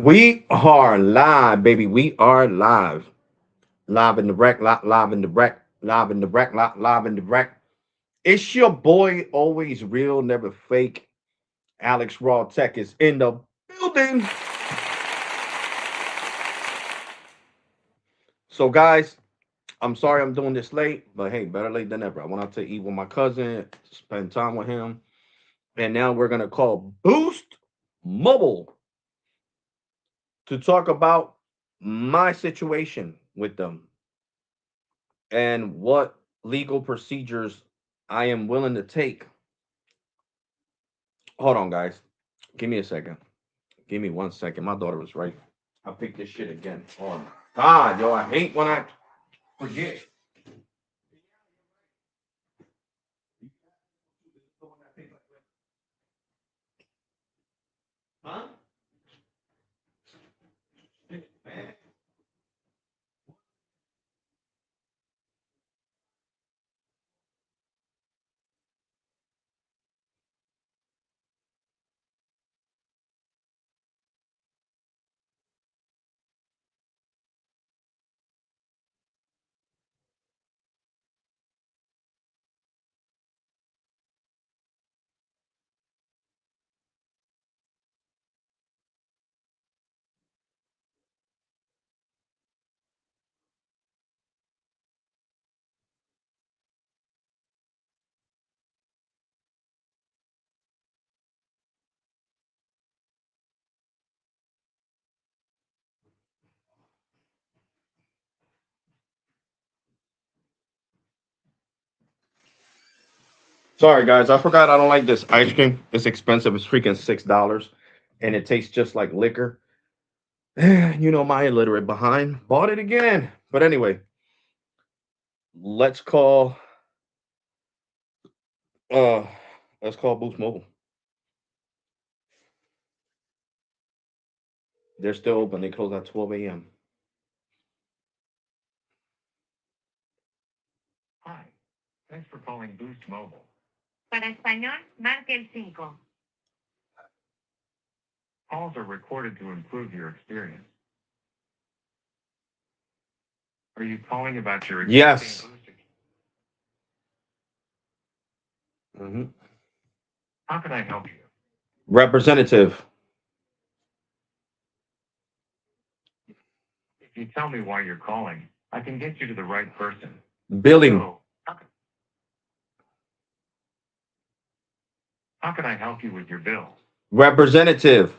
We are live, baby. We are live. Live in the wreck, live in the wreck, live in the wreck, live in the wreck. It's your boy, always real, never fake. Alex Rawtech is in the building. So, guys, I'm sorry I'm doing this late, but hey, better late than never. I went out to eat with my cousin, spend time with him, and now we're gonna call Boost Mobile to talk about my situation with them and what legal procedures I am willing to take. Hold on, guys. Give me a second. Give me 1 second. My daughter was right. I'll pick this shit again. Oh my God, yo, I hate when I forget. Huh? Man. Sorry, guys. I forgot I don't like this ice cream. It's expensive. It's freaking $6. And it tastes just like liquor. You know, my illiterate behind. Bought it again. But anyway, let's call uh let's call Boost Mobile. They're still open. They close at 12 a.m. Hi, thanks for calling Boost Mobile. Para español, marque el 5. Calls are recorded to improve your experience. Are you calling about your Yes. existing Boost account? Mhm. How can I help you? Representative. If you tell me why you're calling, I can get you to the right person. Billing. So, how can I help you with your bill? Representative.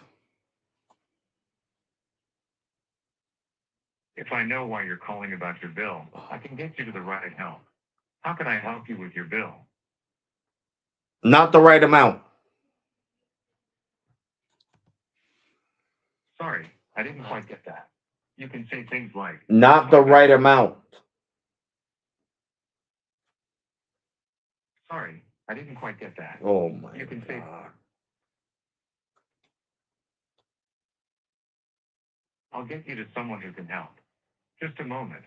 If I know why you're calling about your bill, I can get you to the right help. How can I help you with your bill? Not the right amount. Sorry, I didn't quite get that. You can say things like, Not the right amount. sorry, I didn't quite get that. Oh my You can say, God. I'll get you to someone who can help. Just a moment.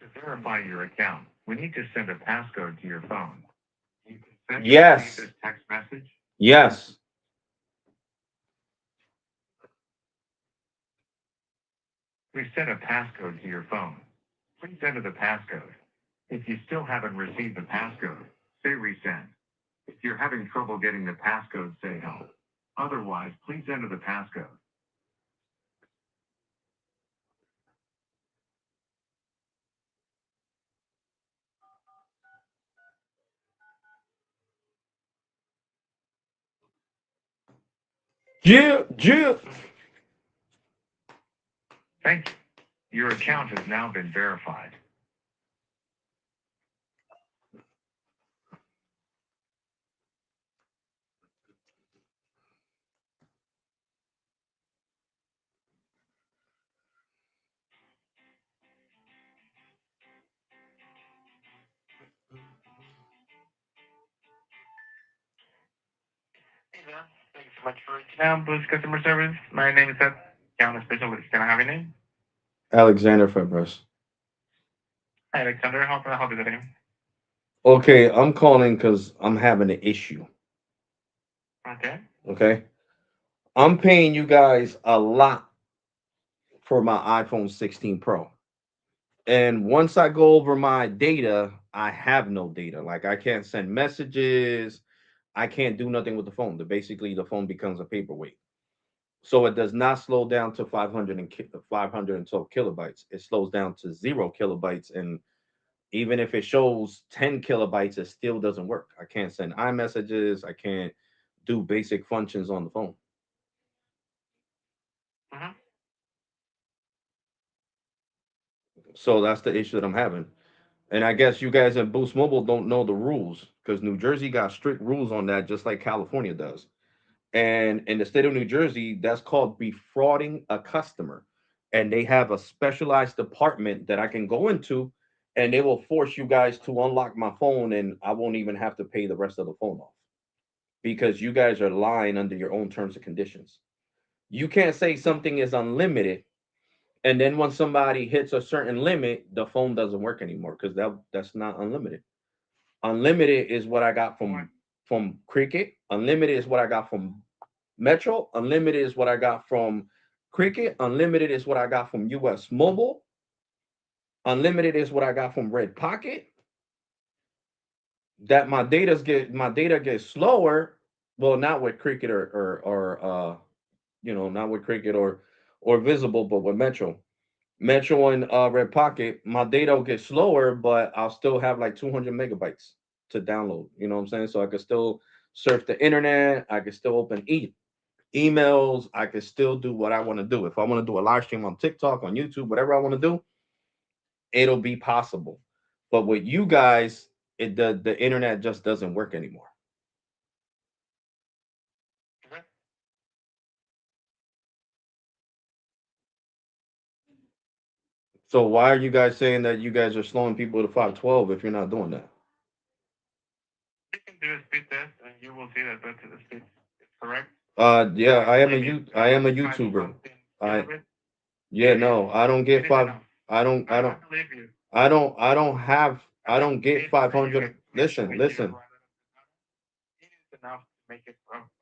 To verify your account, we need to send a passcode to your phone. You consent to Yes. receive this text message? Yes. We sent a passcode to your phone. Please enter the passcode. If you still haven't received the passcode, say resend. If you're having trouble getting the passcode, say help. Otherwise, please enter the passcode. Yeah. Yeah. Thank you. Your account has now been verified. Hey there. Thanks so much for reaching out, Boost Customer Service. My name is Seth, account specialist. Can I have your name? Alexander Febres. Hi, Alexander. How can I help you today? Okay, I'm calling because I'm having an issue. Okay. Okay. I'm paying you guys a lot. for my iPhone 16 Pro. And once I go over my data, I have no data. Like I can't send messages. I can't do nothing with the phone. Basically, the phone becomes a paperweight. So it does not slow down to 512 kilobytes. It slows down to 0 kilobytes. And even if it shows 10 kilobytes, it still doesn't work. I can't send iMessages. I can't do basic functions on the phone. Uh-huh. So that's the issue that I'm having. And I guess you guys at Boost Mobile don't know the rules because New Jersey got strict rules on that, just like California does. And in the state of New Jersey, that's called defrauding a customer. And they have a specialized department that I can go into, and they will force you guys to unlock my phone, and I won't even have to pay the rest of the phone off because you guys are lying under your own terms and conditions. You can't say something is unlimited, and then when somebody hits a certain limit, the phone doesn't work anymore because that's not unlimited. Unlimited is what I got from Cricket. Unlimited is what I got from Metro. Unlimited is what I got from Cricket. Unlimited is what I got from US Mobile. Unlimited is what I got from Red Pocket. That my data gets slower. Well, not with Cricket or not with Cricket or Visible, but with Metro. Metro and Red Pocket, my data will get slower, but I'll still have like 200 megabytes to download. You know what I'm saying? So I can still surf the internet. I can still open emails. I can still do what I want to do. If I want to do a live stream on TikTok, on YouTube, whatever I want to do, it'll be possible. But with you guys, the internet just doesn't work anymore. Okay. So why are you guys saying that you guys are slowing people to 512 if you're not doing that? You can do a speed test, and you will see that the speed is correct. Yeah, Limit I am a five YouTuber. something I kilobits. Yeah, It is no, I don't it get is five. enough. I don't I I don't believe you. I Enough don't get speed for you 500. guys to make Listen, video listen. rather than it is enough to make it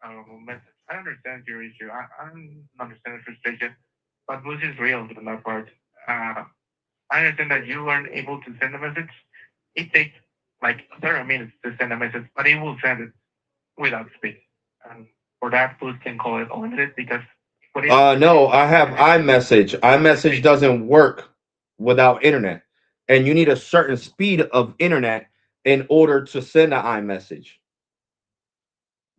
a message. I understand your issue. I understand the frustration, but this is real on that part. Uh, I understand that you weren't able to send a message. It takes like 30 minutes to send a message, but it will send it without speed. And for that, Boost can call it unlimited because what is No, I have unlimited iMessage. iMessage speed? doesn't work without internet, and you need a certain speed of internet in order to send an iMessage.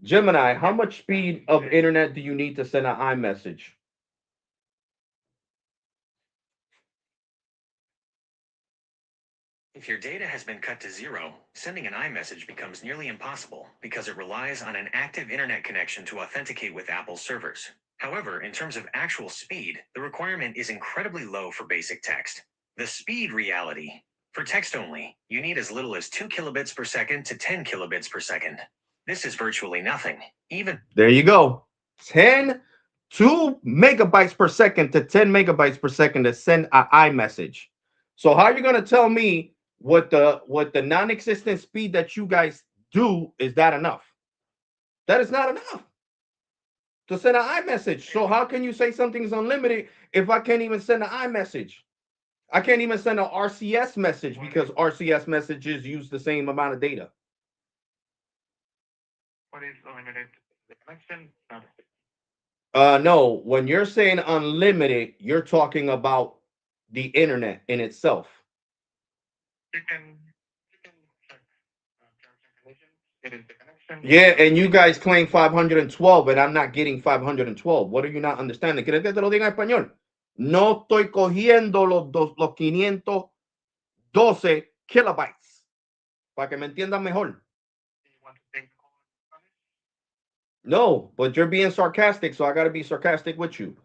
Gemini, how Yeah. much speed of internet do you need to send an iMessage? If your data has been cut to zero, sending an iMessage becomes nearly impossible because it relies on an active internet connection to authenticate with Apple's servers. However, in terms of actual speed, the requirement is incredibly low for basic text. The speed reality. For text only, you need as little as 2 kilobits per second to 10 kilobits per second. This is virtually nothing. Even There you go. 10, 2 megabytes per second to 10 megabytes per second to send an iMessage. So how are you gonna tell me what the non-existent speed that you guys do is that enough? That is not enough to send an iMessage. So how can you say something is unlimited if I can't even send an iMessage? I can't even send an RCS message because RCS messages use the same amount of data. What is unlimited? The connection? Not No, when you're saying unlimited, you're talking about the internet in itself. you can check terms and conditions. It is the connection. Yeah, and you guys claim 512, and I'm not getting 512. What are you not understanding? ¿Quieres que te lo diga en español? No estoy cogiendo los 512 kilobytes. Para que me entiendan mejor. Do you want to take the call in Spanish? No, but you're being sarcastic, so I got to be sarcastic with you.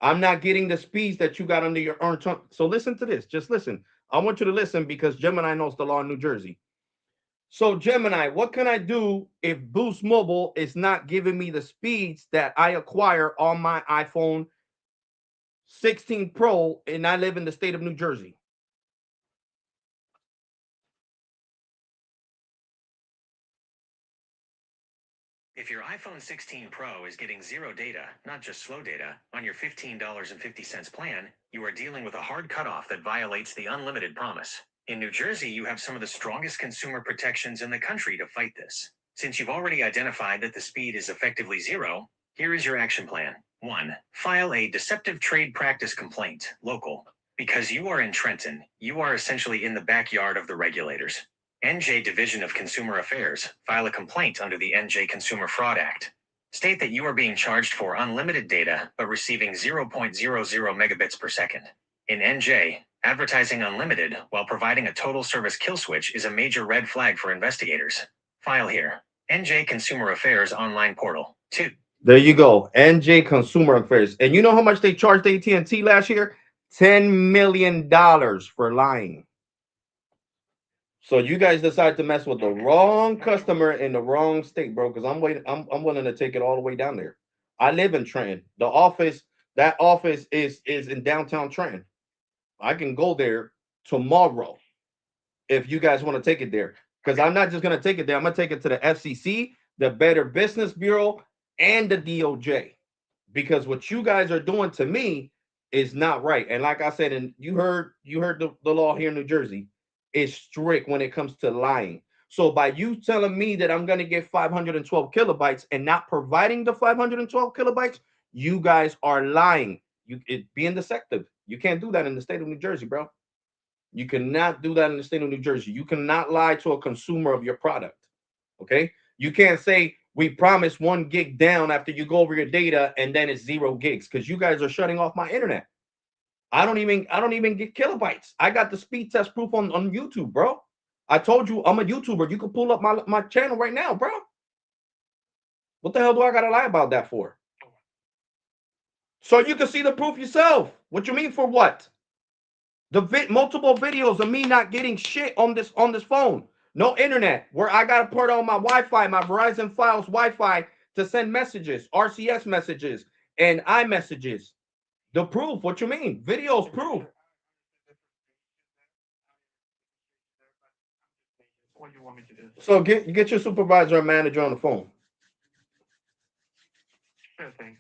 I'm not getting the speeds that you got under your own tongue. So listen to this. Just listen. I want you to listen because Gemini knows the law in New Jersey. So Gemini, what can I do if Boost Mobile is not giving me the speeds that I acquire on my iPhone 16 Pro and I live in the state of New Jersey? If your iPhone 16 Pro is getting zero data, not just slow data, on your $15.50 plan, you are dealing with a hard cutoff that violates the unlimited promise. In New Jersey, you have some of the strongest consumer protections in the country to fight this. Since you've already identified that the speed is effectively zero, here is your action plan. 1. File a deceptive trade practice complaint, local. Because you are in Trenton, you are essentially in the backyard of the regulators. NJ Division of Consumer Affairs, file a complaint under the NJ Consumer Fraud Act. State that you are being charged for unlimited data, but receiving 0.00 megabits per second. In NJ, advertising unlimited while providing a total service kill switch is a major red flag for investigators. File here. NJ Consumer Affairs online portal. 2. There you go. NJ Consumer Affairs. And you know how much they charged AT&T last year? $10 million for lying. So you guys decide to mess with the wrong customer in the wrong state, bro. Because I'm willing to take it all the way down there. I live in Trenton. That office is in downtown Trenton. I can go there tomorrow if you guys want to take it there. Because I'm not just gonna take it there. I'm gonna take it to the FCC, the Better Business Bureau, and the DOJ. Because what you guys are doing to me is not right. And like I said, and you heard the law here in New Jersey is strict when it comes to lying. So by you telling me that I'm going to get 512 kilobytes and not providing the 512 kilobytes, you guys are lying. It being deceptive. You can't do that in the state of New Jersey, bro. You cannot do that in the state of New Jersey. You cannot lie to a consumer of your product. Okay? You can't say we promise 1 gig down after you go over your data and then it's 0 gigs because you guys are shutting off my internet. I don't even get kilobytes. I got the speed test proof on YouTube, bro. I told you I'm a YouTuber. You can pull up my channel right now, bro. What the hell do I gotta lie about that for? So you can see the proof yourself. What you mean for what? Multiple videos of me not getting shit on this phone. No internet. Where I gotta put on my Wi-Fi, my Verizon Files Wi-Fi to send messages, RCS messages, and iMessages. The proof. What you mean? Videos proof. What do you want me to do? So get your supervisor and manager on the phone. Sure thing.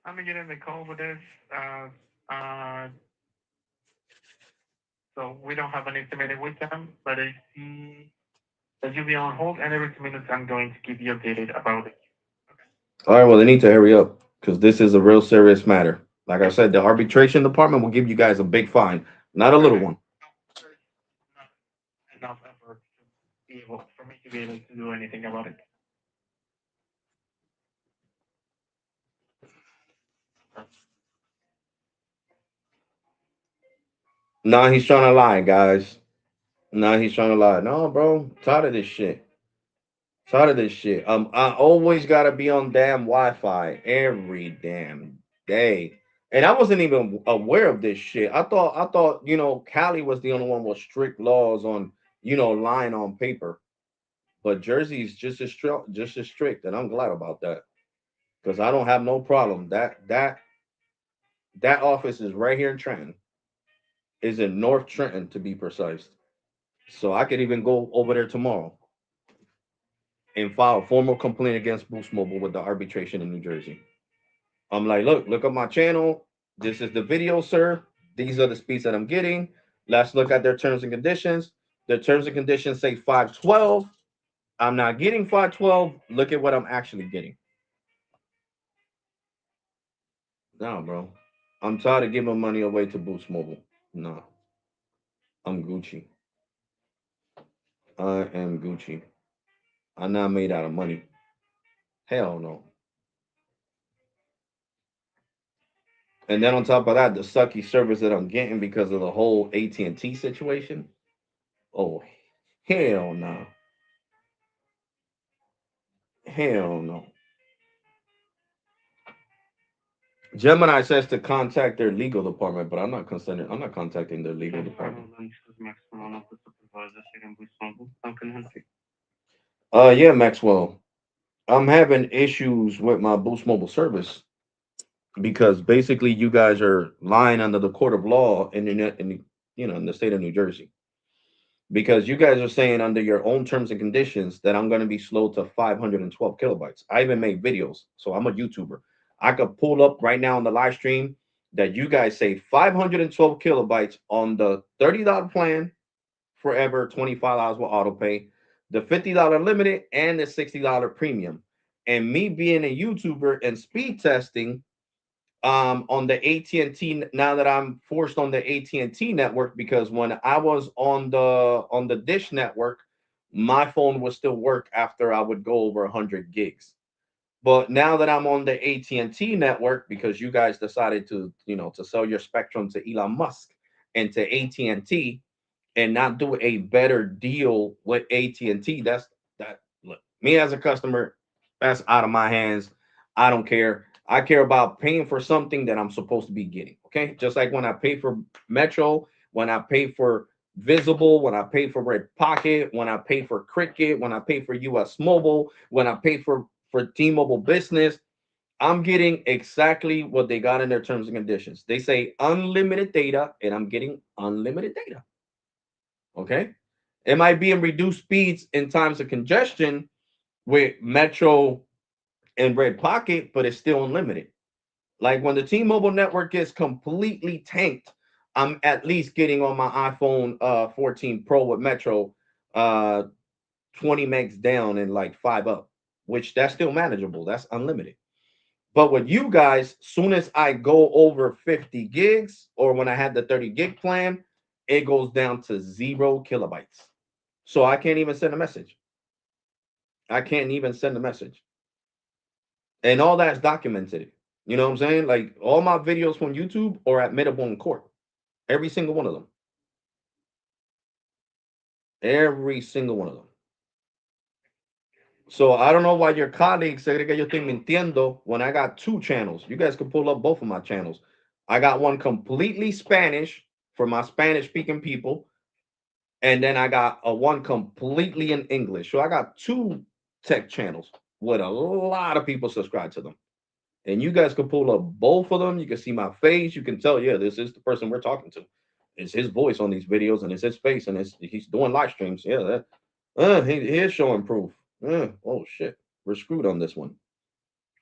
I'm gonna get in the call with this. So we don't have an estimated wait time, but I see that you'll be on hold, and every 2 minutes I'm going to keep you updated about it. All right, well, they need to hurry up because this is a real serious matter. Like I said, the arbitration department will give you guys a big fine, not a little one. Enough effort to be able for me to be able to do anything about it. Nah, he's trying to lie, guys. Nah, he's trying to lie. No, bro, tired of this shit. Tired of this shit. I always gotta be on damn Wi-Fi every damn day. And I wasn't even aware of this shit. I thought, Cali was the only one with strict laws on, lying on paper. But Jersey's just as strict, and I'm glad about that. Because I don't have no problem. That office is right here in Trenton. Is in North Trenton to be precise. So I could even go over there tomorrow and file a formal complaint against Boost Mobile with the arbitration in New Jersey. I'm like, look at my channel. This is the video, sir. These are the speeds that I'm getting. Let's look at their terms and conditions. Their terms and conditions say 512. I'm not getting 512. Look at what I'm actually getting. No, bro. I'm tired of giving money away to Boost Mobile. No. I'm Gucci. I am Gucci. I'm not made out of money. Hell no. And then on top of that, the sucky service that I'm getting because of the whole AT&T situation. Oh, hell no. Hell no. Gemini says to contact their legal department, but I'm not contacting their legal department. Yeah, Maxwell. I'm having issues with my Boost Mobile service because basically you guys are lying under the court of law in the state of New Jersey. because you guys are saying under your own terms and conditions that I'm going to be slow to 512 kilobytes. I even make videos, so I'm a YouTuber. I could pull up right now on the live stream that you guys say 512 kilobytes on the $30 plan forever, $25 with auto pay, the $50 limited, and the $60 premium. And me being a YouTuber and speed testing on the AT&T, now that I'm forced on the AT&T network, because when I was on the Dish network, my phone would still work after I would go over 100 gigs. But now that I'm on the AT&T network, because you guys decided to, to sell your spectrum to Elon Musk and to AT&T and not do a better deal with AT&T, that look, me as a customer, that's out of my hands. I don't care. I care about paying for something that I'm supposed to be getting. Okay. Just like when I pay for Metro, when I pay for Visible, when I pay for Red Pocket, when I pay for Cricket, when I pay for US Mobile, when I pay for T-Mobile Business, I'm getting exactly what they got in their terms and conditions. They say unlimited data, and I'm getting unlimited data. Okay. It might be in reduced speeds in times of congestion with Metro and Red Pocket, but it's still unlimited. Like when the T-Mobile network is completely tanked, I'm at least getting on my iPhone 14 Pro with Metro uh 20 megs down and like 5 up, which that's still manageable. That's unlimited. But with you guys, soon as I go over 50 gigs or when I had the 30 gig plan, it goes down to 0 kilobytes. So I can't even send a message. I can't even send a message. And all that's documented. You know what I'm saying? Like all my videos from YouTube are admittable in court. Every single one of them. Every single one of them. So I don't know why your colleagues say que yo estoy mintiendo when I got two channels. You guys can pull up both of my channels. I got one completely Spanish for my Spanish speaking people, and then I got a one completely in English. So I got two tech channels with a lot of people subscribe to them. And you guys can pull up both of them. You can see my face. You can tell, yeah, this is the person we're talking to. It's his voice on these videos, and it's his face, and he's doing live streams. Yeah, he is showing proof. Oh shit, we're screwed on this one.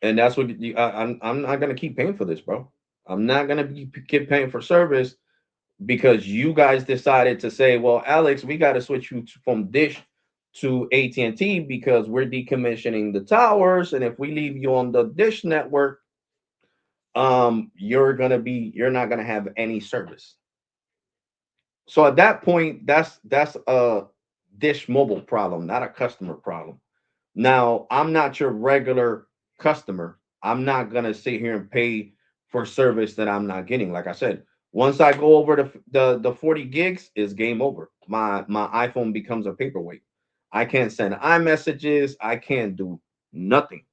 And that's what I'm not gonna keep paying for this, bro. I'm not gonna keep paying for service because you guys decided to say, well, Alex, we got to switch you from Dish to AT&T because we're decommissioning the towers, and if we leave you on the Dish network, you're not gonna have any service. So at that point, that's a Dish Mobile problem, not a customer problem. Now, I'm not your regular customer. I'm not gonna sit here and pay for service that I'm not getting. Like I said, once I go over the 40 gigs, is game over. My iPhone becomes a paperweight. I can't send iMessages. I can't do nothing.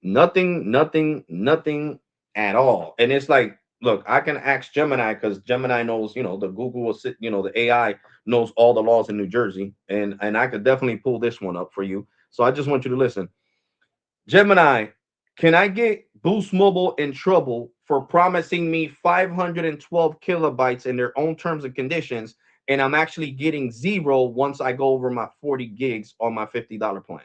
Nothing at all. And it's like, look, I can ask Gemini because Gemini knows, the Google will sit, the AI knows all the laws in New Jersey, and I could definitely pull this one up for you. So I just want you to listen. Gemini, can I get Boost Mobile in trouble for promising me 512 kilobytes in their own terms and conditions, and I'm actually getting zero once I go over my 40 gigs on my $50 plan?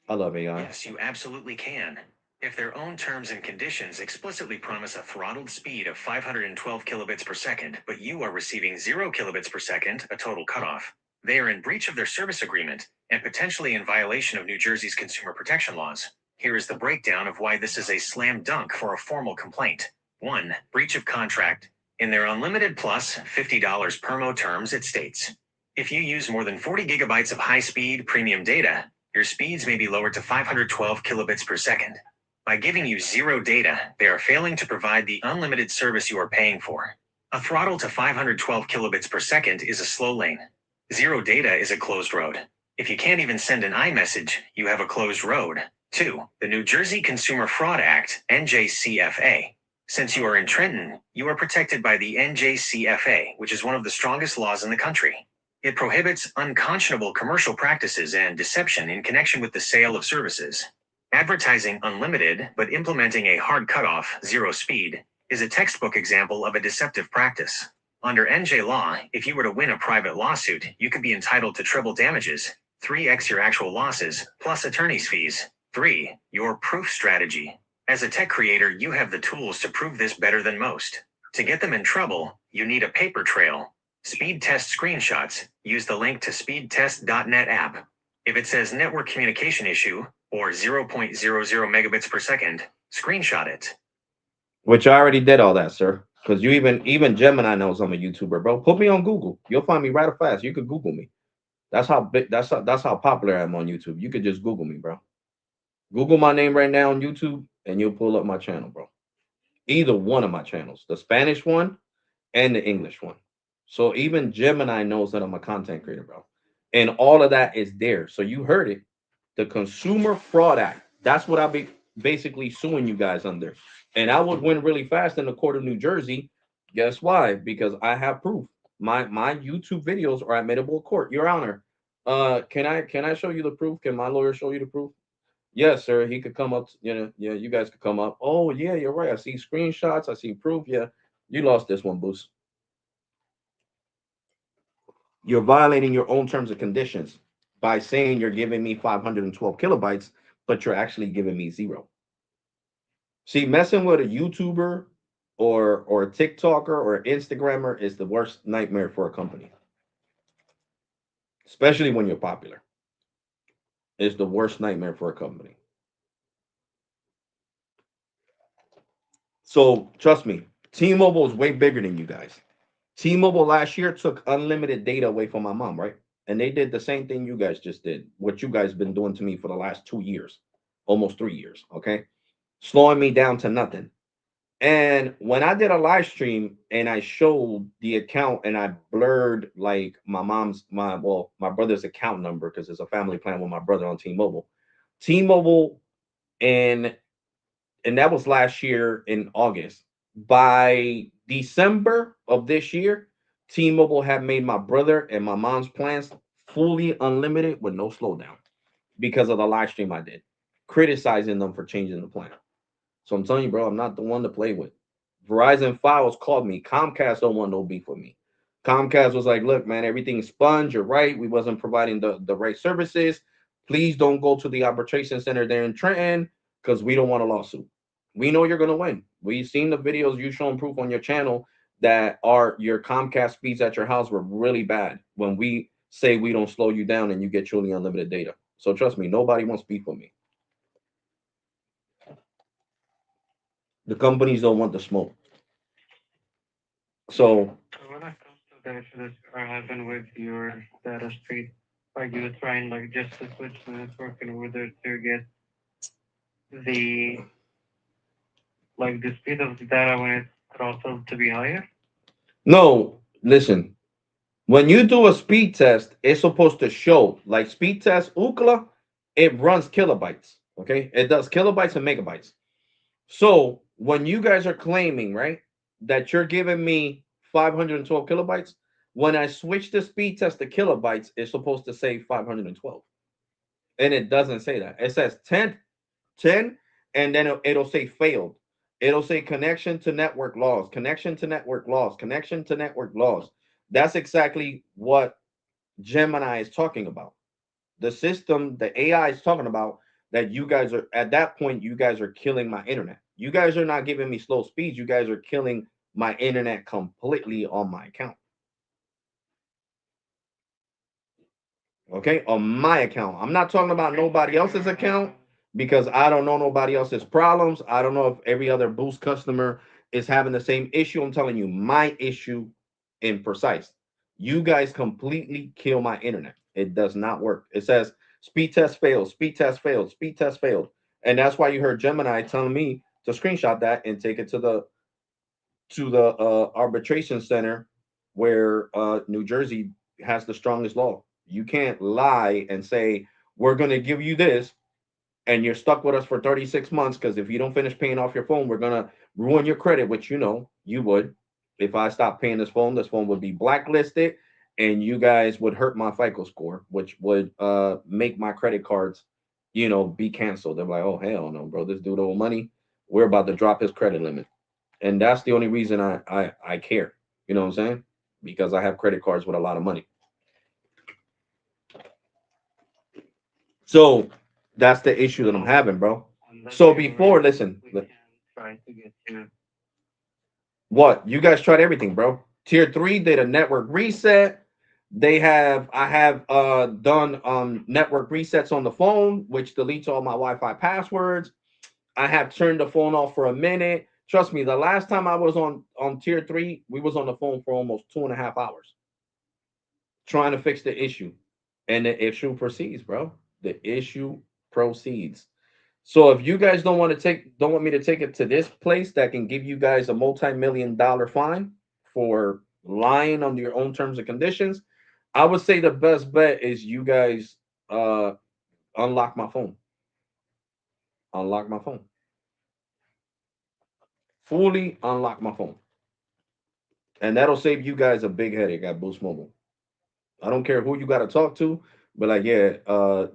I love AI. Yes, you absolutely can. If their own terms and conditions explicitly promise a throttled speed of 512 kilobits per second, but you are receiving 0 kilobits per second, a total cutoff, they are in breach of their service agreement and potentially in violation of New Jersey's consumer protection laws. Here is the breakdown of why this is a slam dunk for a formal complaint. 1. Breach of contract. In their Unlimited Plus $50 permo terms, it states, if you use more than 40 gigabytes of high-speed premium data, your speeds may be lowered to 512 kilobits per second. By giving you zero data, they are failing to provide the unlimited service you are paying for. A throttle to 512 kilobits per second is a slow lane. Zero data is a closed road. If you can't even send an iMessage, you have a closed road. 2. The New Jersey Consumer Fraud Act, NJCFA. Since you are in Trenton, you are protected by the NJCFA, which is one of the strongest laws in the country. It prohibits unconscionable commercial practices and deception in connection with the sale of services. Advertising unlimited but implementing a hard cutoff, zero speed, is a textbook example of a deceptive practice. Under NJ law, if you were to win a private lawsuit, you could be entitled to triple damages, 3x your actual losses, plus attorney's fees. 3. Your proof strategy. As a tech creator, you have the tools to prove this better than most. To get them in trouble, you need a paper trail. Speed test screenshots. Use the link to speedtest.net app. If it says network communication issue or 0.00 megabits per second, screenshot it. Which I already did all that, sir. Because you even Gemini knows I'm a YouTuber, bro. Put me on Google. You'll find me right fast. You could Google me. That's how big. That's how popular I am on YouTube. You could just Google me, bro. Google my name right now on YouTube, and you'll pull up my channel, bro. Either one of my channels, the Spanish one and the English one. So even Gemini knows that I'm a content creator, bro. And all of that is there. So you heard it. The Consumer Fraud Act. That's what I'll be basically suing you guys under. And I would win really fast in the court of New Jersey. Guess why? Because I have proof. My YouTube videos are admissible court. Your Honor, can I show you the proof? Can my lawyer show you the proof? Yes, sir. He could come up. Yeah, you guys could come up. Oh, yeah, you're right. I see screenshots. I see proof. Yeah, you lost this one, Boost. You're violating your own terms and conditions by saying you're giving me 512 kilobytes, but you're actually giving me 0. See, messing with a YouTuber or a TikToker or Instagrammer is the worst nightmare for a company, especially when you're popular. It's the worst nightmare for a company. So trust me, T-Mobile is way bigger than you guys. T-Mobile last year took unlimited data away from my mom, right? And they did the same thing you guys just did, what you guys been doing to me for the last 2 years, almost 3 years, okay? Slowing me down to nothing. And when I did a live stream and I showed the account and I blurred like my brother's account number because it's a family plan with my brother on T-Mobile. T-Mobile and that was last year in August. By December of this year, T-Mobile had made my brother and my mom's plans fully unlimited with no slowdown because of the live stream I did, criticizing them for changing the plan. So I'm telling you, bro, I'm not the one to play with. Verizon Files called me. Comcast don't want no beef with me. Comcast was like, look, man, everything's sponge. You're right. We wasn't providing the right services. Please don't go to the arbitration center there in Trenton because we don't want a lawsuit. We know you're going to win. We've seen the videos you showing proof on your channel that are your Comcast speeds at your house were really bad when we say we don't slow you down and you get truly unlimited data. So trust me, nobody wants beef with me. The companies don't want the smoke. So when it comes to the issues that are happening with your data speed, like you trying like just to switch the network in order to get the the speed of the data when it's throttled to be higher? no, listen. When you do a speed test, it's supposed to show like speed test Ookla, it runs kilobytes. Okay, it does kilobytes and megabytes. So when you guys are claiming, right, that you're giving me 512 kilobytes, when I switch the speed test to kilobytes, it's supposed to say 512. And it doesn't say that. It says 10, and then it'll say failed. It'll say connection to network loss, connection to network loss, connection to network loss. That's exactly what Gemini is talking about. The system, the AI is talking about that you guys are at that point, you guys are killing my internet. You guys are not giving me slow speeds. You guys are killing my internet completely on my account. Okay, on my account. I'm not talking about nobody else's account because I don't know nobody else's problems. I don't know if every other Boost customer is having the same issue. I'm telling you, my issue in precise. You guys completely kill my internet. It does not work. It says speed test failed, speed test failed, speed test failed. And that's why you heard Gemini telling me to screenshot that and take it to the arbitration center where New Jersey has the strongest law. You can't lie and say we're going to give you this and you're stuck with us for 36 months because if you don't finish paying off your phone, we're going to ruin your credit, which you know you would. If I stopped paying this phone would be blacklisted and you guys would hurt my FICO score, which would make my credit cards, be canceled. They're like, oh, hell no, bro. This dude owe money. We're about to drop his credit limit. And that's the only reason I care. You know what I'm saying? Because I have credit cards with a lot of money. So that's the issue that I'm So having, bro. on that So before, favor, listen, we can try to get you. what you guys tried everything, bro. Tier three did a network reset. I have done network resets on the phone, which deletes all my Wi-Fi passwords. I have turned the phone off for a minute. Trust me, the last time I was on tier three, we was on the phone for almost 2.5 hours trying to fix the issue. And the issue proceeds, bro. The issue proceeds. So if you guys don't want me to take it to this place that can give you guys a multi-million-dollar fine for lying on your own terms and conditions, I would say the best bet is you guys uh unlock my phone. Unlock my phone. Fully unlock my phone. And that'll save you guys a big headache at Boost Mobile. I don't care who you got to talk to, but like, yeah,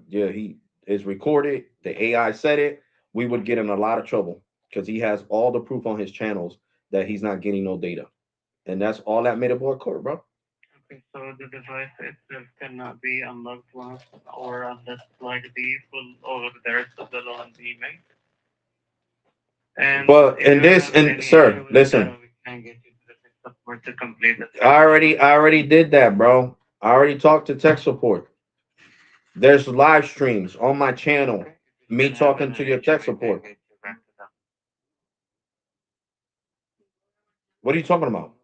he is recorded. The AI said it. We would get in a lot of trouble because he has all the proof on his channels that he's not getting no data, and that's all that made aboard court, bro. Okay, so the device itself cannot be unlocked once or unless like the full or the rest of the loan be made. And But if in you're this, having and any issue sir, with the listen, data, we can get you to the tech support to complete the I training. already, I already did that, bro. I already talked to tech support. There's live streams on my channel, Okay, if you me still have talking to an your issue, tech we can support. get you back to them. What are you talking about?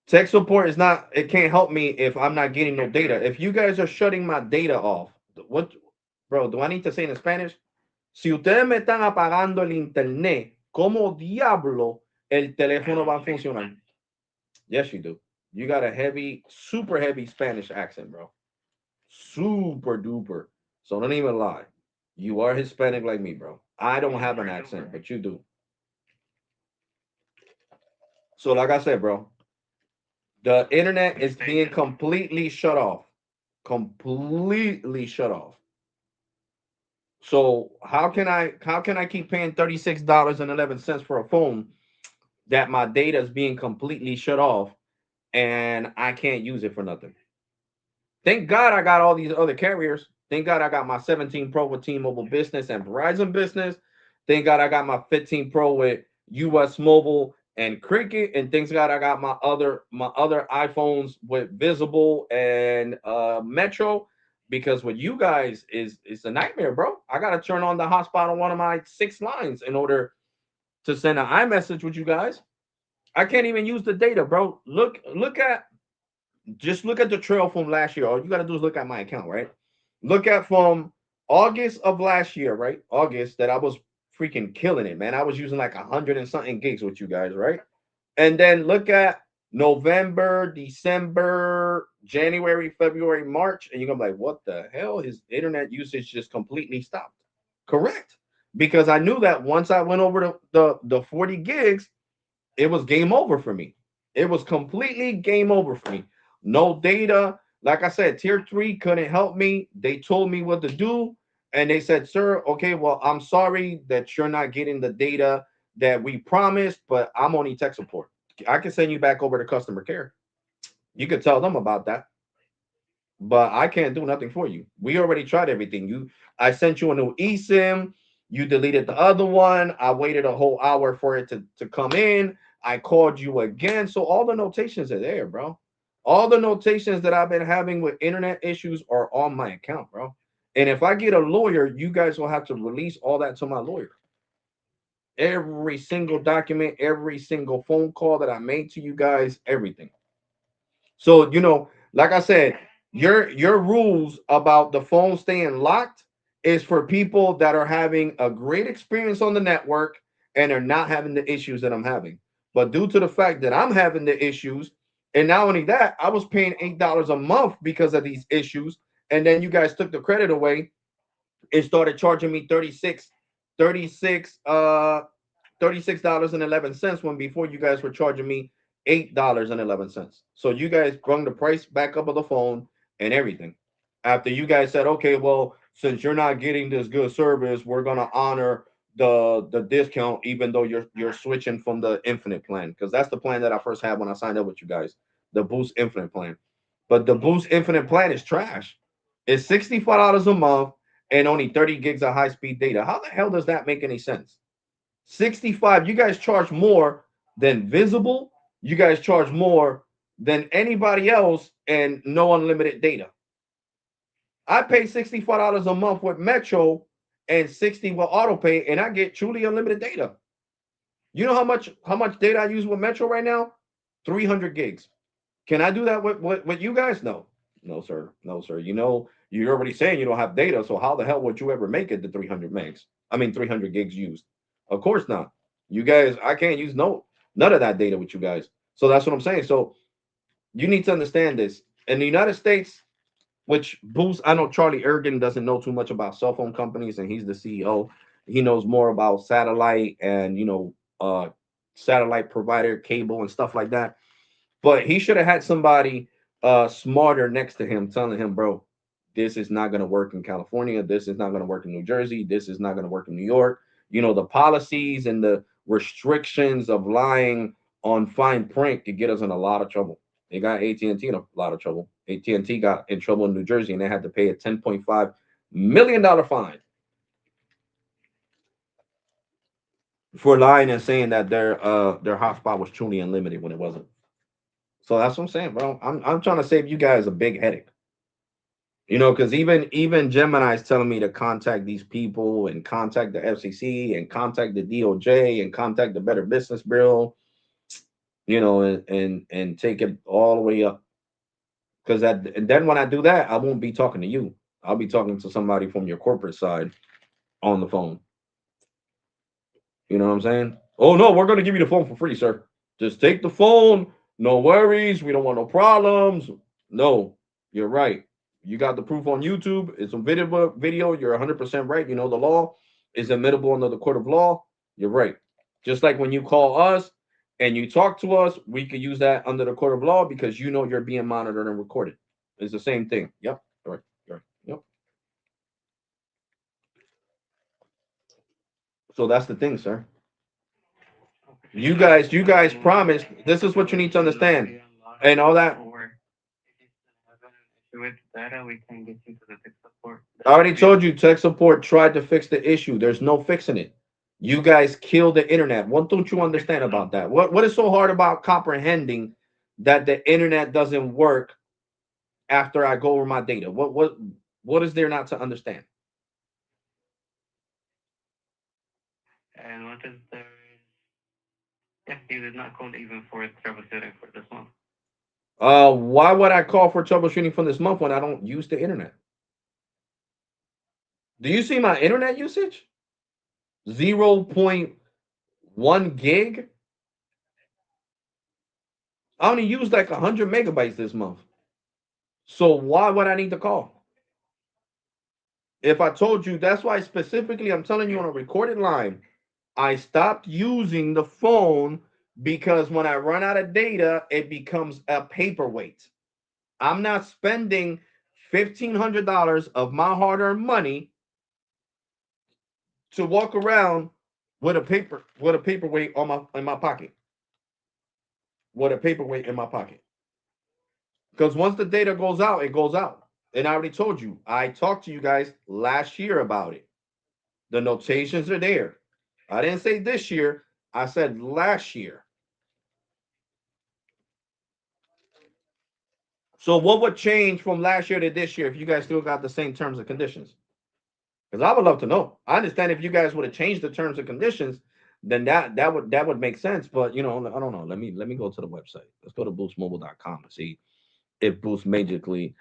Tech support is not. It can't help me if I'm not getting no data. If you guys are shutting my data off, what, bro? Do I need to say in Spanish? Si ustedes me están apagando el internet, ¿cómo diablo el I teléfono don't va a speak funcionar? Spanish. Yes, you do. You got a heavy, super heavy Spanish accent, bro. Super duper. So don't even lie. You are Hispanic like me, bro. I don't have an Super accent, duper. but you do. So like I said, bro, the internet is being Mistaken. completely shut off. Completely shut off. So how can I keep paying $36.11 for a phone that my data is being completely shut off and I can't use it for nothing? Thank God I got all these other carriers. Thank God I got my 17 Pro with T-Mobile Business and Verizon Business. Thank God I got my 15 Pro with US Mobile and Cricket. And thanks God I got my other iPhones with Visible and Metro. Because with you guys is a nightmare, bro. I gotta turn on the hotspot on one of my 6 lines in order to send an iMessage with you guys. I can't even use the data, bro. Look at the trail from last year. All you gotta do is look at my account, right? Look at from August of last year, right? August that I was freaking killing it, man. I was using like 100 and something gigs with you guys, right? And then look at November, December, January, February, March, and you're gonna be like, what the hell? His internet usage just completely stopped. Correct. Because I knew that once I went over the 40 gigs, it was game over for me. It was completely game over for me. No data. Like I said, tier three couldn't help me. They told me what to do. And they said, sir, okay, well, I'm sorry that you're not getting the data that we promised, but I'm only tech support. I can send you back over to customer care. You could tell them about that, but I can't do nothing for you. We already tried everything. I sent you a new eSIM. You deleted the other one. I waited a whole hour for it to come in. I called you again. So all the notations are there, bro. All the notations that I've been having with internet issues are on my account, bro. And if I get a lawyer, you guys will have to release all that to my lawyer. Every single document, every single phone call that I made to you guys, everything. So, like I said, your rules about the phone staying locked is for people that are having a great experience on the network and are not having the issues that I'm having. But due to the fact that I'm having the issues, and not only that, I was paying $8 a month because of these issues, and then you guys took the credit away and started charging me 36 $36.11 when before you guys were charging me $8.11. So you guys brung the price back up of the phone and everything. After you guys said, okay, well, since you're not getting this good service, we're gonna honor the discount, even though you're switching from the infinite plan, because that's the plan that I first had when I signed up with you guys, the Boost Infinite plan. But the Boost Infinite plan is trash. It's $65 a month and only 30 gigs of high speed data. How the hell does that make any sense? 65. You guys charge more than Visible. You guys charge more than anybody else, and no unlimited data. I pay $65 a month with Metro and 60 with AutoPay, and I get truly unlimited data. You know how much data I use with Metro right now? 300 gigs. Can I do that with you guys? No. No, sir. No, sir. You're already saying you don't have data, so how the hell would you ever make it to 300 megs? I mean 300 gigs used. Of course not. You guys, I can't use none of that data with you guys. So that's what I'm saying. So you need to understand this. In the United States, which Boost, I know Charlie Ergen doesn't know too much about cell phone companies, and he's the CEO. He knows more about satellite and satellite provider cable and stuff like that. But he should have had somebody smarter next to him, telling him, bro, this is not going to work in California. This is not going to work in New Jersey. This is not going to work in New York. The policies and the restrictions of lying on fine print could get us in a lot of trouble. They got AT&T in a lot of trouble. AT&T got in trouble in New Jersey, and they had to pay a $10.5 million fine for lying and saying that their hotspot was truly unlimited when it wasn't. So that's what I'm saying, bro. I'm trying to save you guys a big headache. Because even Gemini is telling me to contact these people and contact the FCC and contact the DOJ and contact the Better Business Bureau, and take it all the way up. Because and then when I do that, I won't be talking to you. I'll be talking to somebody from your corporate side on the phone. You know what I'm saying? Oh no, we're gonna give you the phone for free, sir. Just take the phone. No worries. We don't want no problems. No, you're right. You got the proof on YouTube. It's a video. You're 100% right. The law is admissible under the court of law. You're right. Just like when you call us and you talk to us, we could use that under the court of law because you're being monitored and recorded. It's the same thing. Yep. All right. All right. Yep. So that's the thing, sir. You guys promised. This is what you need to understand, and all that. With data, we can get you to the tech support. I already told you, tech support tried to fix the issue. There's no fixing it. You guys killed the internet. What don't you understand about that? What is so hard about comprehending that the internet doesn't work after I go over my data? What is there not to understand? And what is the? Yes, you did not call even for troubleshooting for this month. Why would I call for troubleshooting for this month when I don't use the internet? Do you see my internet usage? 0.1 gig. I only used like 100 megabytes this month. So why would I need to call? If I told you, that's why specifically I'm telling you on a recorded line, I stopped using the phone because when I run out of data, it becomes a paperweight. I'm not spending $1,500 of my hard-earned money to walk around with a paperweight in my pocket. With a paperweight in my pocket. Because once the data goes out, it goes out. And I already told you, I talked to you guys last year about it. The notations are there. I didn't say this year, I said last year. So what would change from last year to this year if you guys still got the same terms and conditions? Because I would love to know. I understand if you guys would have changed the terms and conditions, then that would make sense. But I don't know. Let me go to the website. Let's go to boostmobile.com and see if Boost magically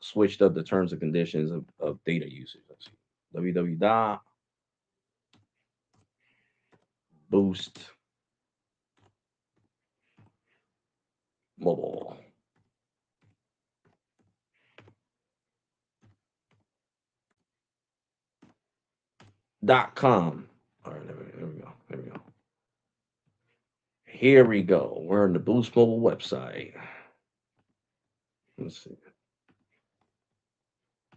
switched up the terms and conditions of data usage. Let's see. www.boostmobile.com. All right, there we go. There we go. Here we go. We're on the Boost Mobile website. Let's see.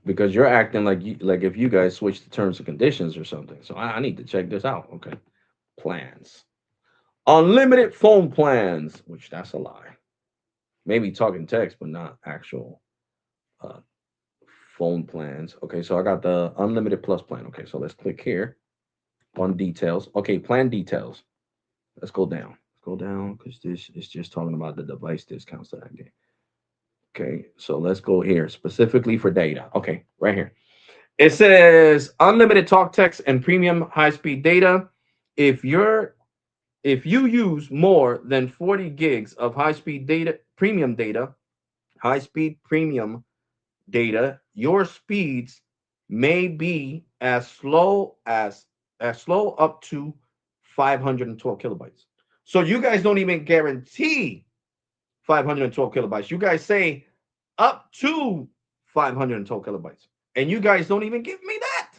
because you're acting like like if you guys switch the terms and conditions or something. So I need to check this out. Okay, plans, unlimited phone plans, which that's a lie. Maybe talking text, but not actual uh, phone plans. Okay, so I got the unlimited plus plan. Okay, so let's click here on details. Okay, plan details. Let's go down. Let's go down because this is just talking about the device discounts that I get. Okay, so let's go here specifically for data. Okay, right here. It says unlimited talk, text, and premium high-speed data. If you're if you use more than 40 gigs of high-speed data, premium data, high-speed premium data, your speeds may be as slow up to 512 kilobytes. So you guys don't even guarantee 512 kilobytes. You guys say up to 512 kilobytes. And you guys don't even give me that.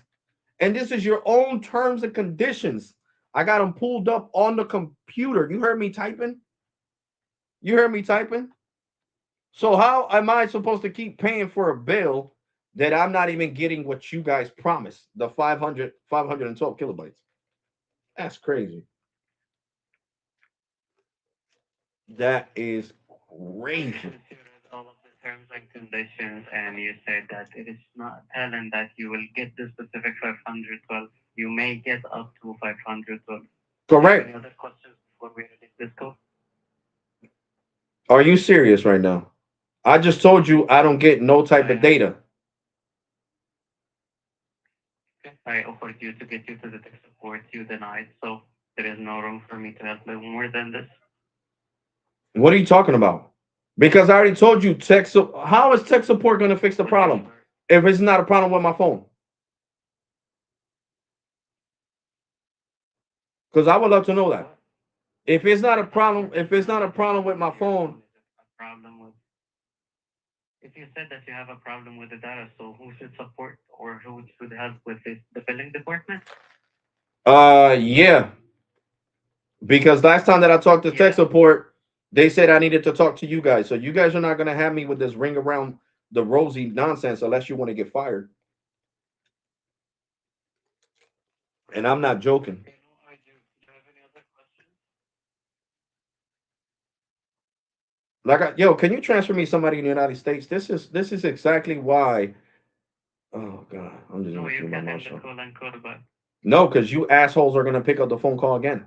And this is your own terms and conditions. I got them pulled up on the computer. You heard me typing? You heard me typing? So how am I supposed to keep paying for a bill that I'm not even getting what you guys promised, the 512 kilobytes? That's crazy. That is crazy. Since you read all of the terms and conditions and you said that it is not telling that you will get the specific 512, you may get up to 512. Correct. Any other questions before we release this code? Are you serious right now? I just told you I don't get no type of data. Okay. I offered you to get you to the tech support, you denied, so there is no room for me to help you more than this. What are you talking about? Because I already told you how is tech support going to fix the problem if it's not a problem with my phone? Because I would love to know that. If it's not a problem, with my phone, A problem with. If you said that you have a problem with the data, so who should support or who should help with it? The billing department? yeah. Because last time that I talked to tech support, they said I needed to talk to you guys. So you guys are not going to have me with this ring around the rosy nonsense unless you want to get fired. And I'm not joking. Okay, no, I do. Do you have any other questions? Yo, can you transfer me somebody in the United States? This is exactly why. Oh God, I'm just No, gonna you keep my can mouth end the shut. call and call back. No, because you assholes are gonna pick up the phone call again.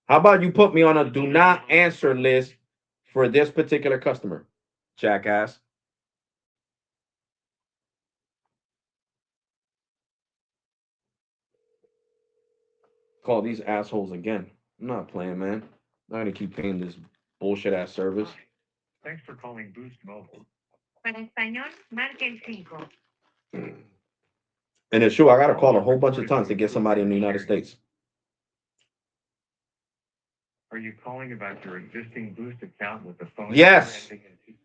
How about you put me on a do not answer list for this particular customer, jackass? Call these assholes again. I'm not playing, man. I'm not gonna keep paying this bullshit ass service. Hi. Thanks for calling Boost Mobile. Para español, marque el 5. And it's true, I gotta call a whole bunch of times to get somebody in the United States. Are you calling about your existing Boost account with the phone Yes. number ending in 2?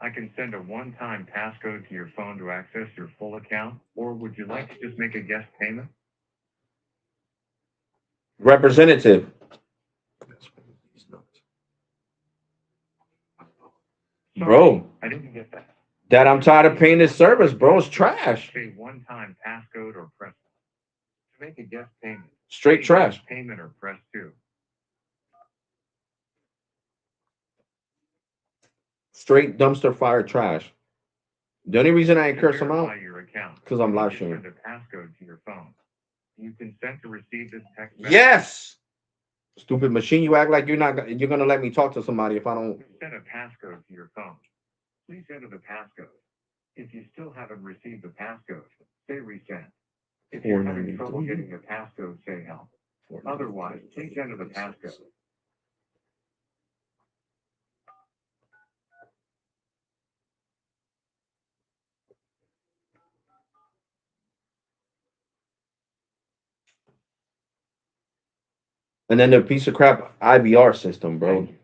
I can send a one-time passcode to your phone to access your full account, or would you like to just make a guest payment? Representative. Bro, I didn't get that. that I'm tired of paying this service, bro. It's trash. Say one-time passcode or press 1. To make a guest payment, Straight say trash. guest payment or press 2. Straight dumpster fire trash. The only reason I ain't To curse them verify out, your account, 'cause I'm you live just streaming. send a passcode to your phone. You consent to receive this text message. Yes. Stupid machine, you act like you're gonna let me talk to somebody if I don't. You sent a passcode to your phone. Please enter the passcode. If you still haven't received the passcode, say resend. If you're having trouble getting the passcode, say help. Otherwise, please enter the passcode. And then the piece of crap IVR system, bro. Thank you.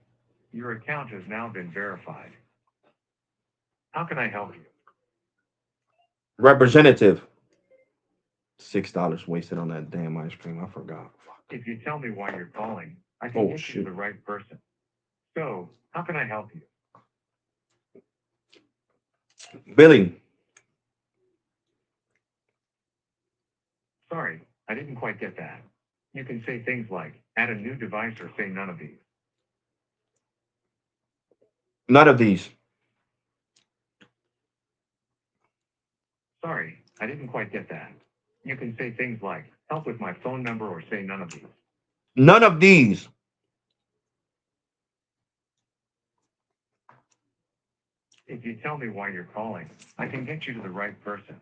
Your account has now been verified. How can I help you? Representative. $6 wasted on that damn ice cream. I forgot. Fuck. If you tell me why you're calling, I can Oh, get you shit. to the right person. So, how can I help you? Billing. Sorry, I didn't quite get that. You can say things like, add a new device or say none of these. None of these. Sorry, I didn't quite get that. You can say things like, help with my phone number or say none of these. None of these. If you tell me why you're calling, I can get you to the right person.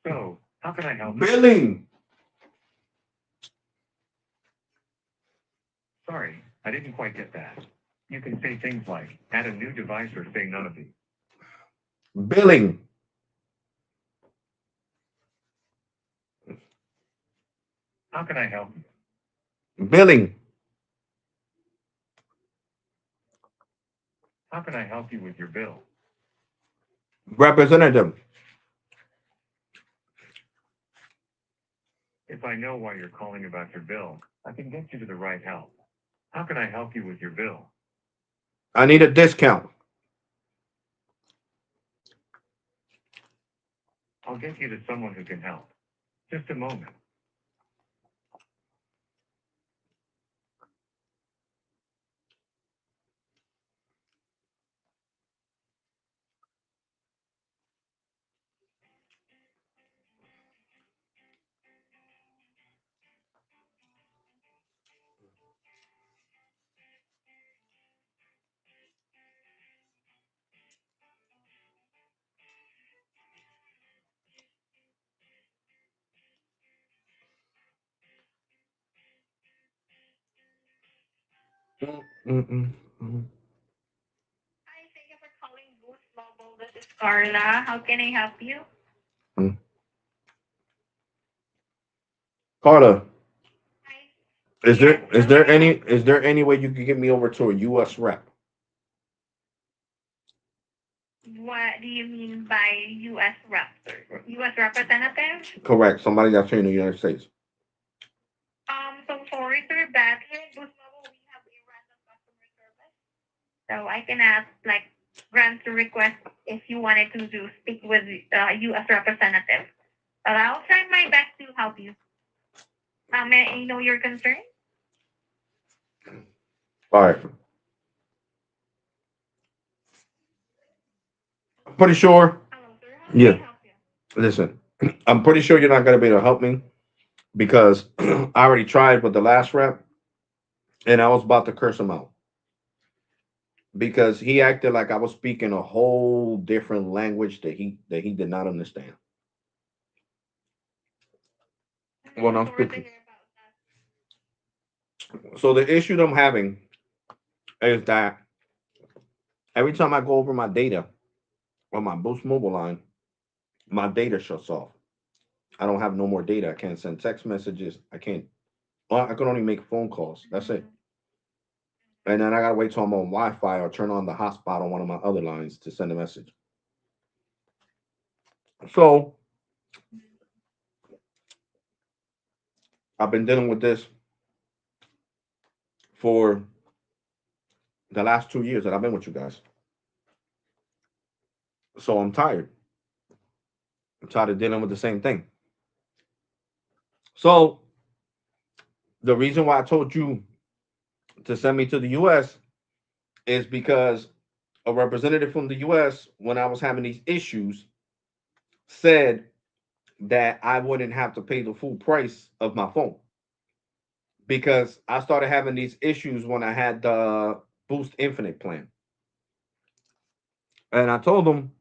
So, how can I help you? Billing. Sorry, I didn't quite get that. You can say things like, add a new device or say none of these. Billing. How can I help you? Billing. How can I help you with your bill? Representative. If I know why you're calling about your bill, I can get you to the right help. How can I help you with your bill? I need a discount. I'll get you to someone who can help. Just a moment. Hi, thank you for calling Boost Mobile. This is Carla. How can I help you? Carla, Hi. is Yes, there how can I help? is there any way you could get me over to a U.S. rep? What do you mean by U.S. rep? U.S. representative? Correct. Somebody that's here in the United States. So sorry, sir, but here at Boost Mobile, we have a random customer service. So I can ask, like, grant the request if you wanted to speak with U.S. representative. But I'll try my best to help you. May I know your concern? All right. I'm pretty sure. Hello, sir. How can Yeah. I help you? Listen, I'm pretty sure you're not going to be able to help me because I already tried with the last rep and I was about to curse him out because he acted like I was speaking a whole different language that he did not understand. I'm When so I'm sorry to speaking. hear about So the issue that I'm having is that every time I go over my data on my Boost mobile line, my data shuts off. I don't have no more data. I can't send text messages. I can't. Well, I can only make phone calls. that. That's it. And then I gotta wait till I'm on Wi-Fi or turn on the hotspot on one of my other lines to send a message. So I've been dealing with this for the last 2 years that I've been with you guys. So I'm tired. I'm tired of dealing with the same thing. So the reason why I told you to send me to the US is because a representative from the US, when I was having these issues, said that I wouldn't have to pay the full price of my phone because I started having these issues when I had the Boost Infinite plan. And I told them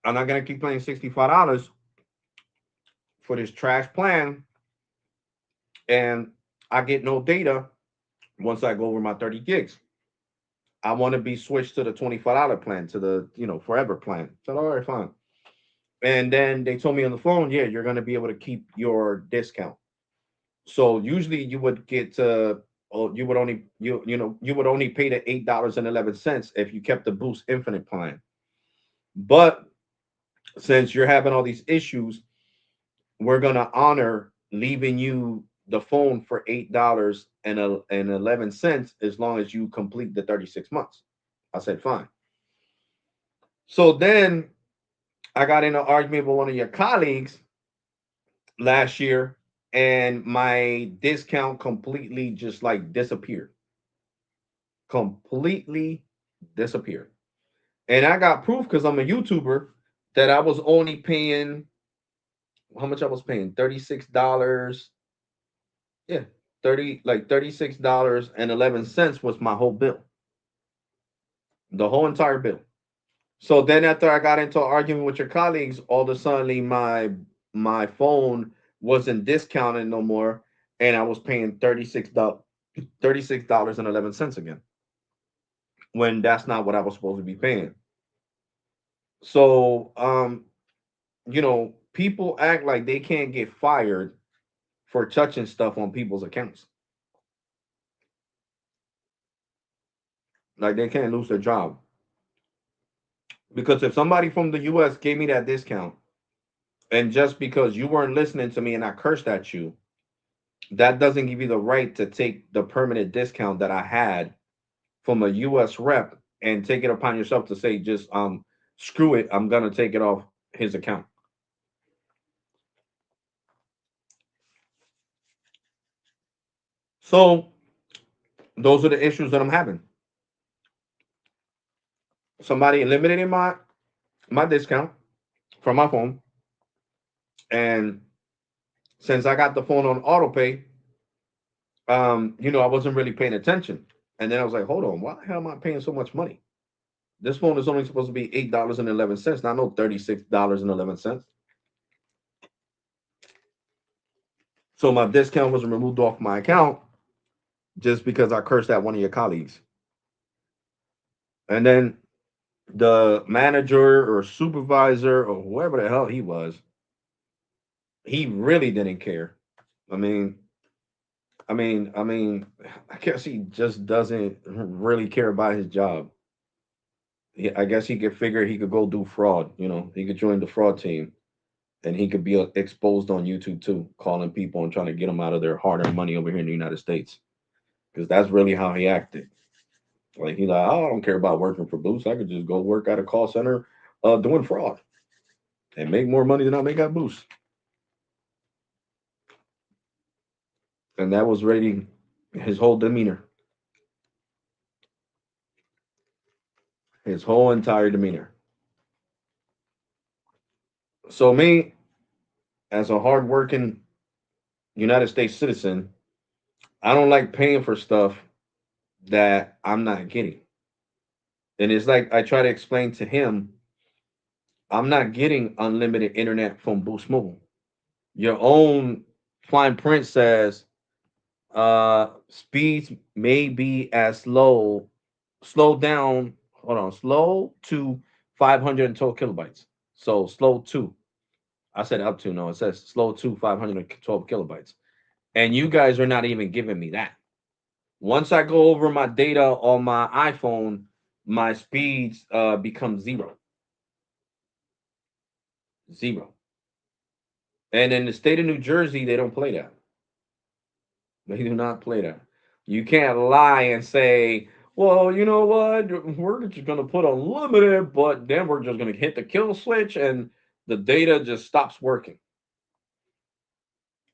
I'm not gonna keep paying $65 for this trash plan, and I get no data once I go over my 30 gigs. I want to be switched to the $25 plan, to the forever plan. So all right, fine. And then they told me on the phone, yeah, you're gonna be able to keep your discount. So usually you would get oh, you would only you would only pay the $8.11 if you kept the Boost Infinite plan. But since you're having all these issues, we're gonna honor leaving you the phone for $8.11 as long as you complete the 36 months. I said fine. So then I got in an argument with one of your colleagues last year, and my discount completely just like disappeared. Completely disappeared. And I got proof because I'm a YouTuber that I was only paying how much I was paying? $36. Yeah. 36.11 was my whole bill. The whole entire bill. So then after I got into an argument with your colleagues, all of a sudden my phone wasn't discounted no more, and I was paying $36.11 again. When that's not what I was supposed to be paying. So people act like they can't get fired for touching stuff on people's accounts. Like they can't lose their job. Because if somebody from the US gave me that discount, and just because you weren't listening to me and I cursed at you, that doesn't give you the right to take the permanent discount that I had from a US rep and take it upon yourself to say just screw it, I'm gonna take it off his account. So those are the issues that I'm having. Somebody eliminated my discount from my phone, and since I got the phone on auto pay, I wasn't really paying attention. And then I was like, hold on, why the hell am I paying so much money? This phone is only supposed to be $8.11, not no $36.11. So my discount was removed off my account just because I cursed at one of your colleagues. And then the manager or supervisor or whoever the hell he was, he really didn't care. I mean, I guess he just doesn't really care about his job. I guess he could figure he could go do fraud. He could join the fraud team, and he could be exposed on YouTube too, calling people and trying to get them out of their hard-earned money over here in the United States. Because that's really how he acted. Like he's like, oh, I don't care about working for Boost. I could just go work at a call center, doing fraud and make more money than I make at Boost. And that was really his whole demeanor, his whole entire demeanor. So me, as a hardworking United States citizen, I don't like paying for stuff that I'm not getting. And it's like I try to explain to him, I'm not getting unlimited internet from Boost Mobile. Your own fine print says speeds may be as slow down, hold on, slow to 512 kilobytes. So slow to, I said up to, no, it says slow to 512 kilobytes. And you guys are not even giving me that. Once I go over my data on my iPhone, my speeds become zero. Zero. And in the state of New Jersey, they don't play that. They do not play that. You can't lie and say, well, you know what? We're just going to put unlimited, but then we're just going to hit the kill switch and the data just stops working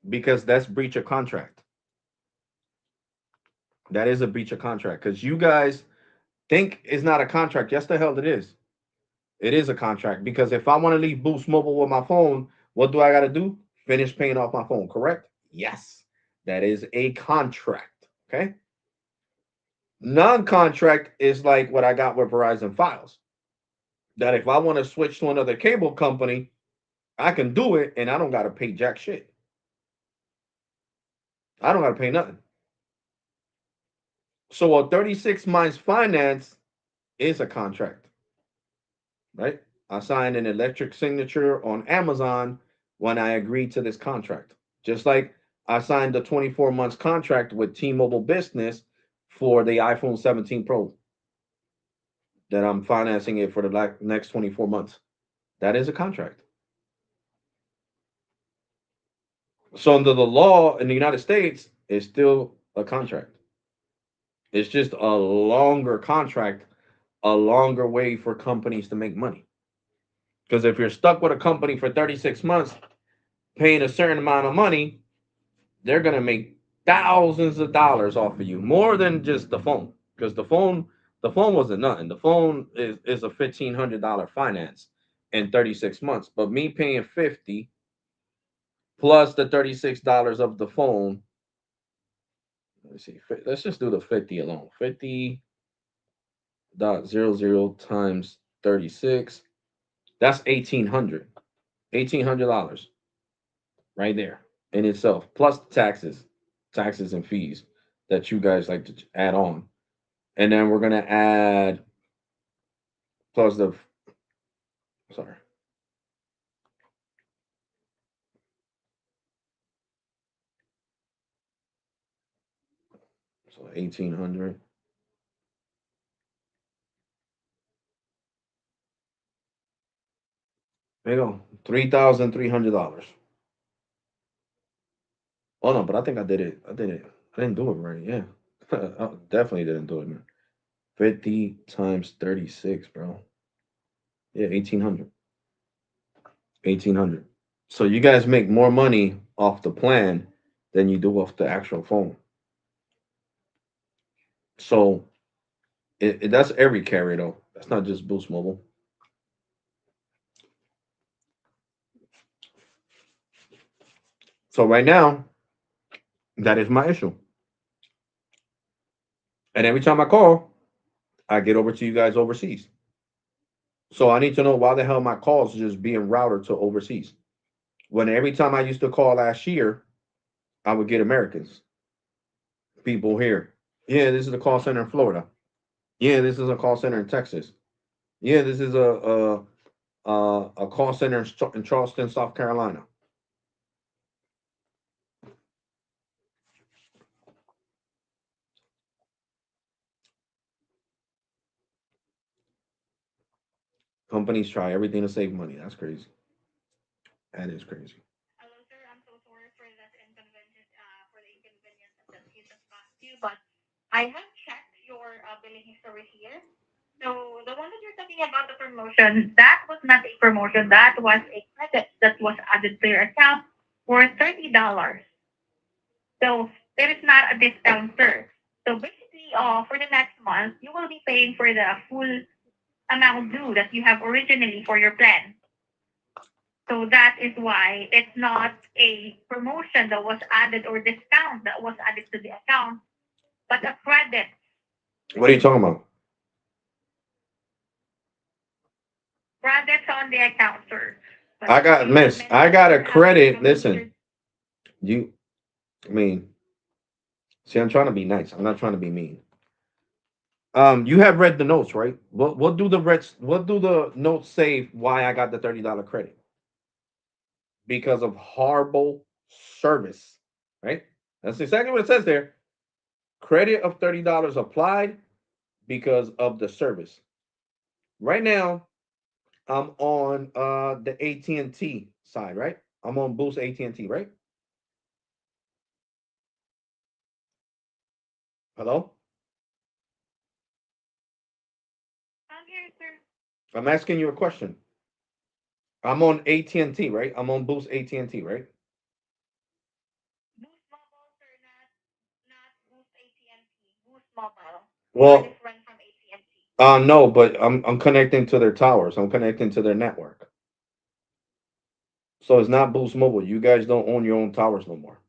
because that's breach of contract. That is a breach of contract because you guys think it's not a contract. Yes, the hell it is. It is a contract because if I want to leave Boost Mobile with my phone, what do I got to do? Finish paying off my phone, correct? Yes, that is a contract. Okay. Non-contract is like what I got with Verizon Files. That if I want to switch to another cable company, I can do it and I don't got to pay jack shit. I don't got to pay nothing. So a 36 months finance is a contract, right? I signed an electric signature on Amazon when I agreed to this contract. Just like I signed a 24 months contract with T-Mobile Business for the iPhone 17 Pro that I'm financing it for the next 24 months. That is a contract. So under the law in the United States, it's still a contract. It's just a longer contract a longer way for companies to make money. Because if you're stuck with a company for 36 months paying a certain amount of money, they're going to make thousands of dollars off of you, more than just the phone. Because the phone wasn't nothing. The phone is a $1,500 finance in 36 months. But me paying 50 plus the $36 of the phone, let me see. Let's just do the 50 alone. 50.00 times 36. That's 1,800. $1,800 right there in itself, plus taxes and fees that you guys like to add on. And then we're gonna add plus the sorry. So 1,800. There you go. $3,300. Oh no, but I think I did it. I did it. I didn't do it right. Yeah. I definitely didn't do it, man. 50 times 36, bro. Yeah, 1,800. 1,800. So you guys make more money off the plan than you do off the actual phone. So that's every carrier though. That's not just Boost Mobile. So right now, that is my issue. And every time I call, I get over to you guys overseas. So I need to know why the hell my calls just being routed to overseas. When every time I used to call last year, I would get Americans, people here. Yeah, this is a call center in Florida. Yeah, this is a call center in Texas. Yeah, this is a call center in Charleston, South Carolina. Companies try everything to save money. That's crazy. That is crazy. Hello, sir. I'm so sorry for that inconvenience, for the inconvenience that you just caused you, but I have checked your billing history here. So the one that you're talking about, the promotion, that was not a promotion. That was a credit that was added to your account for $30. So there is not a discount, sir. So basically, for the next month, you will be paying for the full amount due that you have originally for your plan. So that is why it's not a promotion that was added or discount that was added to the account, but a credit. What are you talking about? Credits on the account, sir. But I got you have miss. I mentioned got that a you have a credit. promotion. Listen, you. I mean, see, I'm trying to be nice. I'm not trying to be mean. You have read the notes, right? What do the reds? What do the notes say? Why I got the $30 credit? Because of horrible service, right? That's exactly what it says there. Credit of $30 applied because of the service. Right now, I'm on the AT&T side, right? I'm on Boost AT&T, right? Hello? I'm here, sir. I'm asking you a question. I'm on AT&T, right? I'm on Boost AT&T, right? Boost Mobile, sir, not Boost AT&T. Boost Mobile. We are Well, different from AT&T. no, but I'm connecting to their towers. I'm connecting to their network. So it's not Boost Mobile. You guys don't own your own towers no more.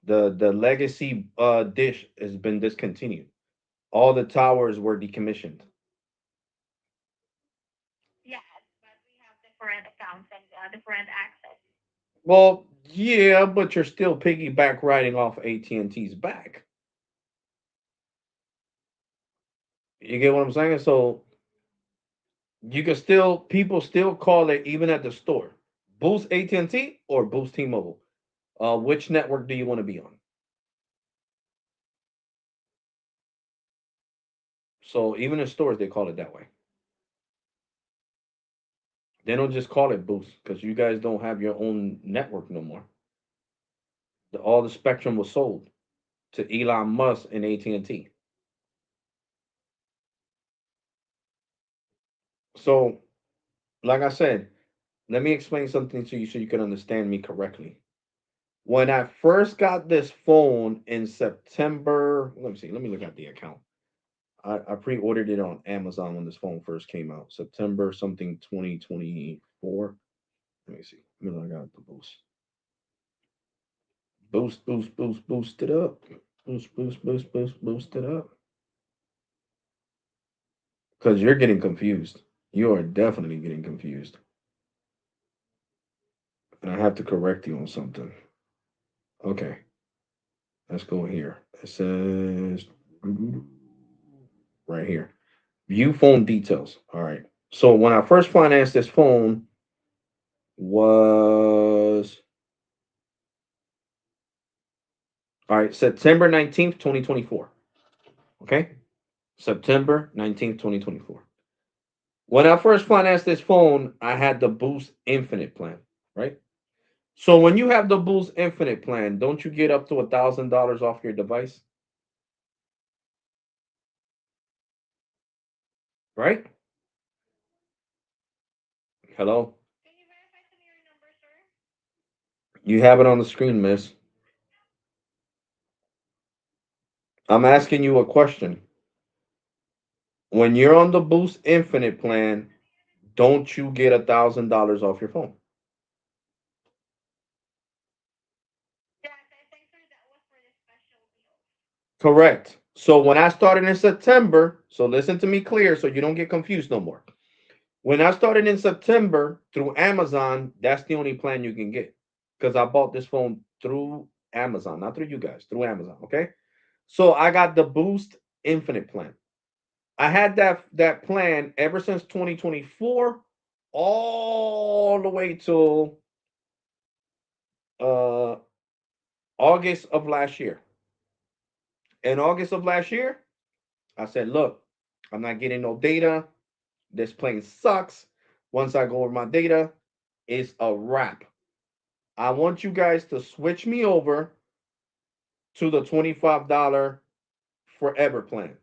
The legacy dish has been discontinued. All the towers were decommissioned. Yes, but we have different accounts and different access. Well, yeah, but you're still piggyback riding off AT&T's back. You get what I'm saying? So you can still people still call it even at the store. Boost AT&T or Boost T-Mobile. Which network do you want to be on? So even in stores they call it that way. They don't just call it Boost because you guys don't have your own network no more. All the spectrum was sold to Elon Musk and AT&T. So, like I said, let me explain something to you so you can understand me correctly. When I first got this phone in September, let me see, let me look at the account. I pre-ordered it on Amazon when this phone first came out, September something 2024. Let me see. Let me look at the boost it up. Boost it up. Because you're getting confused. You are definitely getting confused. And I have to correct you on something. Okay, let's go here. It says right here. View phone details. All right. So when I first financed this phone was all right, September 19th, 2024. Okay? September 19th, 2024. When I first financed this phone, I had the Boost Infinite plan, right? So when you have the Boost Infinite plan, don't you get up to $1,000 off your device, right? Hello, Can you verify to me your number, sir? you have it on the screen, miss. I'm asking you a question. When you're on the Boost Infinite plan, don't you get $1,000 off your phone? Yes, I think, sir, that was for the special deal. Correct. So when I started in September, so listen to me clear so you don't get confused no more. When I started in September through Amazon, that's the only plan you can get because I bought this phone through Amazon, not through you guys, through Amazon. Okay. So I got the Boost Infinite plan. I had that plan ever since 2024, all the way till uh, August of last year. In August of last year, I said, look, I'm not getting no data. This plane sucks. Once I go over my data, it's a wrap. I want you guys to switch me over to the $25 forever plan.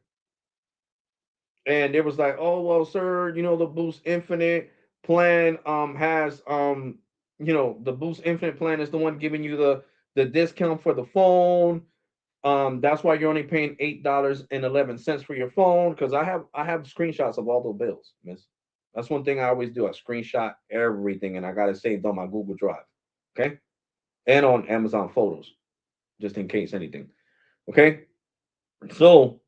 And it was like, oh well, sir, the Boost Infinite plan has the Boost Infinite plan is the one giving you the discount for the phone. That's why you're only paying $8.11 for your phone. Because I have screenshots of all the bills, miss. That's one thing I always do. I screenshot everything and I got it saved on my Google Drive. Okay. And on Amazon Photos, just in case anything. Okay. So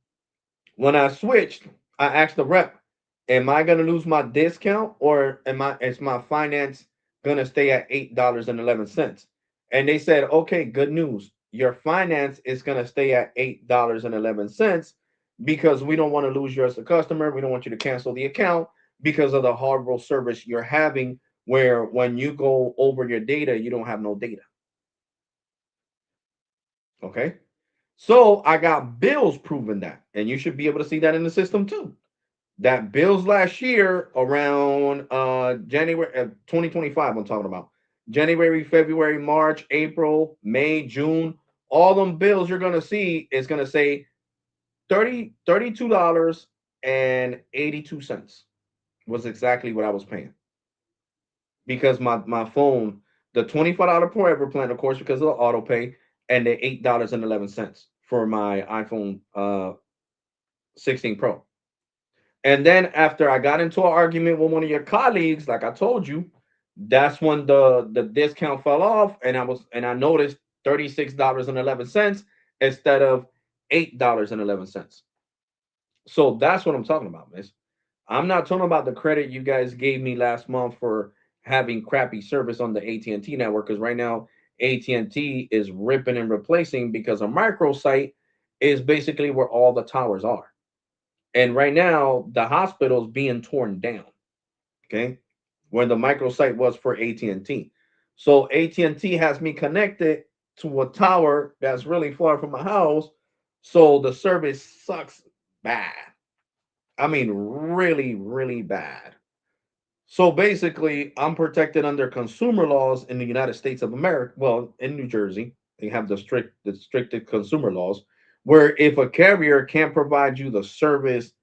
when I switched, I asked the rep, am I gonna lose my discount or is my finance gonna stay at $8.11? And they said, okay, good news. Your finance is gonna stay at $8.11 because we don't want to lose you as a customer. We don't want you to cancel the account because of the horrible service you're having where when you go over your data, you don't have no data. Okay. So I got bills proving that. And you should be able to see that in the system too. That bills last year around January 2025, I'm talking about. January, February, March, April, May, June, all them bills you're gonna see is gonna say $32.82 was exactly what I was paying. Because my phone, the $25 forever plan, of course, because of the auto pay, and the $8.11 for my iPhone 16 Pro. And then after I got into an argument with one of your colleagues, like I told you, that's when the discount fell off, and I noticed $36.11 instead of $8.11. So that's what I'm talking about, miss. I'm not talking about the credit you guys gave me last month for having crappy service on the AT&T network because right now AT&T is ripping and replacing because a microsite is basically where all the towers are. And right now, the hospital is being torn down. Okay, where the microsite was for AT&T. So AT&T has me connected to a tower that's really far from my house. So the service sucks bad. I mean, really, really bad. So basically, I'm protected under consumer laws in the United States of America. Well, in New Jersey, they have the stricted consumer laws, where if a carrier can't provide you the service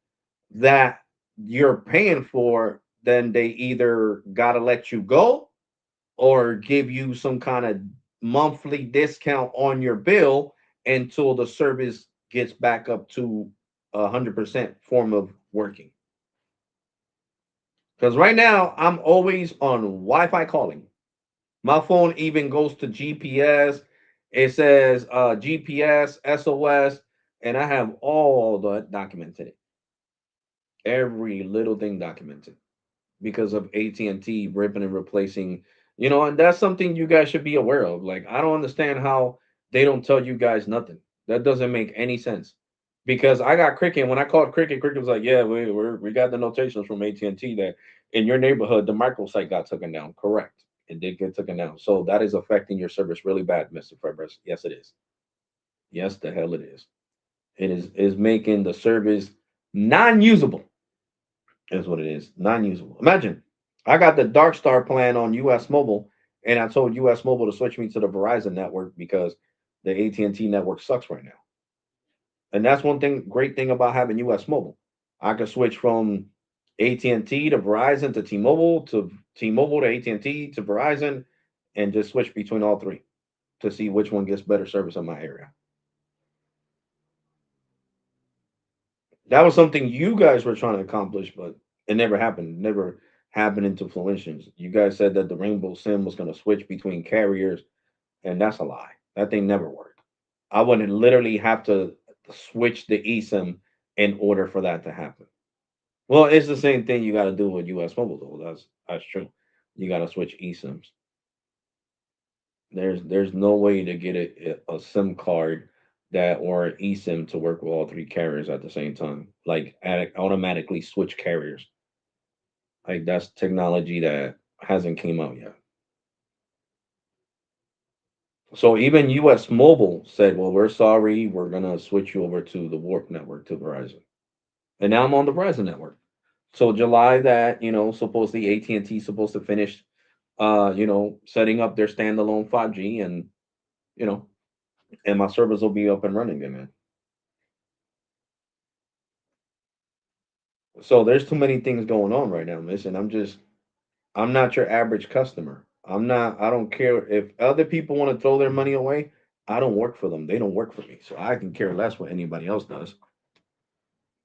that you're paying for, then they either gotta let you go or give you some kind of monthly discount on your bill until the service gets back up to 100% form of working. Because right now I'm always on Wi-Fi calling. My phone even goes to GPS. It says GPS, SOS, and I have all the documented. Every little thing documented because of AT&T ripping and replacing, and that's something you guys should be aware of. Like, I don't understand how they don't tell you guys nothing. That doesn't make any sense. Because I got Cricket. When I called Cricket, Cricket was like, "Yeah, we got the notations from AT&T that in your neighborhood the microsite got taken down." Correct, it did get taken down. So that is affecting your service really bad, Mister Febres. Yes, it is. Yes, the hell it is. It is making the service non-usable. Is what it is. Non-usable. Imagine, I got the Dark Star plan on US Mobile, and I told US Mobile to switch me to the Verizon network because the AT&T network sucks right now. And that's one thing, great thing about having US Mobile. I can switch from AT&T to Verizon to T-Mobile to AT&T to Verizon, and just switch between all three to see which one gets better service in my area. That was something you guys were trying to accomplish, but it never happened. Never happened into fruition. You guys said that the Rainbow Sim was going to switch between carriers, and that's a lie. That thing never worked. I would literally have to switch the eSIM in order for that to happen. Well, it's the same thing you got to do with US Mobile, though. That's true. You got to switch eSIMs. There's no way to get a SIM card that or an eSIM to work with all three carriers at the same time. Like automatically switch carriers. Like that's technology that hasn't came out yet. So even US Mobile said, "Well, we're sorry, we're gonna switch you over to the Warp network to Verizon." And now I'm on the Verizon network. So July that, supposedly AT&T supposed to finish setting up their standalone 5G, and you know, and my servers will be up and running again, man. So there's too many things going on right now. Listen, I'm not your average customer. I don't care if other people want to throw their money away. I don't work for them. They don't work for me. So I can care less what anybody else does.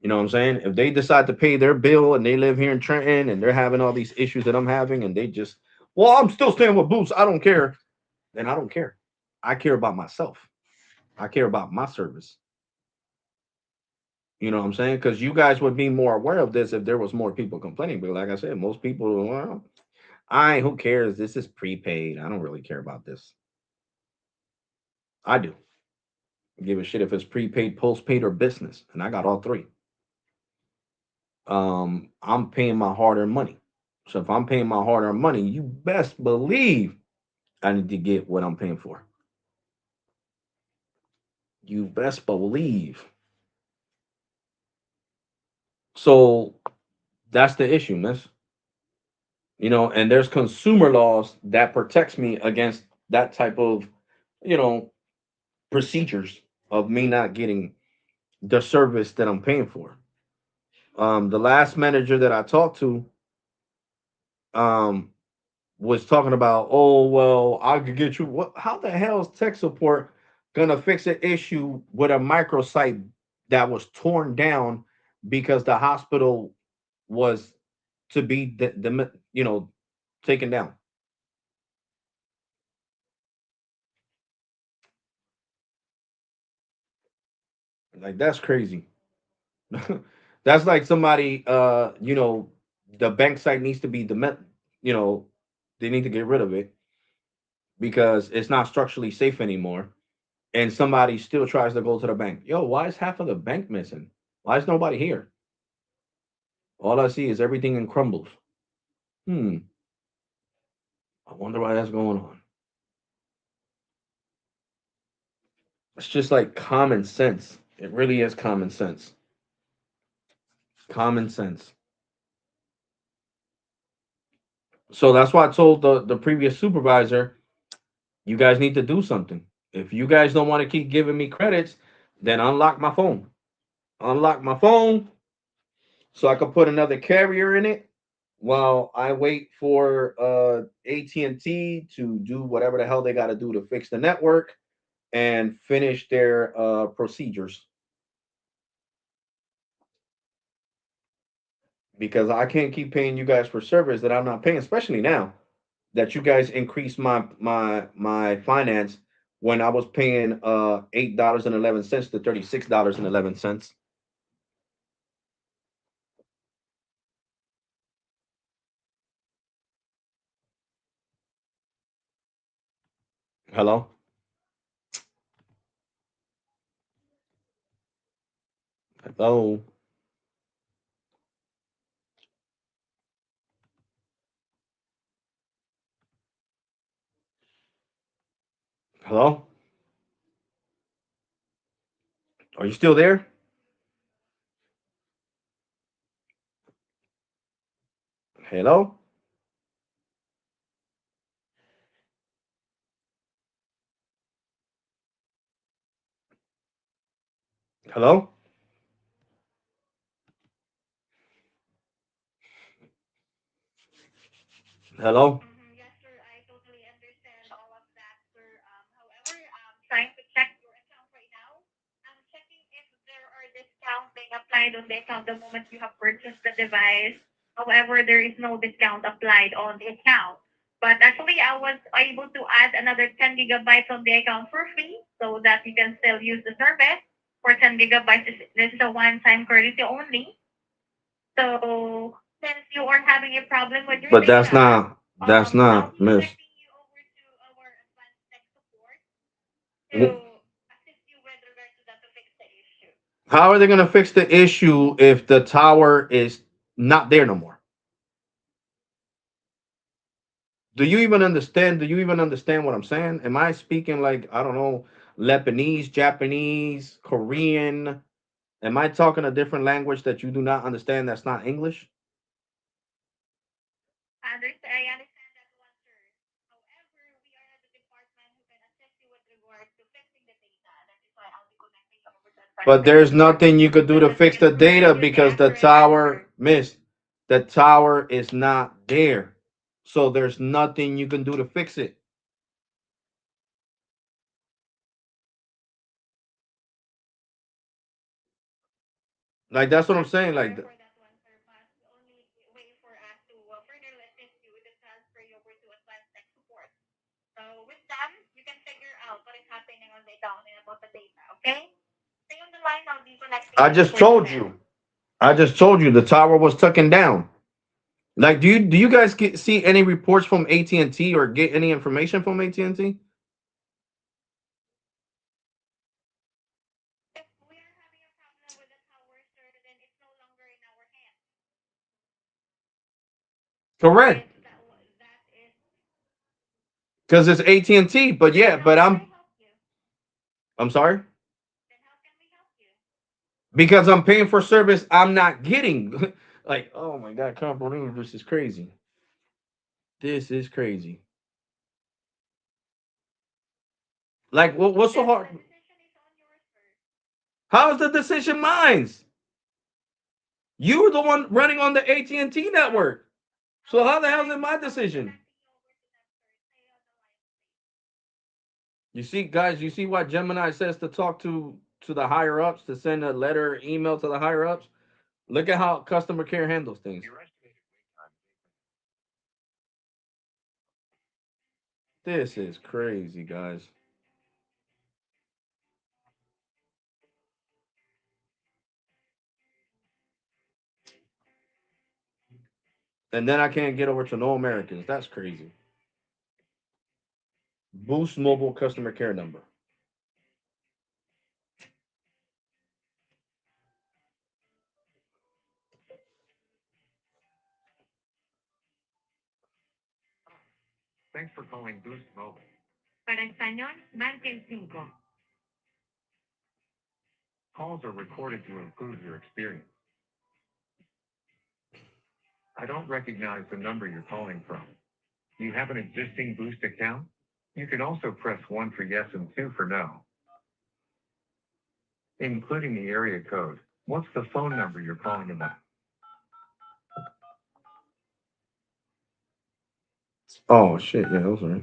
You know what I'm saying? If they decide to pay their bill and they live here in Trenton and they're having all these issues that I'm having and they just, well, I'm still staying with Boots. I don't care. Then I don't care. I care about myself. I care about my service. You know what I'm saying? Because you guys would be more aware of this if there was more people complaining. But like I said, most people, well, who cares? This is prepaid. I don't really care about this. I do. Give a shit if it's prepaid, postpaid, or business. And I got all three. I'm paying my hard-earned money. So if I'm paying my hard-earned money, you best believe I need to get what I'm paying for. You best believe. So that's the issue, miss. And there's consumer laws that protects me against that type of, you know, procedures of me not getting the service that I'm paying for. The last manager that I talked to, um, was talking about, oh well, I could get you. What? How the hell is tech support gonna fix an issue with a microsite that was torn down because the hospital was to be taken down? Like that's crazy. That's like somebody, the bank site needs to be you know, they need to get rid of it because it's not structurally safe anymore. And somebody still tries to go to the bank. Yo, why is half of the bank missing? Why is nobody here? All I see is everything in crumbles. Hmm. I wonder why that's going on. It's just like common sense. It really is common sense. Common sense. So that's why I told the previous supervisor, you guys need to do something. If you guys don't want to keep giving me credits, then unlock my phone. Unlock my phone so I can put another carrier in it while I wait for AT&T to do whatever the hell they got to do to fix the network and finish their procedures, because I can't keep paying you guys for service that I'm not paying, especially now that you guys increased my finance when I was paying $8.11 to $36.11. Hello, hello, hello. Are you still there? Hello, hello, hello. Yes, sir. I totally understand all of that, sir. However, I'm trying to check your account right now. I'm checking if there are discounts being applied on the account the moment you have purchased the device. However, there is no discount applied on the account. But actually, I was able to add another 10 gigabytes on the account for free so that you can still use the service for 10 gigabytes. This is a one-time courtesy only. So since you are having a problem with your But that's data, that's I'll not, be Miss. connecting you over to our advanced tech support to W- assist you with regards to that to fix the issue. How are they gonna fix the issue if the tower is not there no more? Do you even understand? Do you even understand what I'm saying? Am I speaking like, I don't know, Lebanese, Japanese, Korean? Am I talking a different language that you do not understand that's not English? I understand that one, sir. However, we are not the department who can assist you with regards to fixing the data. That is why I'll be connecting you over to advanced But tech there's support nothing you could do so to that we fix can the provide data you the because the accurate tower, answer. Miss, the tower is not there. So there's nothing you can do to fix it. Like that's what I'm I'm saying. sorry Like, for that one, sir, but the only way for us to further assist you is to transfer you over to advanced tech support. So with them, you can figure out what is happening on the account and about the data, okay? Stay on the line. I'll be connecting I you just shortly told now. you. I just told you the tower was tucking down. Like, do you guys see any reports from AT&T or get any information from AT&T? If we are having a problem with the tower, sir, then it's no longer in our hands. Correct, That is. because it's AT&T. But Then yeah, how but can I help you? I'm sorry, Then how can we help you? because I'm paying for service I'm not getting. Like, oh my god, company, this is crazy. This is crazy. Like, what's so Then hard? the decision is on yours, sir. How is the decision mine? You're the one running on the AT&T network. So how the hell is it my I'll be decision? connecting you over to them, sir. Stay on the line, please. You see, guys, you see what Gemini says to talk to the higher ups, to send a letter, email to the higher ups. Look at how customer care handles things. This is crazy, guys. And then I can't get over to no Americans. That's crazy. Boost Mobile customer care number. Thanks for calling Boost Mobile. Para español, marque el 5. Calls are recorded to improve your experience. I don't recognize the number you're calling from. Do you have an existing Boost account? You can also press 1 for yes and 2 for no, including the area code. What's the phone number you're calling about? Oh shit, yeah, those are.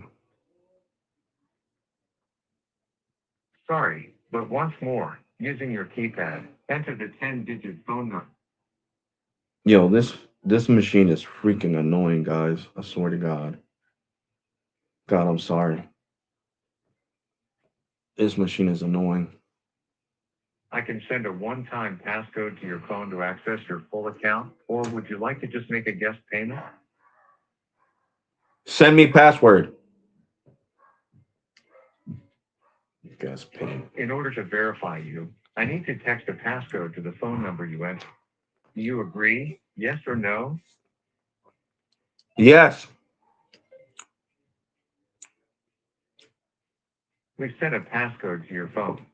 Sorry, but once more, using your keypad, enter the 10-digit phone number. Yo, this machine is freaking annoying, guys. I swear to God. God, I'm sorry. This machine is annoying. I can send a one-time passcode to your phone to access your full account, or would you like to just make a guest payment? Send me password. You guys pay. In order to verify you, I need to text a passcode to the phone number you entered. Do you agree? Yes or no? Yes. We've sent a passcode to your phone.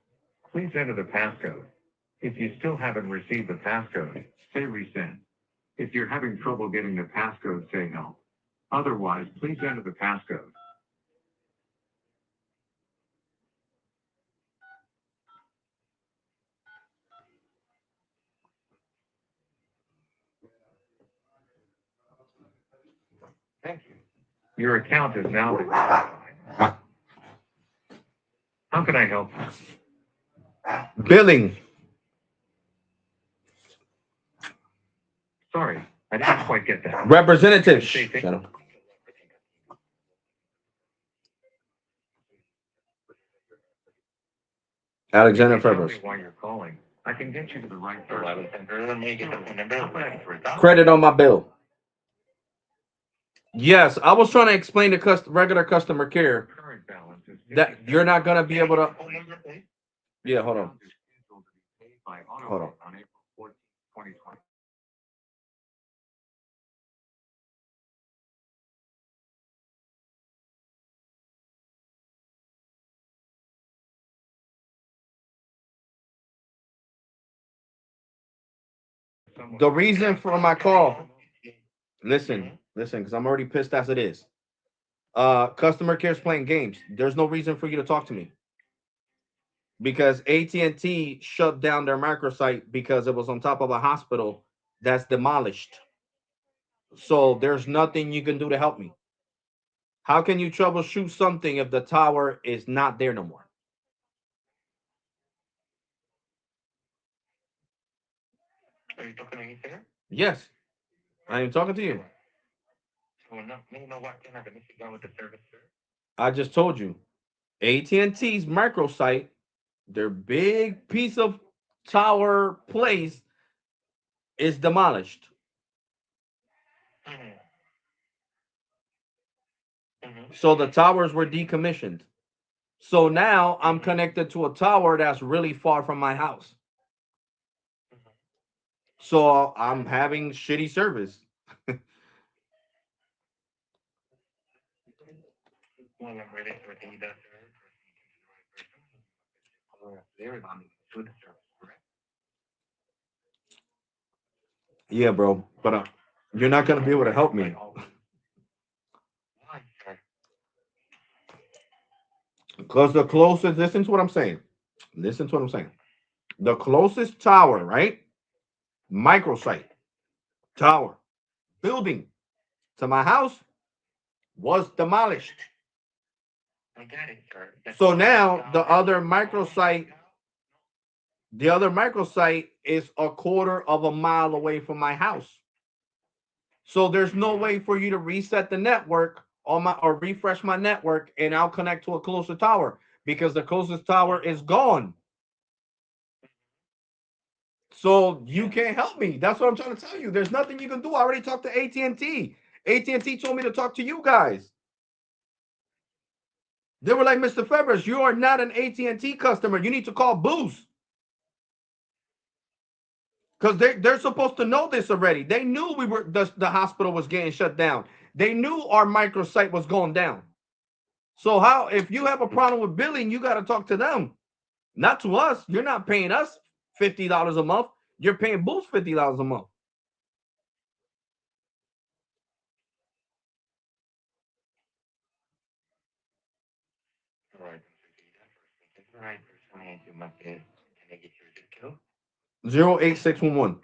Please enter the passcode. If you still haven't received the passcode, say resend. If you're having trouble getting the passcode, say help. Otherwise, please enter the passcode. Thank you. Your account is now been verified. How can I help you? Billing. Sorry, I didn't quite get that. Representative. Say thank- Shut up. Alexander If you tell Fevers. me why you're calling, I can get you to the right person. Credit on my bill. Yes, I was trying to explain to regular customer care Current balance is that you're not gonna be able to. Yeah, hold on. Hold on. On April 14, 2020. The reason for my call. Listen, because I'm already pissed as it is. Customer care's playing games. There's no reason for you to talk to me because AT&T shut down their microsite because it was on top of a hospital that's demolished. So there's nothing you can do to help me. How can you troubleshoot something if the tower is not there no more? Are you talking to me, sir? Yes, I am talking to you. So no, you know what kind of an issue with the service, sir? I just told you. AT&T's microsite, their big piece of tower place is demolished. So the towers were decommissioned. So now I'm connected to a tower that's really far from my house. So I'm having shitty service. Well, I'm ready to retain that, sir. There is on to the service, correct? Yeah, bro. But you're not going to be able to help me. Why, sir? Because the closest, listen to what I'm saying. Listen to what I'm saying. The closest tower, right? Microsite, tower, building to my house was demolished. I get it, sir. So now the other microsite is a quarter of a mile away from my house. So there's no way for you to reset the network on my or refresh my network and I'll connect to a closer tower because the closest tower is gone. So you can't help me. That's what I'm trying to tell you. There's nothing you can do. I already talked to AT&T. AT&T told me to talk to you guys. They were like, Mr. Fevers, you are not an AT&T customer. You need to call Boost. Because they're supposed to know this already. They knew the hospital was getting shut down. They knew our microsite was going down. So how if you have a problem with billing, you got to talk to them, not to us. You're not paying us $50 a month. You're paying Boost $50 a month. Right. Right. Can I get your zip code? 08611.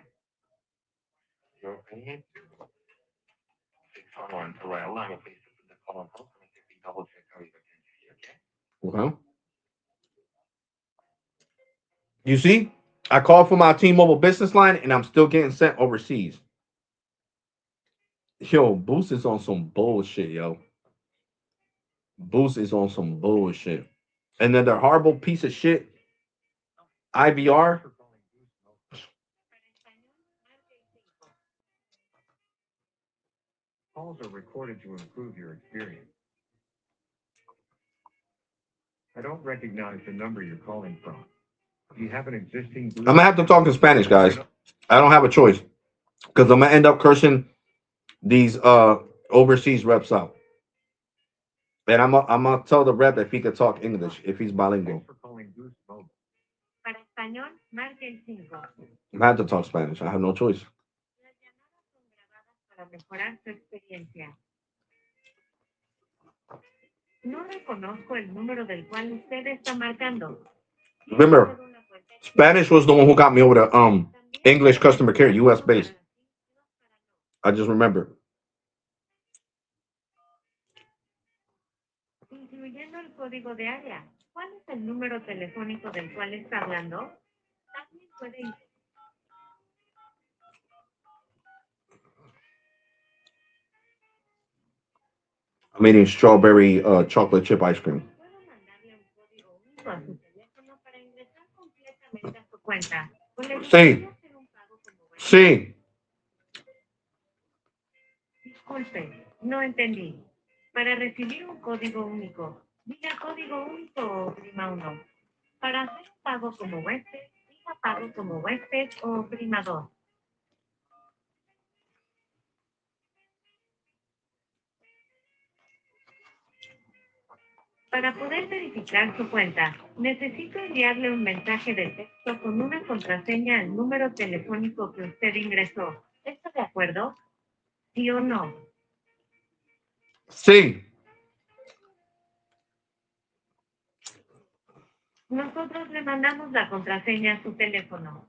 08611. All right. Allow me, please. Hold on, hold on. Let me double check how you can see, okay? Okay. You see, I called for my T-Mobile business line, and I'm still getting sent overseas. Yo, Boost is on some bullshit, yo. Boost is on some bullshit. And then the horrible piece of shit, IVR. For calling Boost Mobile. Calls are recorded to improve your experience. I don't recognize the number you're calling from. Do you have an existing Boost? I'm gonna have to talk in Spanish, guys. I don't have a choice because I'm gonna end up cursing these overseas reps out. And I'm gonna tell the rep if he could talk English, if he's bilingual. Thanks for calling Boost Mobile. Para español, marque el 5. I have to talk Spanish. I have no choice. Las llamadas son grabadas para mejorar su experiencia. No reconozco el número del cual usted está marcando. Remember, Spanish was the one who got me over to English customer care, US based. I just remember. Incluyendo el código de área. ¿Cuál es el número telefónico del cual está hablando? También puede I'm eating strawberry chocolate chip ice cream. puedo mandarle un código único a su teléfono para ingresar completamente a su cuenta. ¿O le gustaría hacer un pago como web? Sí. Disculpe, no entendí. Para recibir un código único, diga código único o prima 1. Para hacer un pago como huésped, diga pago como huésped o prima 2. Para poder verificar su cuenta, necesito enviarle un mensaje de texto con una contraseña al número telefónico que usted ingresó. ¿Está de acuerdo? ¿Sí o no? Sí. Nosotros le mandamos la contraseña a su teléfono.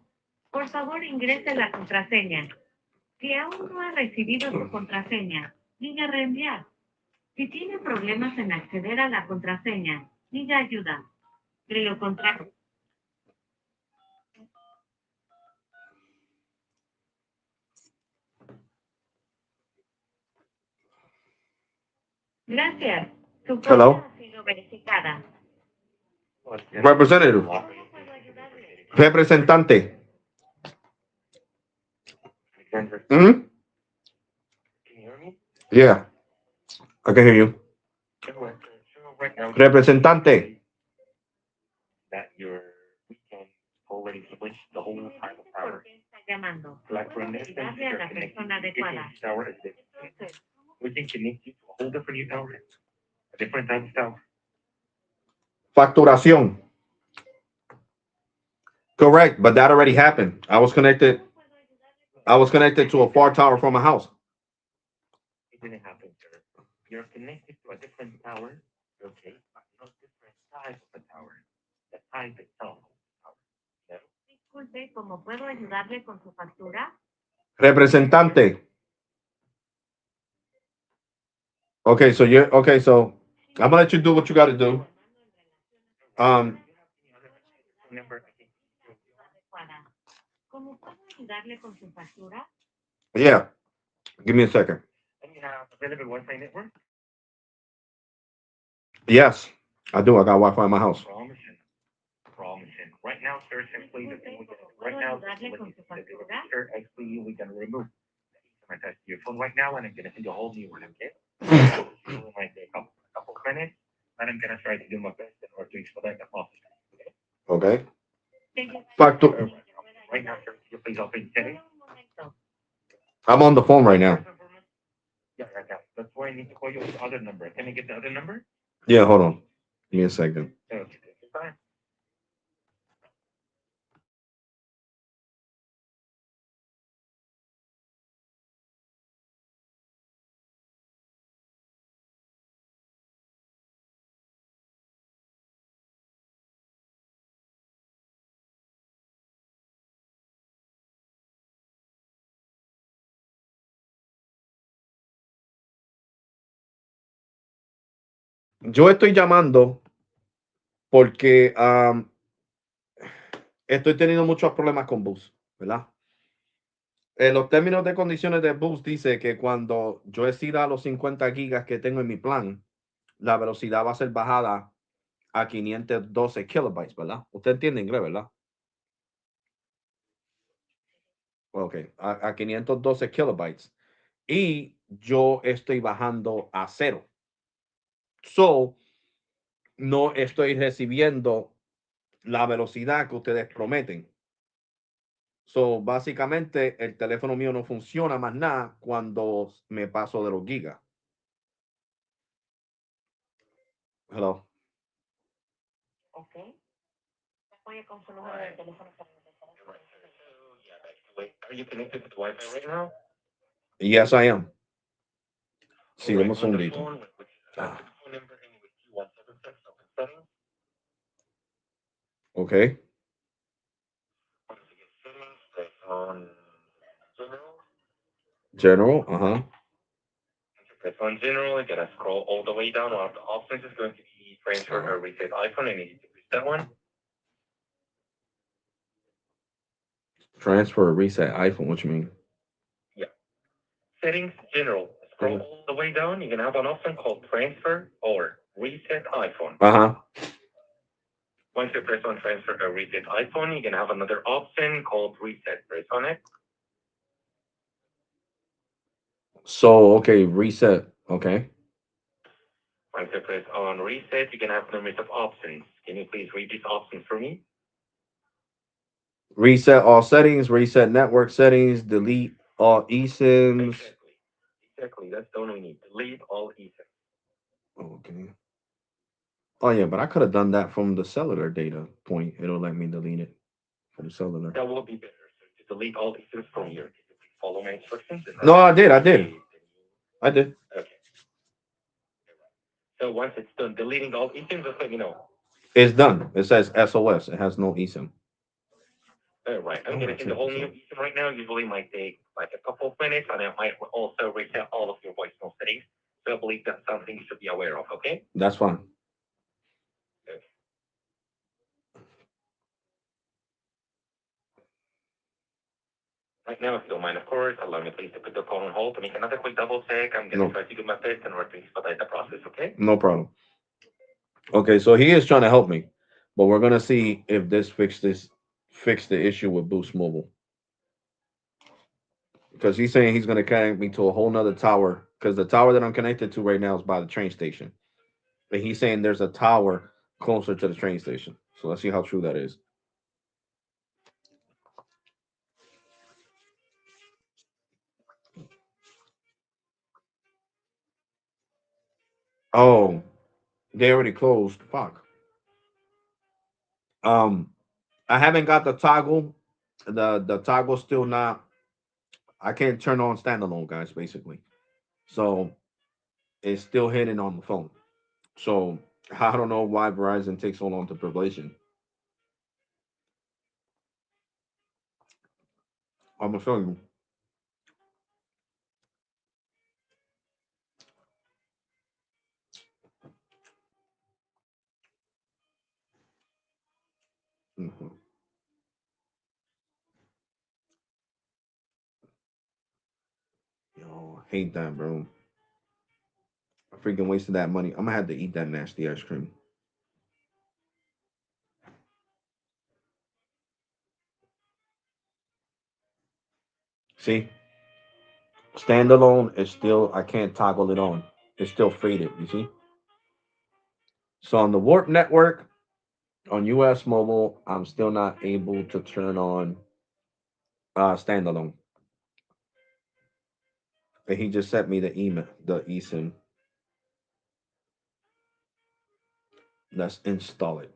Por favor, ingrese la contraseña. Si aún no ha recibido su contraseña, diga reenviar. Si tiene problemas en acceder a la contraseña, diga ayuda. De lo contrario. Gracias. Su Hello? cuenta ha sido verificada. Representative. ¿Cómo puedo ayudarle? Representante. Can Mm-hmm. you hear me? Yeah. I can hear you. So right now, Representante. that your weekend already switched the whole Si me time of dice por power. qué está llamando, Like for puedo instance, ayudarle a you're la connected persona to different adecuada. tower is different. Entonces, We can connect you to a whole different new tower, a different type of tower. Facturación. Correct, but that already happened. I was connected to a far tower from my house. It didn't happen, sir. You're connected to a different tower, okay, but not different type of a tower. The type itself. disculpe, ¿cómo puedo ayudarle con su factura? Representante. Okay, so I'm gonna let you do what you gotta do. Number, ¿Cómo puedo ayudarle con su factura? Yeah. Give me a second. and you have available Wi-Fi network? Yes, I do. I got Wi-Fi in my house. Promising. Right now, sir, simply the thing we can right now, sir, actually we can remove the Ethernet attached to your phone right now, and I'm gonna send you a whole new one, okay? It might take a couple of minutes, and I'm gonna try to do my best in order to expedite the process. Okay. Tengo- Factu- Right now, sir, could you please open settings? Solo un momento. I'm on the phone right now. Yeah, right now. That's why I need to call you with the other number. Can I get the other number? Yeah, hold on. Give me a second. Okay, take your time. Yo estoy llamando porque estoy teniendo muchos problemas con Boost, ¿verdad? En los términos de condiciones de Boost dice que cuando yo excida los 50 gigas que tengo en mi plan, la velocidad va a ser bajada a 512 kilobytes, ¿verdad? Usted entiende inglés, ¿verdad? Ok, a 512 kilobytes. Y yo estoy bajando a cero. So, no estoy recibiendo la velocidad que ustedes prometen. So, básicamente, el teléfono mío no funciona más nada cuando me paso de los gigas. Hello. Ok. Oye, con su número de teléfono para empezar. Are you connected to Wi-Fi right now? Yes, I am. Sí, Alright, dame un on the segundito. phone, with Ah, the phone number ending with 2176, open settings. ok. Once you get settings, press on general. General, ajá. Once you press on general, you gotta scroll all the way down. One of the options is going to be transfer or reset iPhone, and you need to press that one. Transfer or reset iPhone. What you mean? Yeah. Settings, general. Scroll all the way down. You're gonna have an option called transfer or reset iPhone. Uh huh. Once you press on transfer or reset iPhone, you're gonna have another option called reset. Press on it. So, okay, reset. Okay. Once you press on reset, you can have numbers of options. Can you please read these options for me? Reset all settings, reset network settings, delete all eSIMs. Exactly. Exactly. That's the one we need. Delete all eSIM. Okay. Oh yeah, but I could have done that from the cellular data point. It'll let me delete it from cellular. That will be better. So to delete all eSIMs from here, can you please follow my instructions? No, I did. I did. I did. Okay. So once it's done deleting all eSIMs, just let me know. It's done. It says SOS. It has no eSIM. All right. I'm Oh, gonna check send a whole this new out. eSIM right now. Usually might take like a couple of minutes, and it might also reset all of your voicemail settings. So I believe that's something you should be aware of. Okay. That's fine. Okay. Right now, if you don't mind, of course, allow me please to put the call on hold to make another quick double check. I'm gonna No, try to do my best in order to expedite the process. Okay. no problem. Okay, so he is trying to help me, but we're gonna see if this fix the issue with Boost Mobile because he's saying he's gonna connect me to a whole nother tower because the tower that I'm connected to right now is by the train station, and he's saying there's a tower closer to the train station. So let's see how true that is. Oh, they already closed. Fuck. Um, I haven't got the toggle. The toggle's still not. I can't turn on standalone, guys. Basically, so it's still hidden on the phone. So I don't know why Verizon takes so long to probation. I'm gonna show you. Mhm. Yo, hate that, bro. I freaking wasted that money. I'm gonna have to eat that nasty ice cream. See, standalone is still. I can't toggle it on. It's still faded. You see. So on the Warp network on US Mobile, I'm still not able to turn on standalone. And he just sent me the email, the eSIM. Let's install it.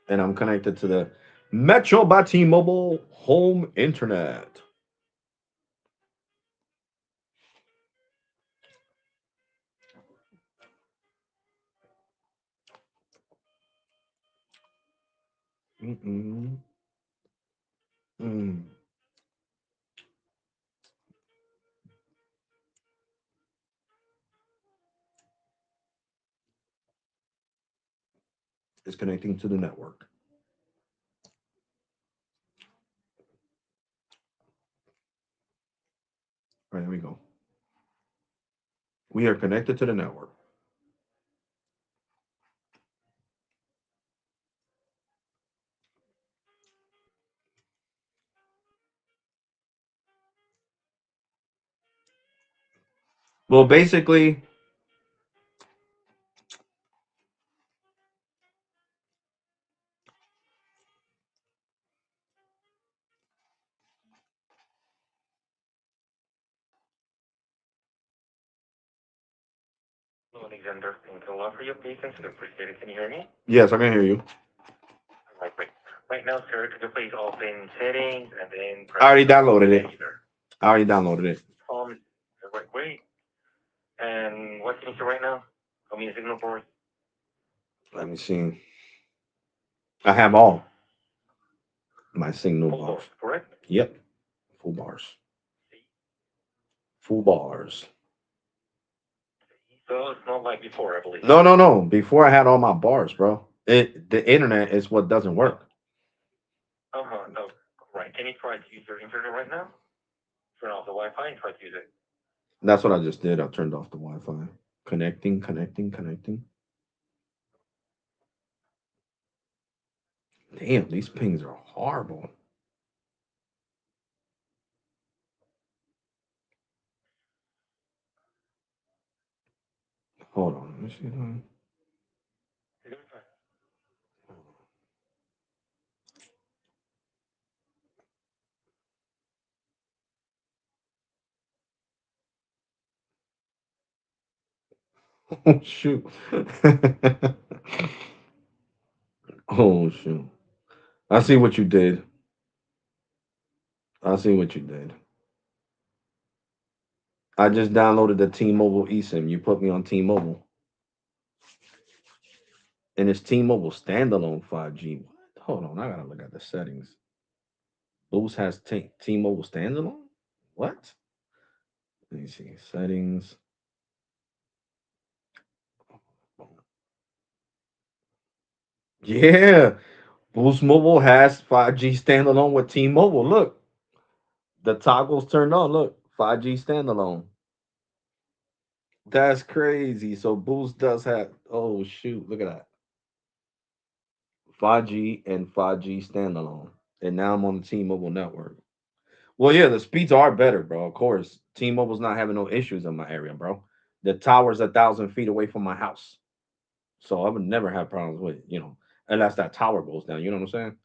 And I'm connected to the Metro by T-Mobile home internet. Mm-mm. Mm. It's connecting to the network. All right, here we go. We are connected to the network. Well, basically, Alexander, thank you a lot for your patience. I appreciate it. Can you hear me? yes, I can hear you. Right, great. Right now, sir, could you please open settings and then I press already downloaded it. editor? I already downloaded it. Um, right, great. And what's the issue right now? I mean, signal for Let me see. I have all my signal full bars. board, correct? Yep, full bars. Full bars. So it's not like before, I believe. No, no, no. Before I had all my bars, bro. The internet is what doesn't work. Uh-huh, no. Right. Can you try to use your internet right now? Turn off the Wi-Fi and try to use it. That's what I just did. I turned off the Wi-Fi. Connecting, connecting, connecting. Damn, these pings are horrible. Hold on. Let me see. Oh shoot. Oh shoot. I see what you did. I see what you did. I just downloaded the T-Mobile eSIM. You put me on T-Mobile, and it's T-Mobile standalone 5G. What? Hold on, I gotta look at the settings. Boost has T-Mobile standalone. What? Let me see settings. Yeah, Boost Mobile has 5G standalone with T-Mobile. Look, the toggles turned on. Look, 5G standalone. That's crazy. So Boost does have. Oh shoot! Look at that. 5G and 5G standalone, and now I'm on the T-Mobile network. Well, yeah, the speeds are better, bro. Of course, T-Mobile's not having no issues in my area, bro. The tower's 1,000 feet away from my house, so I would never have problems with unless that tower goes down. You know what I'm saying?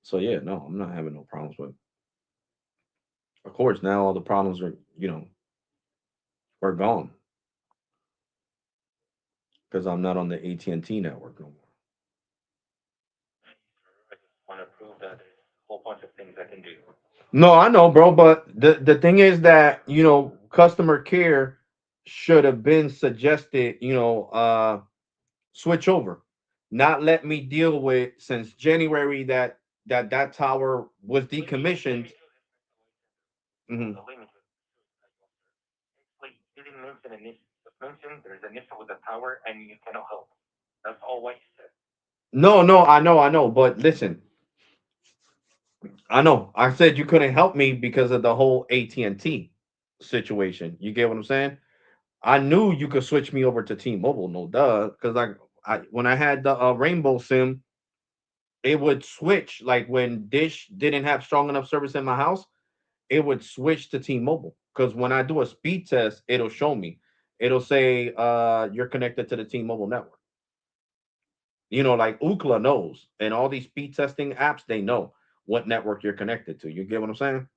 So yeah, no, I'm not having no problems with. Of course, now all the problems are gone because I'm not on the AT&T network no more. I just want to prove that there's a whole bunch of things I can do. No, I know, bro, but the thing is that customer care should have been suggested, switch over, not let me deal with since January that tower was decommissioned. Hmm. Let me Wait, you didn't mention an issue. Just mention there's an issue with the tower and you cannot help. That's all what you said. No, no, I know, but listen, I know. I said you couldn't help me because of the whole AT&T situation. You get what I'm saying? I knew you could switch me over to T-Mobile, no duh, because I when I had the Rainbow Sim, it would switch like when Dish didn't have strong enough service in my house, it would switch to T-Mobile. Because when I do a speed test, it'll show me. It'll say you're connected to the T-Mobile network. Like Ookla knows, and all these speed testing apps, they know what network you're connected to. You get what I'm saying?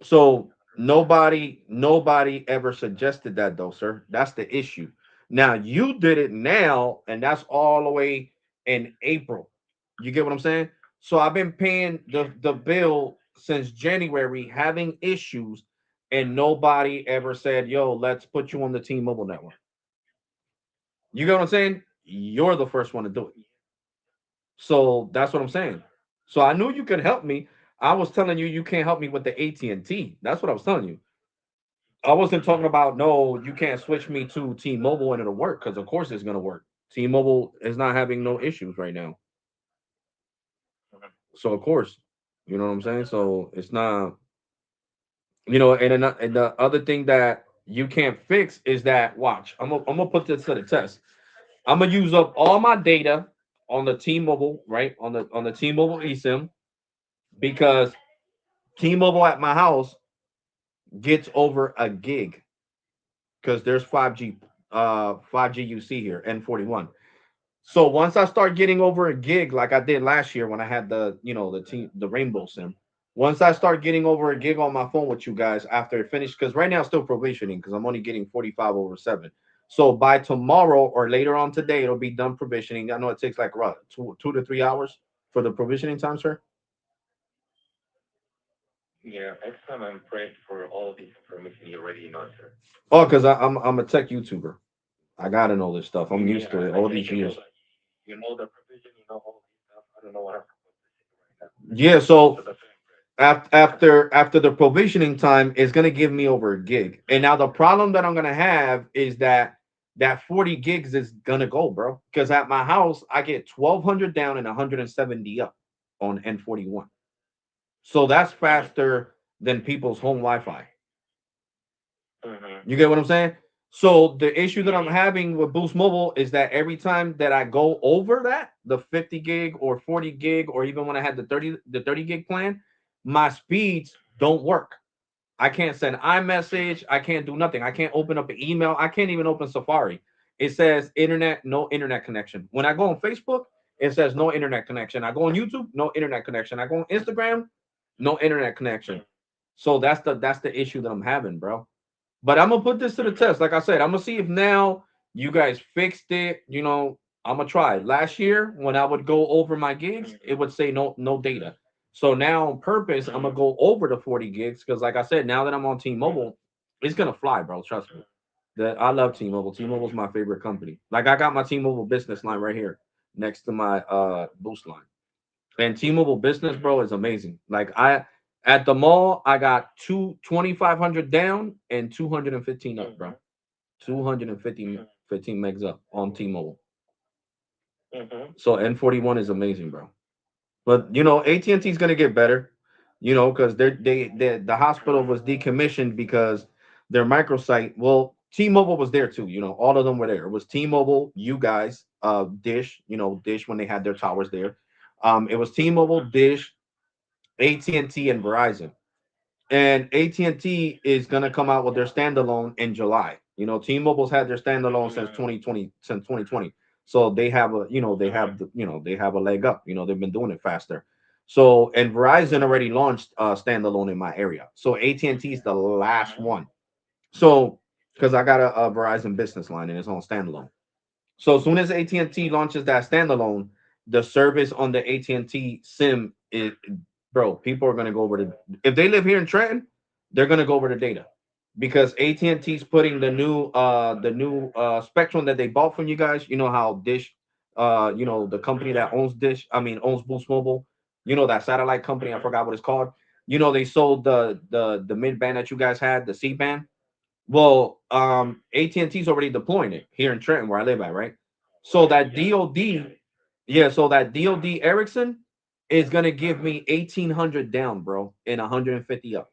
So nobody ever suggested that though, sir. That's the issue. Now you did it now, and that's all the way in April. You get what I'm saying? So I've been paying the bill since January, having issues, and nobody ever said, "Yo, let's put you on the T-Mobile network." You get what I'm saying? You're the first one to do it. So that's what I'm saying. So I knew you could help me. I was telling you you can't help me with the AT&T. That's what I was telling you. I wasn't talking about no, you can't switch me to T-Mobile and it'll work because of course it's gonna work. T-Mobile is not having no issues right now. So of course, you know what I'm saying. So it's not, and the other thing that you can't fix is that watch. I'm gonna put this to the test. I'm gonna use up all my data on the T-Mobile, right? On the T-Mobile eSIM because T-Mobile at my house gets over a gig because there's 5G UC here, N41. So once I start getting over a gig, like I did last year when I had the rainbow sim. Once I start getting over a gig on my phone with you guys after it finished, because right now it's still provisioning because I'm only getting 45 over 7. So by tomorrow or later on today, it'll be done provisioning. I know it takes like what, 2 to 3 hours for the provisioning time, sir. Yeah, excellent. I'm impressed for all this information you already know, sir. Oh, because I'm a tech YouTuber. I gotta know this stuff. I'm used to it all these years. You know the provision, you know all this stuff. I don't know what I'm supposed to say right now. Yeah, so But that's after the provisioning time is going to give me over a gig, and now the problem that I'm going to have is that 40 gigs is going to go, bro, because at my house I get 1200 down and 170 up on N41, so that's faster than people's home Wi-Fi. You get what I'm saying? So the issue that I'm having with Boost Mobile is that every time that I go over that, the 50 gig or 40 gig, or even when I had the 30 gig plan, my speeds don't work. I can't send iMessage. I can't do nothing. I can't open up an email. I can't even open Safari. It says internet, no internet connection. When I go on Facebook, it says no internet connection. I go on YouTube, no internet connection. I go on Instagram, no internet connection. So that's the issue that I'm having, bro. But I'm gonna put this to the test. Like I said, I'm gonna see if now you guys fixed it. I'm gonna try. Last year, when I would go over my gigs, it would say no data. So now on purpose, I'm gonna go over the 40 gigs because, like I said, now that I'm on T-Mobile, it's gonna fly, bro. Trust me. That I love T-Mobile. T-Mobile's my favorite company. Like I got my T-Mobile business line right here next to my Boost line. And T-Mobile Business, bro, is amazing. Like I at the mall, I got 2,500 down and 215 up, bro. 215 megs up on T-Mobile. So N41 is amazing, bro. But AT&T is gonna get better, because the hospital was decommissioned because their microsite. Well, T-Mobile was there too. All of them were there. It was T-Mobile, you guys, Dish. Dish when they had their towers there. It was T-Mobile, Dish, AT&T, and Verizon. And AT&T is gonna come out with their standalone in July. T-Mobile's had their standalone since 2020. So they have a leg up. They've been doing it faster. So and Verizon already launched standalone in my area. So AT&T is the last one. So because I got a Verizon business line and it's on standalone. So as soon as AT&T launches that standalone, the service on the AT&T SIM is, bro, people are gonna go over to, if they live here in Trenton, they're gonna go over to data because AT&T is putting the new spectrum that they bought from you guys. You know how Dish, the company that owns Dish, I mean owns Boost Mobile, that satellite company, I forgot what it's called. They sold the mid band that you guys had, the C band. Well, AT&T's already deploying it here in Trenton, where I live at, right? So that DoD, yeah, so that DoD Ericsson is gonna give me 1,800 down, bro, and 150 up.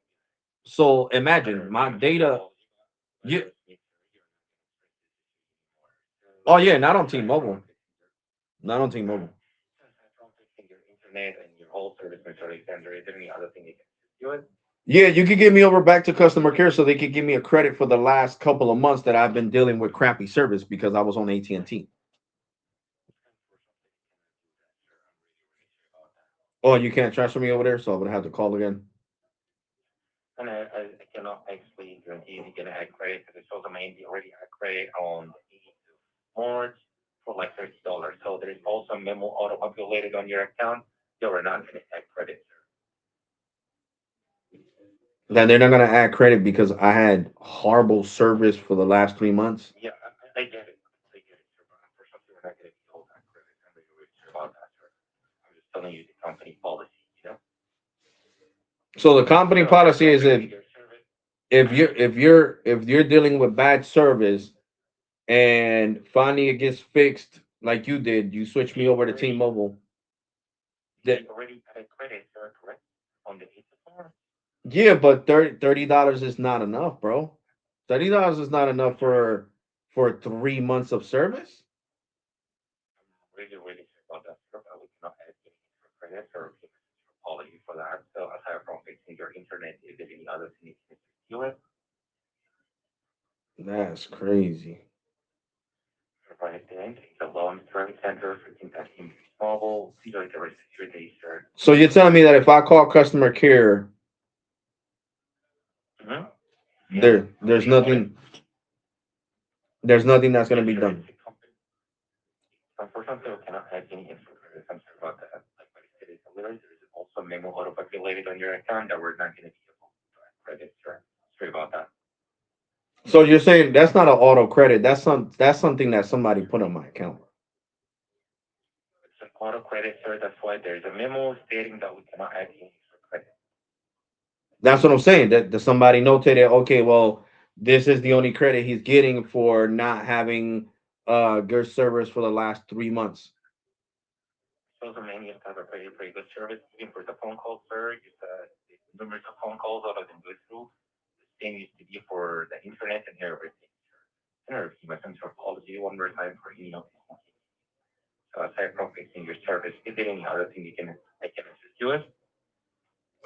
So imagine my data. Yeah. Oh yeah, not on T-Mobile. Not on T-Mobile. your internet and your whole service measure center. Is there any other thing you can do it? Yeah, you could get me over back to customer care so they could give me a credit for the last couple of months that I've been dealing with crappy service because I was on AT&T. Oh, you can't transfer me over there, so I would have to call again. And I cannot actually guarantee you can add credit because it's also mainly already add credit on March for like $30. So there is also a memo auto populated on your account. You're not going to add credit. Then they're not gonna add credit because I had horrible service for the last 3 months. Yeah, I get it. I get it, sir. But unfortunately, we're not going to be told that credit. I'm really sure about that, sir. I'm just telling you the company policy. So the company So policy is your if service. if you're if you're if you're dealing with bad service and finally it gets fixed like you did. You switched me over to T-Mobile. You That already had a credit, sir, correct? On the visa form? yeah, but $30 is not enough, bro. $30 is not enough for 3 months of service. I'm really, really sorry about that, sir, but we cannot add any extra credit or policy for that. So aside from fixing your internet, is there any other thing you can do with? That's crazy. Right then, the loan service center for Kentucky Mobile, see like the rest of your day, sir. So you're telling me that if I call customer care, Mm-hmm. Yes. there's nothing that's gonna Yes, be sir. done. It's a company. Unfortunately, we cannot add any extra credit. I'm sorry about that. Like what I said, it's a little, there's also memo auto-populated on your account that we're not going to be able to add credit, sir. Sorry about that. So you're saying that's not an auto credit. That's something that somebody put on my account. It's an auto credit, sir. That's why there's a memo stating that we cannot add any extra credit. That's what I'm saying. That somebody notated, okay, well, this is the only credit he's getting for not having good service for the last 3 months. So the many have a very, very good service, even for the phone calls, sir. You said numerous of phone calls out of them go through. The same used to be for the internet and everything, sir. And I repeat my sense of apology one more time for any of these. So aside from fixing your service, is there any other thing I can assist you with?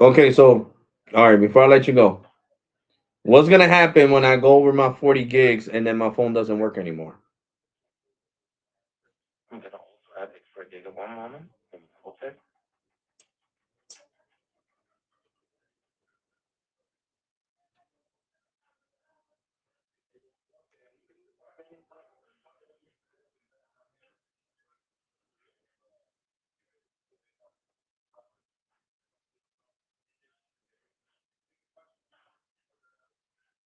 Okay, so all right, before I let you go, what's gonna happen when I go over my 40 gigs and then my phone doesn't work anymore? I'm gonna also add extra data one moment. Let me double check.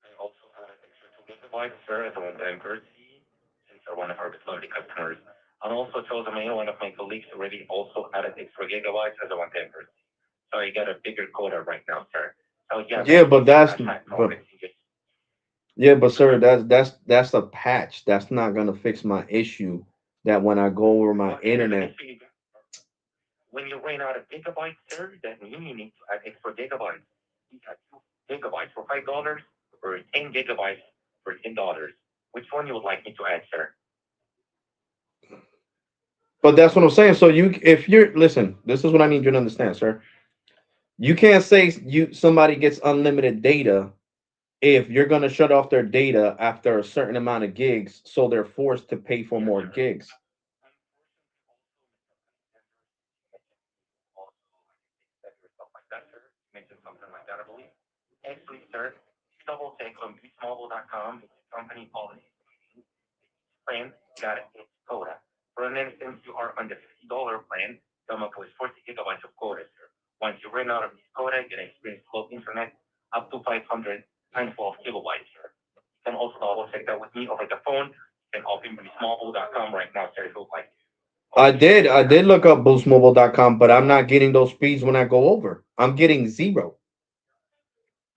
I also added extra 2 gigabytes, sir, as a one-time courtesy, since you're one of our facility customers. And also chose me, one of my colleagues already also added extra gigabytes as a one-time courtesy. So you got a bigger quota right now, sir. So yeah, Yeah, but basically, that's aside from but fixing it. yeah, but sir, Mm-hmm. that's a patch. That's not gonna fix my issue. That when I go over my Well, here's the internet, issue you got. When you ran out of gigabytes, sir, then you need to add extra gigabytes. You got 2 gigabytes for $5 or 10 gigabytes for $10. Which one you would like me to add, sir? but that's what I'm saying. So if you're listen, this is what I need you to understand, sir. You can't say somebody gets unlimited data if you're gonna shut off their data after a certain amount of gigs, so they're forced to pay for Yes, more sir. gigs. Also, stuff like that, sir. You mentioned something like that, I believe. Actually, sir, double check on beastmobile.com. It's a company policy. Plan got its quota. For an instance, you are on the $50 plan, come up with 40 gigabytes of quota, sir. Once you run out of this quota, you can experience slow internet up to 512 kilobytes, sir. You can also double check that with me over the phone. You can open beastmobile.com right now, sir, if you would like. I did look up boostmobile.com, but I'm not getting those speeds when I go over. I'm getting zero.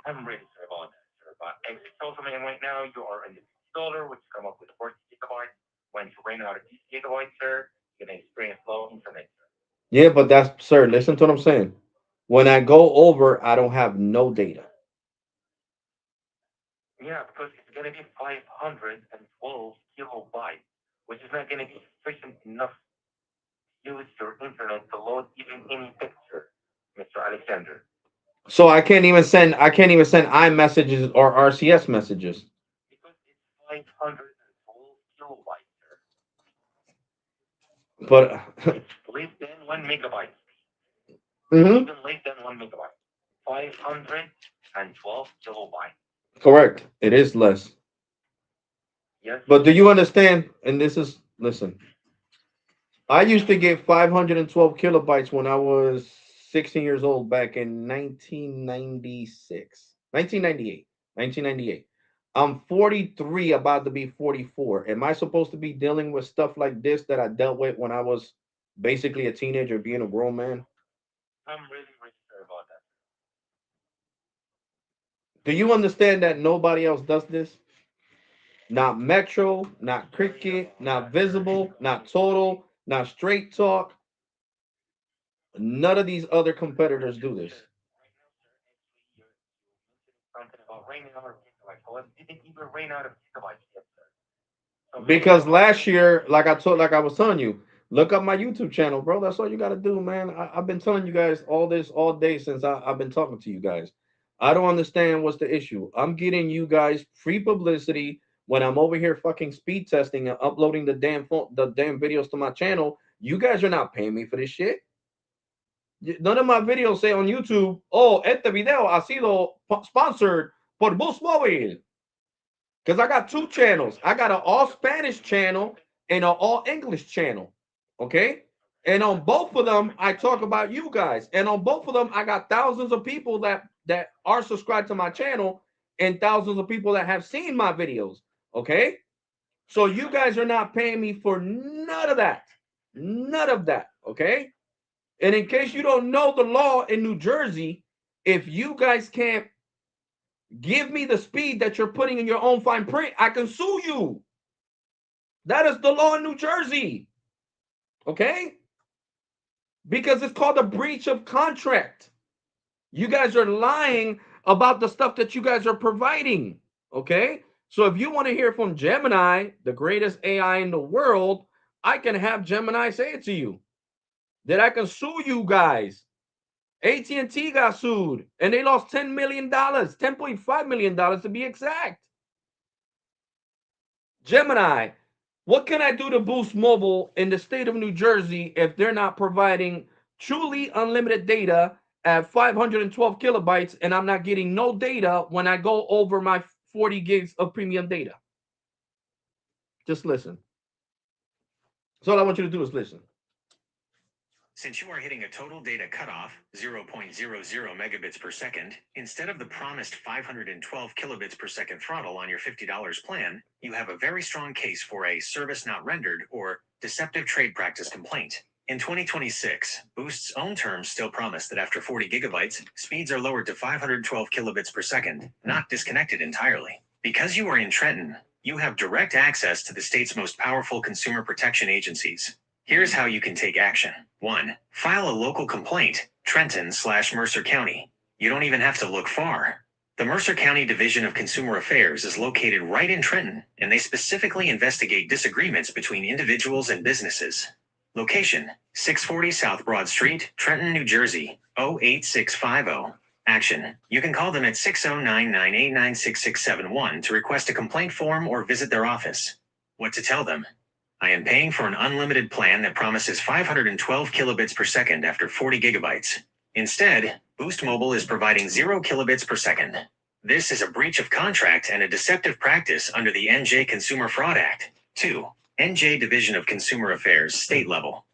I'm really sorry about that, sir. But as it tells me right now, you are in the $50, which come up with 40 gigabytes. Once you run out of these gigabytes, sir, you're gonna experience slow internet, sir. Yeah, but that's sir. Listen to what I'm saying. When I go over, I don't have no data. Yeah, because it's gonna be 512 kilobytes, which is not gonna be sufficient enough to use your internet to load even any picture, Mr. Alexander. So I can't even send iMessages or RCS messages. Because it's 512 kilobytes, sir. But It's less than 1 megabyte. mhm, Even less than 1 megabyte. 512 kilobytes. correct. It is less. Yes, But do you understand? And this is listen. I used to get 512 kilobytes when I was 16 years old back in 1996, 1998, 1998. I'm 43, about to be 44. Am I supposed to be dealing with stuff like this that I dealt with when I was basically a teenager, being a grown man? I'm really, really sorry about that. Do you understand that nobody else does this? not Metro, not Cricket, not Visible, not Total, not Straight Talk. None of these other competitors do this. Something about raining out of gigabytes. Well, it didn't even rain out of gigabytes yet, sir. So maybe Because what I'm last saying is, year, like I was telling you, look up my YouTube channel, bro. That's all you got to do, man. I've been telling you guys all this all day since I've been talking to you guys. I don't understand what's the issue. I'm getting you guys free publicity when I'm over here fucking speed testing and uploading the damn videos to my channel. You guys are not paying me for this shit. None of my videos say on YouTube, "Oh, este video ha sido sponsored por Boost Mobile." Because I got two channels. I got an all Spanish channel and an all English channel. Okay. And on both of them, I talk about you guys. And on both of them, I got thousands of people that are subscribed to my channel and thousands of people that have seen my videos. Okay. So you guys are not paying me for none of that. None of that. Okay. And in case you don't know the law in New Jersey, if you guys can't give me the speed that you're putting in your own fine print, I can sue you. That is the law in New Jersey. Okay? Because it's called a breach of contract. You guys are lying about the stuff that you guys are providing. Okay? So if you want to hear from Gemini, the greatest AI in the world, I can have Gemini say it to you. That I can sue you guys. AT&T got sued and they lost $10 million, $10.5 million to be exact. Gemini, what can I do to boost mobile in the state of New Jersey if they're not providing truly unlimited data at 512 kilobytes and I'm not getting no data when I go over my 40 gigs of premium data? Just listen. So all I want you to do is listen. Since you are hitting a total data cutoff, 0.00 megabits per second, instead of the promised 512 kilobits per second throttle on your $50 plan, you have a very strong case for a service not rendered or deceptive trade practice complaint. In 2026, Boost's own terms still promise that after 40 gigabytes, speeds are lowered to 512 kilobits per second, not disconnected entirely. Because you are in Trenton, you have direct access to the state's most powerful consumer protection agencies. Here's how you can take action. 1. File a local complaint, Trenton/Mercer County. You don't even have to look far. The Mercer County Division of Consumer Affairs is located right in Trenton, and they specifically investigate disagreements between individuals and businesses. Location: 640 South Broad Street, Trenton, New Jersey, 08650. Action: you can call them at 609-989-6671 to request a complaint form or visit their office. What to tell them? I am paying for an unlimited plan that promises 512 kilobits per second after 40 gigabytes. Instead, Boost Mobile is providing 0 kilobits per second. This is a breach of contract and a deceptive practice under the NJ Consumer Fraud Act. 2. NJ Division of Consumer Affairs, state level.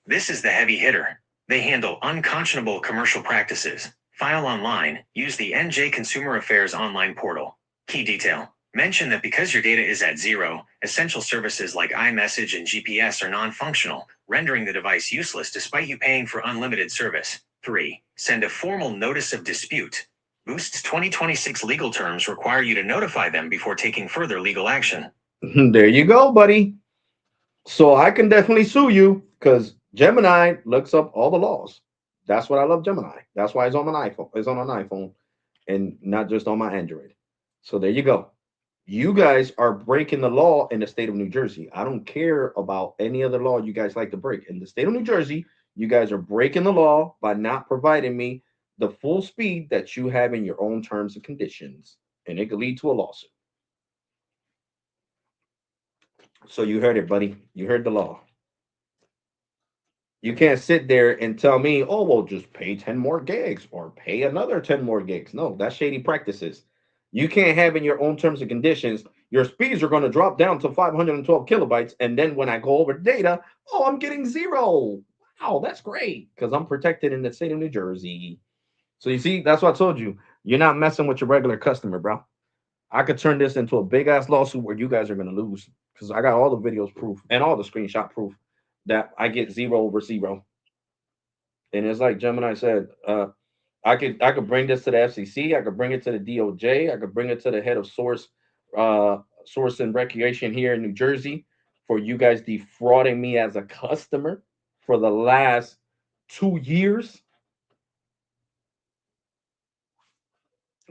This is the heavy hitter. They handle unconscionable commercial practices. File online, use the NJ Consumer Affairs online portal. Key detail: mention that because your data is at 0, essential services like iMessage and GPS are non-functional, rendering the device useless despite you paying for unlimited service. 3. Send a formal notice of dispute. Boost's 2026 legal terms require you to notify them before taking further legal action. There you go, buddy. So I can definitely sue you because Gemini looks up all the laws. That's what I love Gemini. That's why it's on an iPhone. It's on an iPhone and not just on my Android. So there you go. You guys are breaking the law in the state of New Jersey. I don't care about any other law you guys like to break. In the state of New Jersey, you guys are breaking the law by not providing me the full speed that you have in your own terms and conditions. And it could lead to a lawsuit. So you heard it, buddy. You heard the law. You can't sit there and tell me, oh, well, just pay 10 more gigs or pay another 10 more gigs. No, that's shady practices. You can't have in your own terms and conditions, your speeds are going to drop down to 512 kilobytes. And then when I go over data, oh, I'm getting 0. Wow, that's great because I'm protected in the state of New Jersey. So you see, that's what I told you. You're not messing with your regular customer, bro. I could turn this into a big ass lawsuit where you guys are going to lose because I got all the videos proof and all the screenshot proof that I get 0/0. And it's like Gemini said, I could bring this to the FCC, I could bring it to the DOJ, I could bring it to the head of source Source and Recreation here in New Jersey for you guys defrauding me as a customer for the last 2 years.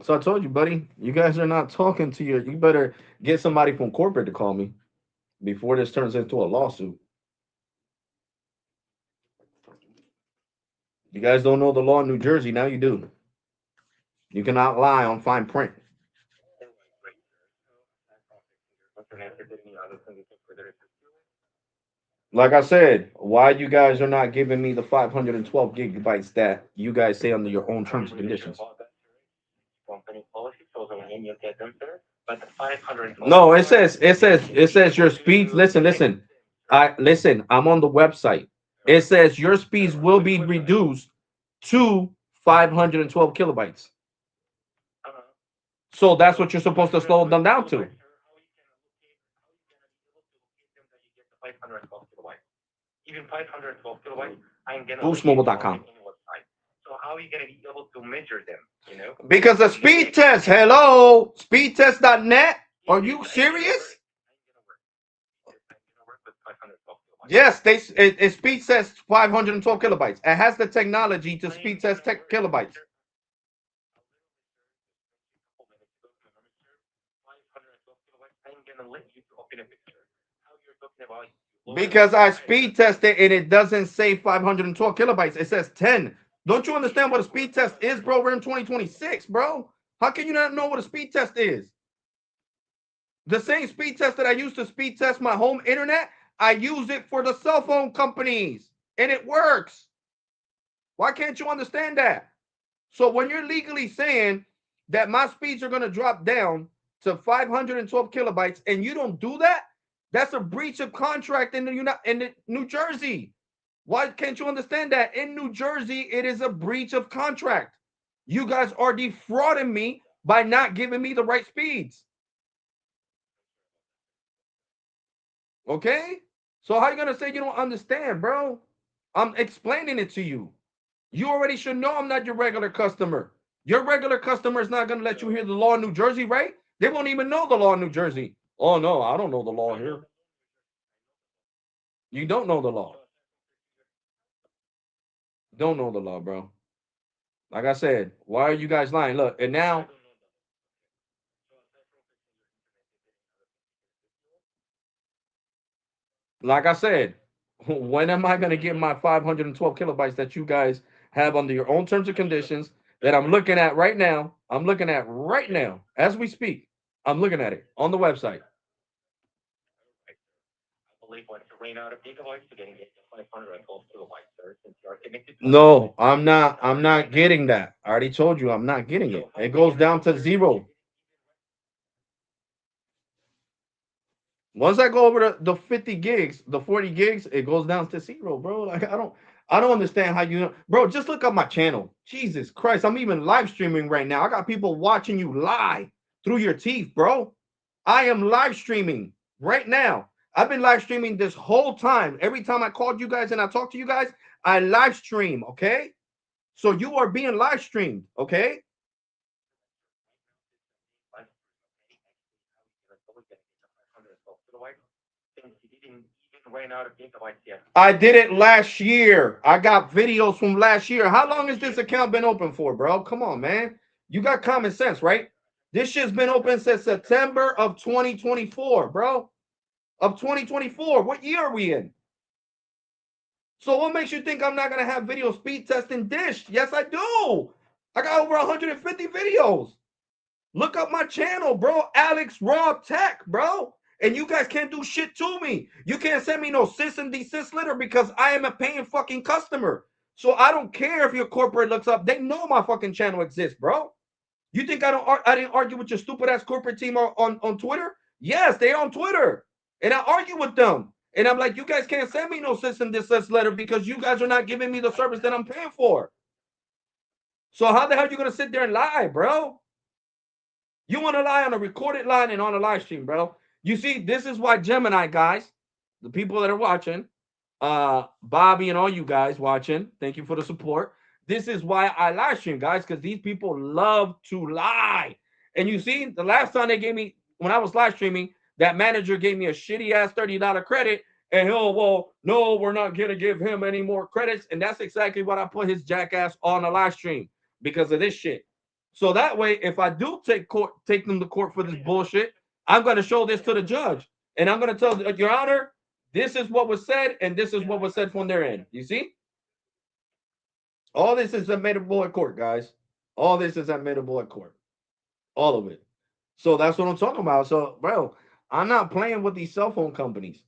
So I told you, buddy, you guys are not talking to your. You better get somebody from corporate to call me before this turns into a lawsuit. You guys don't know the law in New Jersey. Now you do. You cannot lie on fine print. Like I said, why you guys are not giving me the 512 gigabytes that you guys say under your own terms and conditions? No, it says your speeds. Listen. I'm on the website. It says your speeds will be reduced to 512 kilobytes. So that's what you're supposed to slow them down to. Even 512 kilobytes, I'm gonna Boostmobile.com. So how are you gonna be able to measure them? You know? Because the speed test, hello, speedtest.net. Are you serious? Yes, it speed tests 512 kilobytes. It has the technology to speed test kilobytes. I'm gonna let you open a picture. How you're talking about Because I speed tested and it doesn't say 512 kilobytes. It says 10. Don't you understand what a speed test is, bro? We're in 2026, bro. How can you not know what a speed test is? The same speed test that I used to speed test my home internet, I use it for the cell phone companies, and it works. Why can't you understand that? So when you're legally saying that my speeds are going to drop down to 512 kilobytes, and you don't do that, that's a breach of contract in the New Jersey. Why can't you understand that? In New Jersey, it is a breach of contract. You guys are defrauding me by not giving me the right speeds. Okay? So how are you gonna say you don't understand, bro? I'm explaining it to you. You already should know I'm not your regular customer. Your regular customer is not gonna let you hear the law in New Jersey, right? They won't even know the law in New Jersey. Oh no, I don't know the law here. You don't know the law. Don't know the law, bro. Like I said, why are you guys lying? Look, and now, like I said, when am I gonna get my 512 kilobytes that you guys have under your own terms and conditions that I'm looking at right now? I'm looking at right now as we speak. I'm looking at it on the website. believe once you ran out of gigabytes, you're getting it to 512 kilobytes, sir, since you are connected to No, I'm not. I'm not getting that. I already told you I'm not getting it. It goes down to zero. Once I go over the 50 gigs, the 40 gigs, it goes down to zero, bro. Like I don't understand how you, bro. Just look up my channel. Jesus Christ, I'm even live streaming right now. I got people watching you live through your teeth, bro. I am live streaming right now. I've been live streaming this whole time. Every time I called you guys and I talked to you guys, I live stream. Okay, so you are being live streamed. Okay, since you didn't even ran out of gigabytes yet. I did it last year. I got videos from last year. How long has this account been open for, bro? Come on, man. You got common sense, right? This shit's been open since September of 2024, bro. Of 2024. What year are we in? So what makes you think I'm not gonna have video speed testing dish? Yes, I do. I got over 150 videos. Look up my channel, bro. Alex Rawtalk, bro. And you guys can't do shit to me. You can't send me no cis and desist letter because I am a paying fucking customer. So I don't care if your corporate looks up. They know my fucking channel exists, bro. You think I didn't argue with your stupid ass corporate team on Twitter? Yes, they're on Twitter. And I argue with them. And I'm like, you guys can't send me no cis and desist letter because you guys are not giving me the service that I'm paying for. So how the hell are you gonna sit there and lie, bro? You want to lie on a recorded line and on a live stream, bro. You see, this is why Gemini guys, the people that are watching, Bobby and all you guys watching, thank you for the support. This is why I live stream, guys, because these people love to lie. And you see, the last time they gave me, when I was live streaming, that manager gave me a shitty ass $30 credit, and oh well, no, we're not gonna give him any more credits, and that's exactly what I put his jackass on a live stream because of this shit. So that way, if I do take them to court for this bullshit, I'm gonna show this to the judge, and I'm gonna tell Your Honor, this is what was said, and this is what was said from their end. You see, all this is admissible at court, guys. All this is admissible at court. All of it. So that's what I'm talking about. So, bro, I'm not playing with these cell phone companies.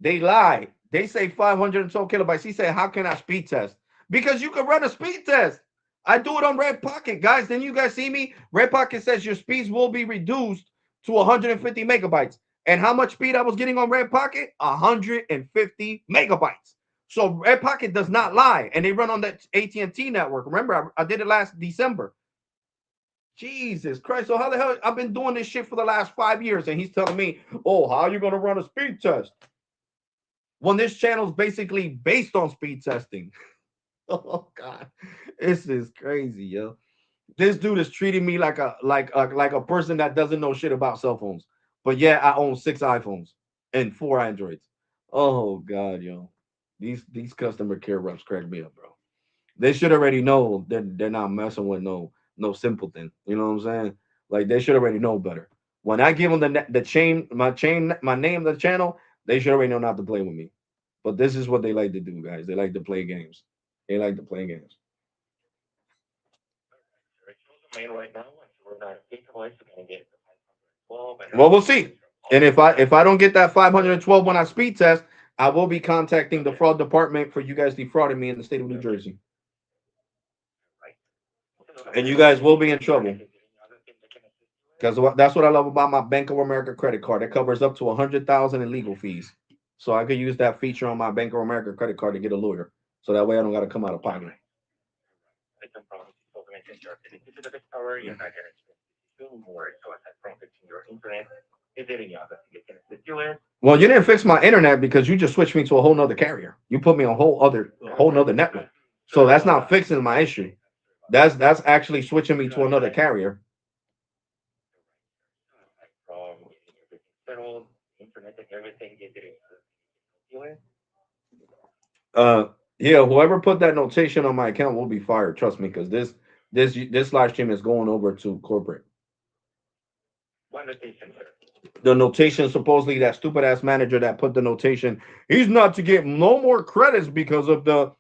They lie. They say 512 kilobytes. He said, how can I speed test? Because you can run a speed test. I do it on Red Pocket, guys. Then you guys see me. Red Pocket says your speeds will be reduced to 150 megabytes. And how much speed I was getting on Red Pocket? 150 megabytes. So Red Pocket does not lie, and they run on that AT&T network. Remember, I did it last December. Jesus Christ! So how the hell I've been doing this shit for the last 5 years, and he's telling me, "Oh, how are you gonna run a speed test?" When this channel is basically based on speed testing. Oh God, this is crazy, yo. This dude is treating me like a person that doesn't know shit about cell phones. But yeah, I own 6 iPhones and 4 Androids. Oh God, yo. These customer care reps crack me up, bro. They should already know that they're not messing with no simpleton. You know what I'm saying? Like they should already know better. When I give them my name, the channel, they should already know not to play with me. But this is what they like to do, guys. They like to play games. They like to play games. Well, we'll see. And if I don't get that 512 when I speed test, I will be contacting the fraud department for you guys defrauding me in the state of New Jersey. And you guys will be in trouble. Because that's what I love about my Bank of America credit card. It covers up to 100,000 in legal fees. So I could use that feature on my Bank of America credit card to get a lawyer. So that way I don't got to come out of pocket. Well, you didn't fix my internet because you just switched me to a whole nother carrier. You put me on whole nother network. So that's not fixing my issue. That's actually switching me to another carrier. Uh, yeah, whoever put that notation on my account will be fired. Trust me, because this live stream is going over to corporate. The notation, supposedly that stupid ass manager that put the notation, he's not to get no more credits because of the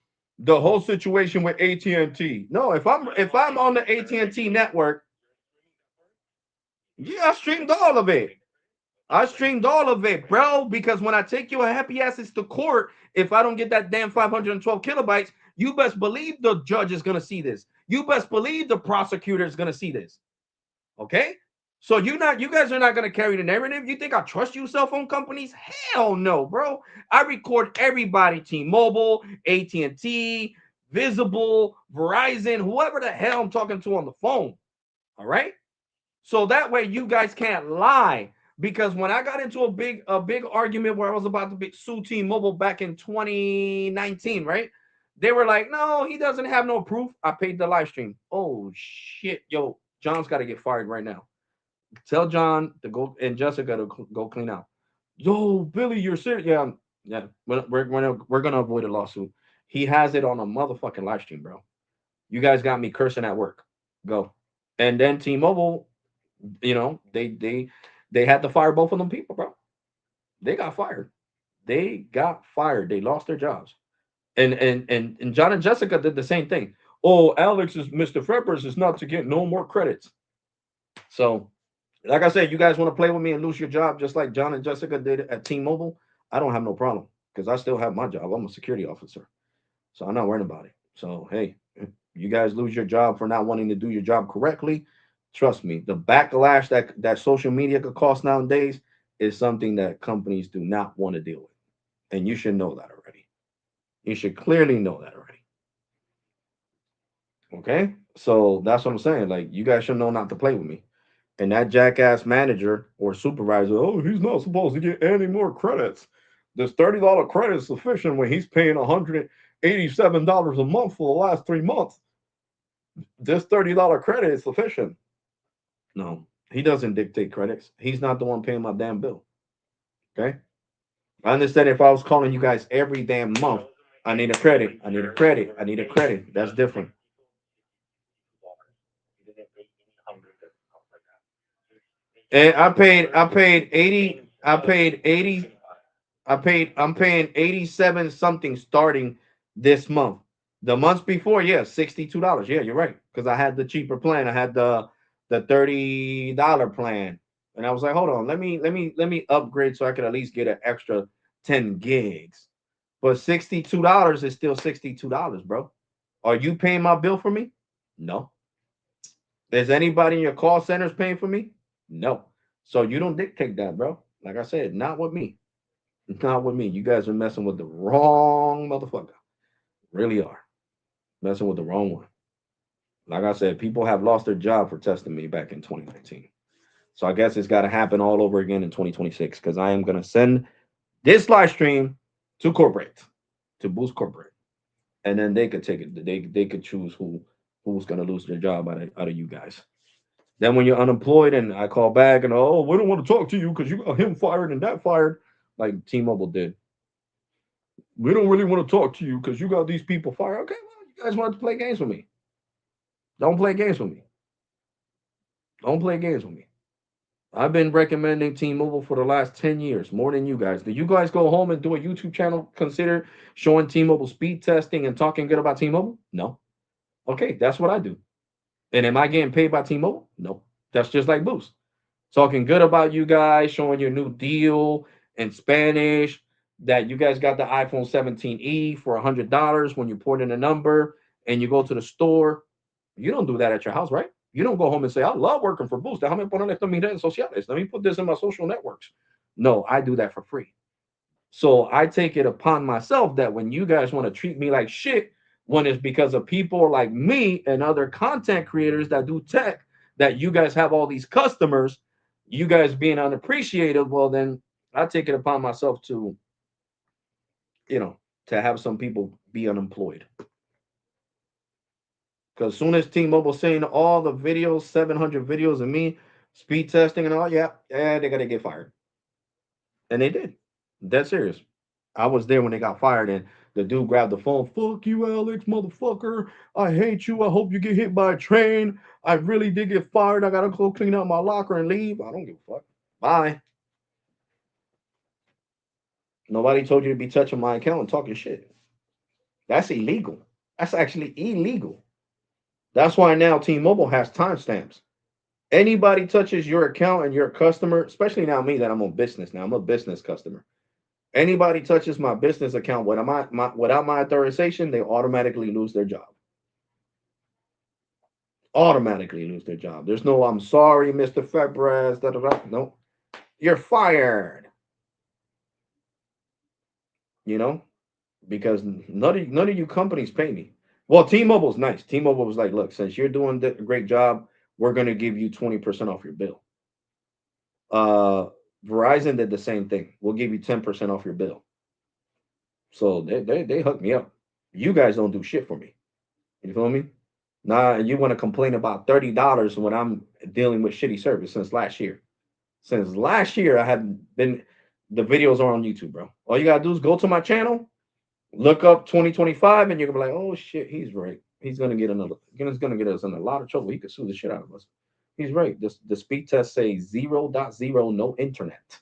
whole situation with AT&T. No, if I'm on the AT&T network, yeah, I streamed all of it. I streamed all of it, bro, because when I take your happy asses to court, if I don't get that damn 512 kilobytes, you best believe the judge is going to see this. You best believe the prosecutor is going to see this. Okay? So you guys are not going to carry the narrative. You think I trust you cell phone companies? Hell no, bro. I record everybody, T-Mobile, AT&T, Visible, Verizon, whoever the hell I'm talking to on the phone. All right? So that way you guys can't lie. Because when I got into a big argument where I was about to sue T-Mobile back in 2019, right? They were like, no, he doesn't have no proof. I paid the live stream. Oh shit, yo, John's got to get fired right now. Tell John to go and Jessica to go clean out. Yo, Billy, you're serious? Yeah, yeah. We're gonna avoid a lawsuit. He has it on a motherfucking live stream, bro. You guys got me cursing at work. Go. And then T-Mobile, they had to fire both of them people, bro. They got fired. They got fired. They lost their jobs. And John and Jessica did the same thing. Oh, Alex is Mr. Freppers is not to get no more credits. So, like I said, you guys want to play with me and lose your job just like John and Jessica did at T-Mobile? I don't have no problem because I still have my job. I'm a security officer, so I'm not worried about it. So, hey, if you guys lose your job for not wanting to do your job correctly, trust me, the backlash that social media could cost nowadays is something that companies do not want to deal with. And you should know that already. You should clearly know that already. Okay? So that's what I'm saying. Like, you guys should know not to play with me. And that jackass manager or supervisor, oh, he's not supposed to get any more credits. This $30 credit is sufficient when he's paying $187 a month for the last 3 months. This $30 credit is sufficient. No, he doesn't dictate credits. He's not the one paying my damn bill. Okay. I understand if I was calling you guys every damn month, I need a credit. I need a credit. I need a credit. That's different. And I paid 80, I paid 80, I'm paying 87 something starting this month. The months before, yeah, $62. Yeah, you're right. Because I had the cheaper plan. I had the $30 plan. And I was like, hold on, let me upgrade so I could at least get an extra 10 gigs. But $62 is still $62, bro. Are you paying my bill for me? No. Is anybody in your call centers paying for me? No. So you don't dictate that, bro. Like I said, not with me. Not with me. You guys are messing with the wrong motherfucker. Really are. Messing with the wrong one. Like I said, people have lost their job for testing me back in 2019. So I guess it's got to happen all over again in 2026 because I am going to send this live stream to corporate, to Boost Corporate. And then they could take it. They could choose who's going to lose their job out of you guys. Then when you're unemployed and I call back and oh, we don't want to talk to you because you got him fired and that fired, like T-Mobile did. We don't really want to talk to you because you got these people fired. Okay, well, you guys want to play games with me. Don't play games with me. Don't play games with me. I've been recommending T-Mobile for the last 10 years, more than you guys. Do you guys go home and do a YouTube channel, consider showing T-Mobile speed testing and talking good about T-Mobile? No. Okay, that's what I do. And am I getting paid by T-Mobile? No. That's just like Boost. Talking good about you guys, showing your new deal in Spanish, that you guys got the iPhone 17e for $100 when you put in a number and you go to the store. You don't do that at your house, right? You don't go home and say, I love working for Boost. Déjame poner esto en mis redes sociales. Let me put this in my social networks. No, I do that for free. So I take it upon myself that when you guys want to treat me like shit, when it's because of people like me and other content creators that do tech, that you guys have all these customers, you guys being unappreciated, well, then I take it upon myself to, you know, to have some people be unemployed. Because as soon as T-Mobile saying all the videos, 700 videos of me speed testing and all, yeah, they got to get fired. And they did. That's serious. I was there when they got fired, and the dude grabbed the phone. Fuck you, Alex, motherfucker. I hate you. I hope you get hit by a train. I really did get fired. I gotta go clean up my locker and leave. I don't give a fuck. Bye. Nobody told you to be touching my account and talking shit. That's illegal. That's actually illegal. That's why now T-Mobile has timestamps. Anybody touches your account and your customer, especially now me that I'm on business now. I'm a business customer. Anybody touches my business account without my authorization, they automatically lose their job. Automatically lose their job. There's no, I'm sorry, Mr. Febres. Da, da, da. No, you're fired. You know, because none of you companies pay me. Well, T-Mobile's nice. T-Mobile was like, look, since you're doing a great job, we're gonna give you 20% off your bill. Uh, Verizon did the same thing. We'll give you 10% off your bill. So they hooked me up. You guys don't do shit for me. You feel me? Nah, you want to complain about $30 when I'm dealing with shitty service since last year. Since last year, I have been. The videos are on YouTube, bro. All you gotta do is go to my channel, look up 2025, and you're gonna be like, oh shit, he's right. He's gonna get another. He's gonna get us in a lot of trouble. He could sue the shit out of us. He's right. The speed test say 0.0 no internet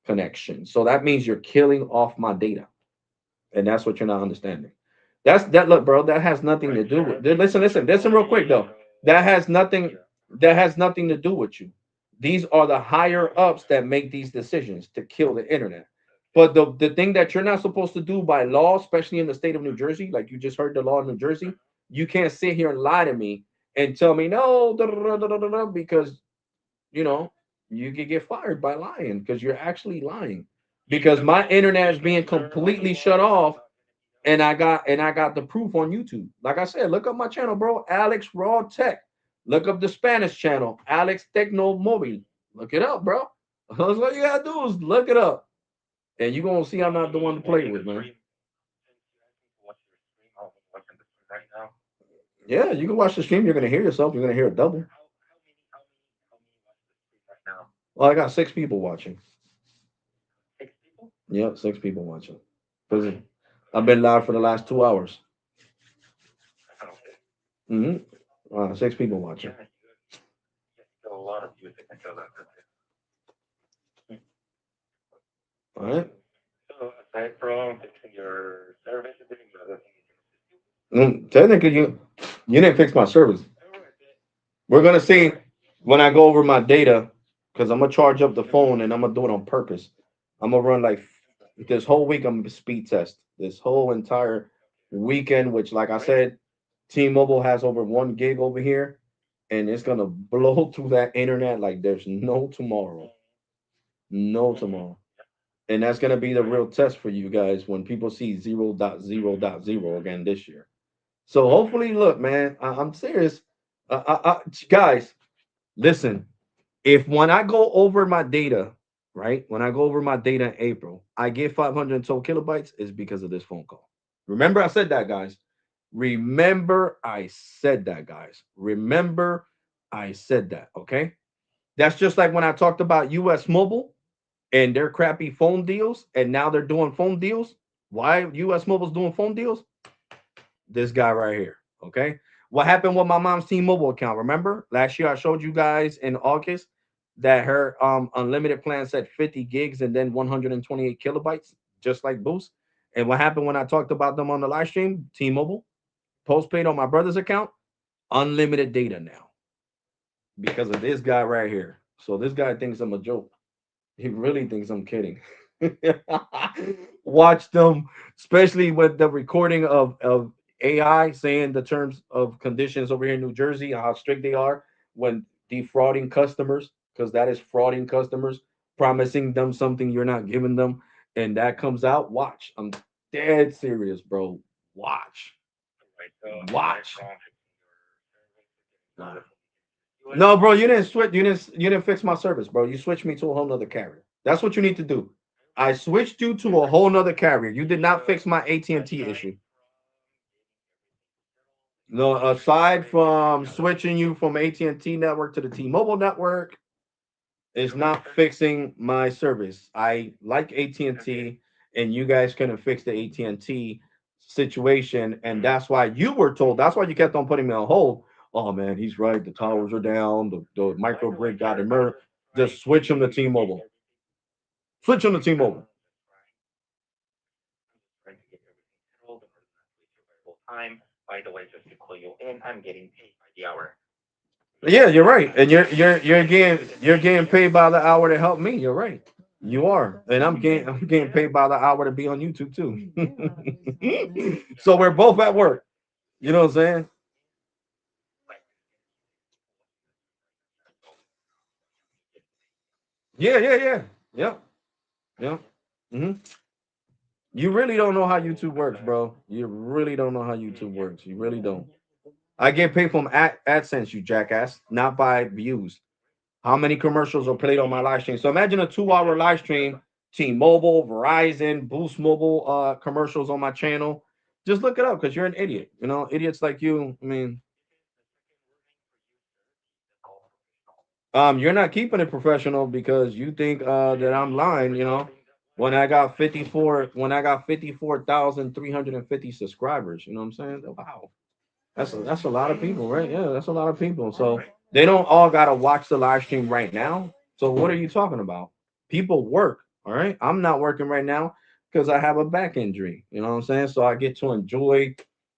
connection. So that means you're killing off my data, and that's what you're not understanding. That's that. Look, bro, that has nothing to do with. Listen, real quick though. That has nothing. That has nothing to do with you. These are the higher ups that make these decisions to kill the internet. But the thing that you're not supposed to do by law, especially in the state of New Jersey, like you just heard the law in New Jersey, you can't sit here and lie to me and tell me no, because you know you could get fired by lying because you're actually lying. Because my internet is being completely shut off and I got the proof on YouTube. Like I said, look up my channel, bro. Alex Raw Tech. Look up the Spanish channel, Alex Tecno Mobile. Look it up, bro. That's all you gotta do is look it up, and you're gonna see I'm not the one to play with, man. Yeah, you can watch the stream. You're gonna hear yourself. You're gonna hear it double. Well, I got 6 people watching. Yeah, 6 people watching. Because I've been live for the last 2 hours. Okay. Mm-hmm. 6 people watching. Yeah, you get a lot of views. I can tell that. All right. So aside from fixing your service and doing the other things, Technically, you didn't fix my service. We're gonna see when I go over my data, because I'm gonna charge up the phone and I'm gonna do it on purpose. I'm gonna run like this whole week. I'm gonna speed test this whole entire weekend, which, like I said, T-Mobile has over 1 gig over here, and it's gonna blow through that internet like there's no tomorrow, no tomorrow. And that's gonna be the real test for you guys when people see 0.0.0 again this year. So hopefully, look, man, I'm serious. Guys, listen. If when I go over my data, right? When I go over my data in April, I get 512 kilobytes, is because of this phone call. Remember, I said that, guys. Remember, I said that, guys. Remember, I said that. Okay. That's just like when I talked about US Mobile and their crappy phone deals, and now they're doing phone deals. Why US Mobile's doing phone deals? This guy right here. Okay. What happened with my mom's T-Mobile account? Remember last year I showed you guys in August that her unlimited plan said 50 gigs and then 128 kilobytes, just like Boost. And what happened when I talked about them on the live stream? T-Mobile postpaid on my brother's account, unlimited data now because of this guy right here. So this guy thinks I'm a joke. He really thinks I'm kidding. Watch them, especially with the recording of AI saying the terms of conditions over here in New Jersey and how strict they are when defrauding customers, because that is frauding customers, promising them something you're not giving them, and that comes out. Watch, I'm dead serious, bro. Watch, right? So aside watch. from fixing your Nah. service, you No, bro, you didn't switch. You didn't fix my service, bro. You switched me to a whole nother carrier. That's what you need to do. I switched you to a whole nother carrier. You did not fix my AT&T issue. No, aside from switching you from AT&T network to the T-Mobile network, is not fixing my service. I like AT&T, and you guys couldn't fix the AT&T situation, and that's why you were told. That's why you kept on putting me on hold. Oh man, he's right. The towers are down. The microgrid got emerged. Just switch him to T-Mobile. Switch him to T-Mobile. trying to get everything settled in order not to waste your valuable time. By the way, just to clue you in, I'm getting paid by the hour. Yeah, you're right, and you're getting paid by the hour to help me. You're right. You are, and I'm getting paid by the hour to be on YouTube too. So we're both at work. You know what I'm saying? Yeah, yeah, yeah, yeah, yeah. hmm You really don't know how YouTube works, bro. You really don't know how YouTube works. You really don't. I get paid from AdSense, you jackass, not by views. How many commercials are played on my live stream? So imagine a 2 hour live stream, T-Mobile, Verizon, Boost Mobile commercials on my channel. Just look it up because you're an idiot. You know, idiots like you. I mean, you're not keeping it professional because you think that I'm lying. You know, when I got 54,350 subscribers. You know what I'm saying? Wow, that's a lot of people, right? Yeah, that's a lot of people. So they don't all gotta watch the live stream right now. So what are you talking about? People work, all right? I'm not working right now because I have a back injury. You know what I'm saying? So I get to enjoy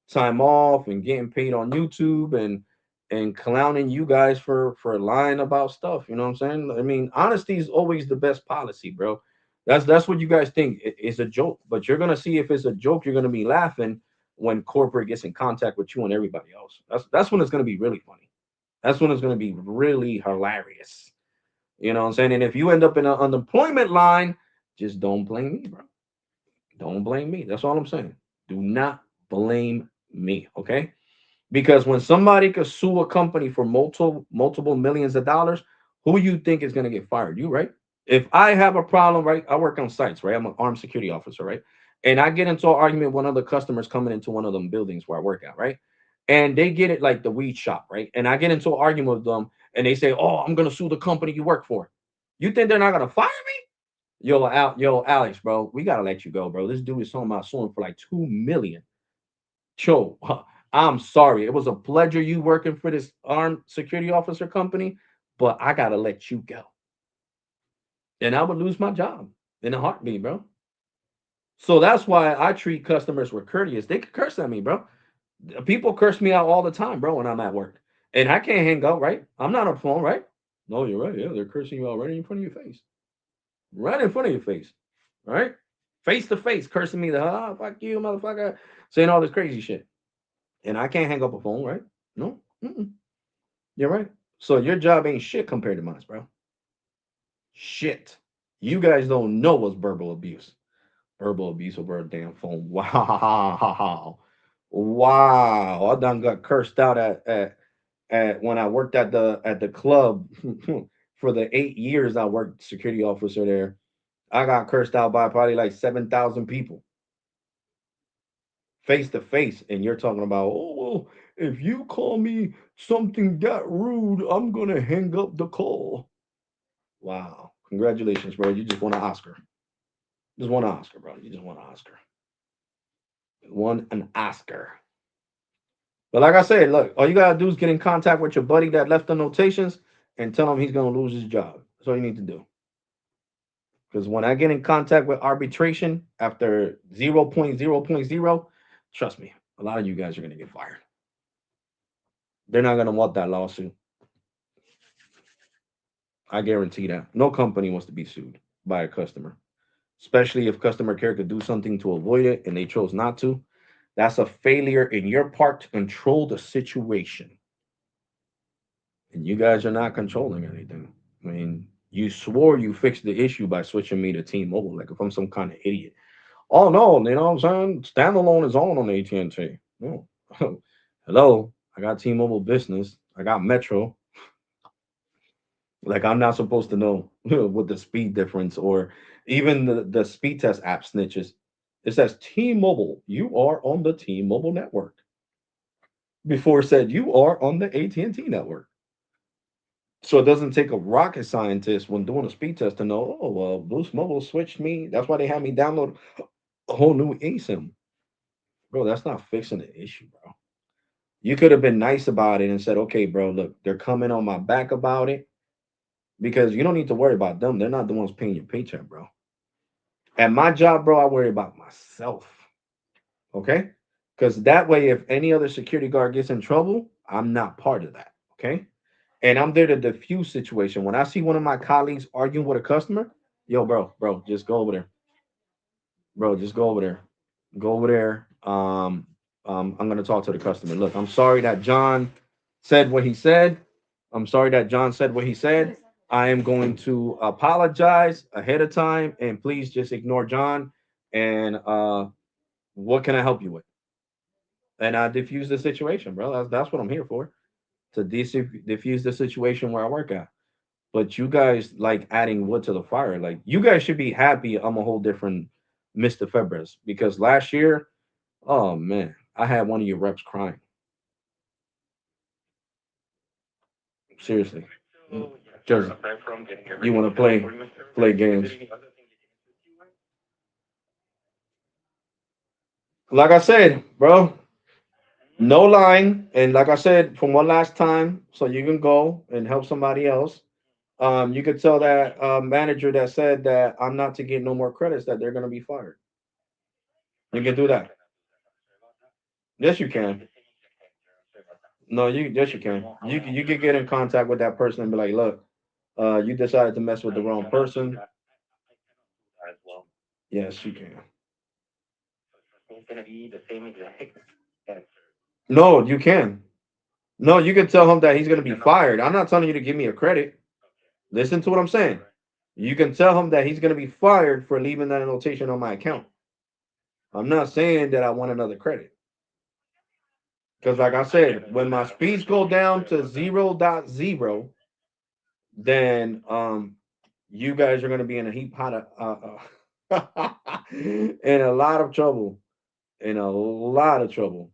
time off and getting paid on YouTube and clowning you guys for lying about stuff. You know what I'm saying? I mean, honesty is always the best policy, bro. That's what you guys think. It's a joke, but you're gonna see if it's a joke, you're gonna be laughing when corporate gets in contact with you and everybody else. That's when it's gonna be really funny. That's when it's gonna be really hilarious. You know what I'm saying? And if you end up in an unemployment line, just don't blame me, bro. Don't blame me. That's all I'm saying. Do not blame me, okay? Because when somebody could sue a company for multiple millions of dollars, who you think is gonna get fired? You, right? If I have a problem, right? I work on sites, right? I'm an armed security officer, right? And I get into an argument with one of the customers coming into one of them buildings where I work at, right? And they get it like the weed shop, right? And I get into an argument with them and they say, "Oh, I'm gonna sue the company you work for." You think they're not gonna fire me? Yo, Alex, bro, we gotta let you go, bro. This dude is talking about suing for like 2 million. Cho, I'm sorry. It was a pleasure you working for this armed security officer company, but I gotta let you go, and I would lose my job in a heartbeat, bro. So that's why I treat customers with courteous. They can curse at me, bro. People curse me out all the time, bro, when I'm at work, and I can't hang up, right? I'm not on the phone, right? No, you're right. Yeah, they're cursing you out right in front of your face, right in front of your face, right? Face to face, cursing me the fuck you, motherfucker, saying all this crazy shit, and I can't hang up a phone, right? No, you're right. So your job ain't shit compared to mine, bro. Shit. You guys don't know what's verbal abuse. Verbal abuse over a damn phone. Wow. Wow. I done got cursed out at when I worked at the club for the 8 years I worked security officer there. I got cursed out by probably like 7,000 people face to face. And you're talking about, oh, well, if you call me something that rude, I'm going to hang up the call. Wow. Congratulations, bro. You just won an Oscar. Just won an Oscar, bro. You just won an Oscar. Won an Oscar. But like I said, look, all you gotta do is get in contact with your buddy that left the notations and tell him he's gonna lose his job. That's all you need to do. Because when I get in contact with arbitration after 0.0.0, trust me, a lot of you guys are gonna get fired. They're not gonna want that lawsuit. I guarantee that. No company wants to be sued by a customer, especially if customer care could do something to avoid it and they chose not to. That's a failure in your part to control the situation. And you guys are not controlling anything. I mean, you swore you fixed the issue by switching me to T-Mobile, like if I'm some kind of idiot. Oh no, you know what I'm saying? Standalone is on AT&T. No. Hello, I got T-Mobile Business. I got Metro. Like I'm not supposed to know what the speed difference or even the speed test app snitches. It says T-Mobile. You are on the T-Mobile network. Before it said you are on the AT&T network. So it doesn't take a rocket scientist when doing a speed test to know, oh, well, Boost Mobile switched me. That's why they had me download a whole new eSIM. Bro, that's not fixing the issue, bro. You could have been nice about it and said, okay, bro, look, they're coming on my back about it because you don't need to worry about them. They're not the ones paying your paycheck, bro. At my job, bro, I worry about myself. Okay? Because that way, if any other security guard gets in trouble, I'm not part of that. Okay? And I'm there to diffuse situation. When I see one of my colleagues arguing with a customer, yo, bro, just go over there. Bro, just go over there. Go over there. I'm gonna talk to the customer. Look, I'm sorry that John said what he said. I'm sorry that John said what he said. I am going to apologize ahead of time, and please just ignore John. And what can I help you with? And I diffuse the situation, bro. That's what I'm here for, to diffuse the situation where I work at. But you guys like adding wood to the fire. Like you guys should be happy I'm a whole different Mr. Febres because last year, oh man, I had one of your reps crying. Seriously. Just you want to play games. Like I said, bro, no lying. And like I said, from one last time, so you can go and help somebody else. You could tell that manager that said that I'm not to get no more credits that they're gonna be fired. You can do that. Yes, you can. No, you can. You can get in contact with that person and be like, look, you decided to mess with the wrong person. Yes, you can. No, you can. No, you can tell him that he's gonna be fired. I'm not telling you to give me a credit. Listen to what I'm saying. You can tell him that he's gonna be fired for leaving that notation on my account. I'm not saying that I want another credit. Because like I said, when my speeds go down to 0.0, then you guys are gonna be in a heap pot of in a lot of trouble. In a lot of trouble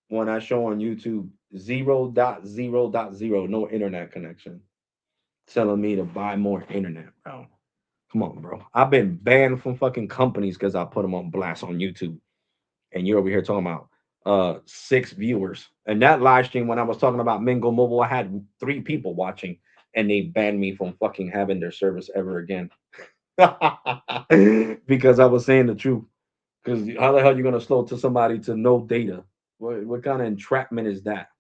when I show on YouTube 0.0.0, no internet connection, telling me to buy more internet, bro. Come on, bro. I've been banned from fucking companies because I put them on blast on YouTube, and you're over here talking about 6 viewers. And that live stream when I was talking about Mingo Mobile, I had 3 people watching, and they banned me from fucking having their service ever again because I was saying the truth. Because how the hell you gonna slow to somebody to no data? What kind of entrapment is that?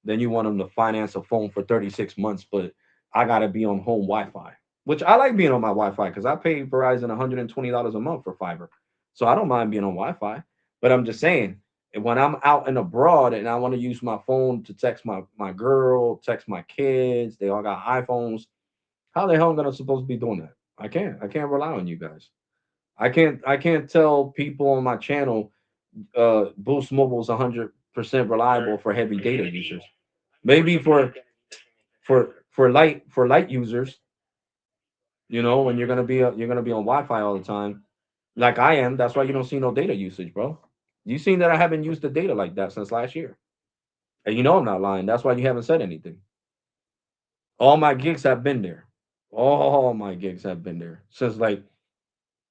Then you want them to finance a phone for 36 months, but I gotta be on home Wi-Fi, which I like being on my Wi-Fi because I pay Verizon $120 a month for fiber, so I don't mind being on Wi-Fi. But I'm just saying, when I'm out and abroad and I want to use my phone to text my girl, text my kids, they all got iPhones. How the hell am I gonna supposed to be doing that? I can't. I can't rely on you guys. I can't tell people on my channel Boost Mobile is 100% reliable for heavy data users. Maybe for light users, when you're gonna be on Wi-Fi all the time, like I am. That's why you don't see no data usage, bro. You seen that I haven't used the data like that since last year, and I'm not lying. That's why you haven't said anything. All my gigs have been there. All my gigs have been there since like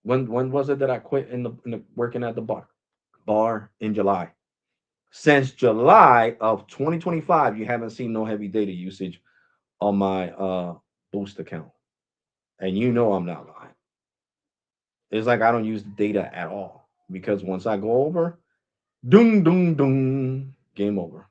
when was it that I quit in the working at the bar in July. Since July of 2025, you haven't seen no heavy data usage on my Boost account. And I'm not lying. It's like I don't use the data at all because once I go over, doom, doom, doom, game over.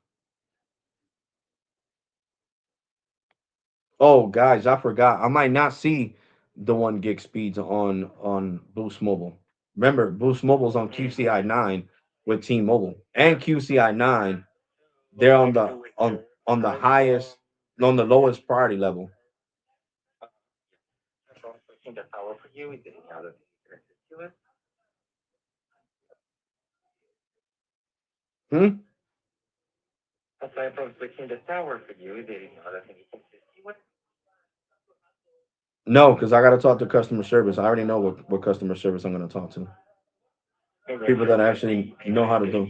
Oh, guys, I forgot. I might not see the 1 gig speeds on Boost Mobile. Remember, Boost Mobile's on QCI 9 with T-Mobile and QCI 9. They're on the highest, on the lowest priority level. Hmm? No, because I got to talk to customer service. I already know what customer service I'm going to talk to. People that actually know how to do.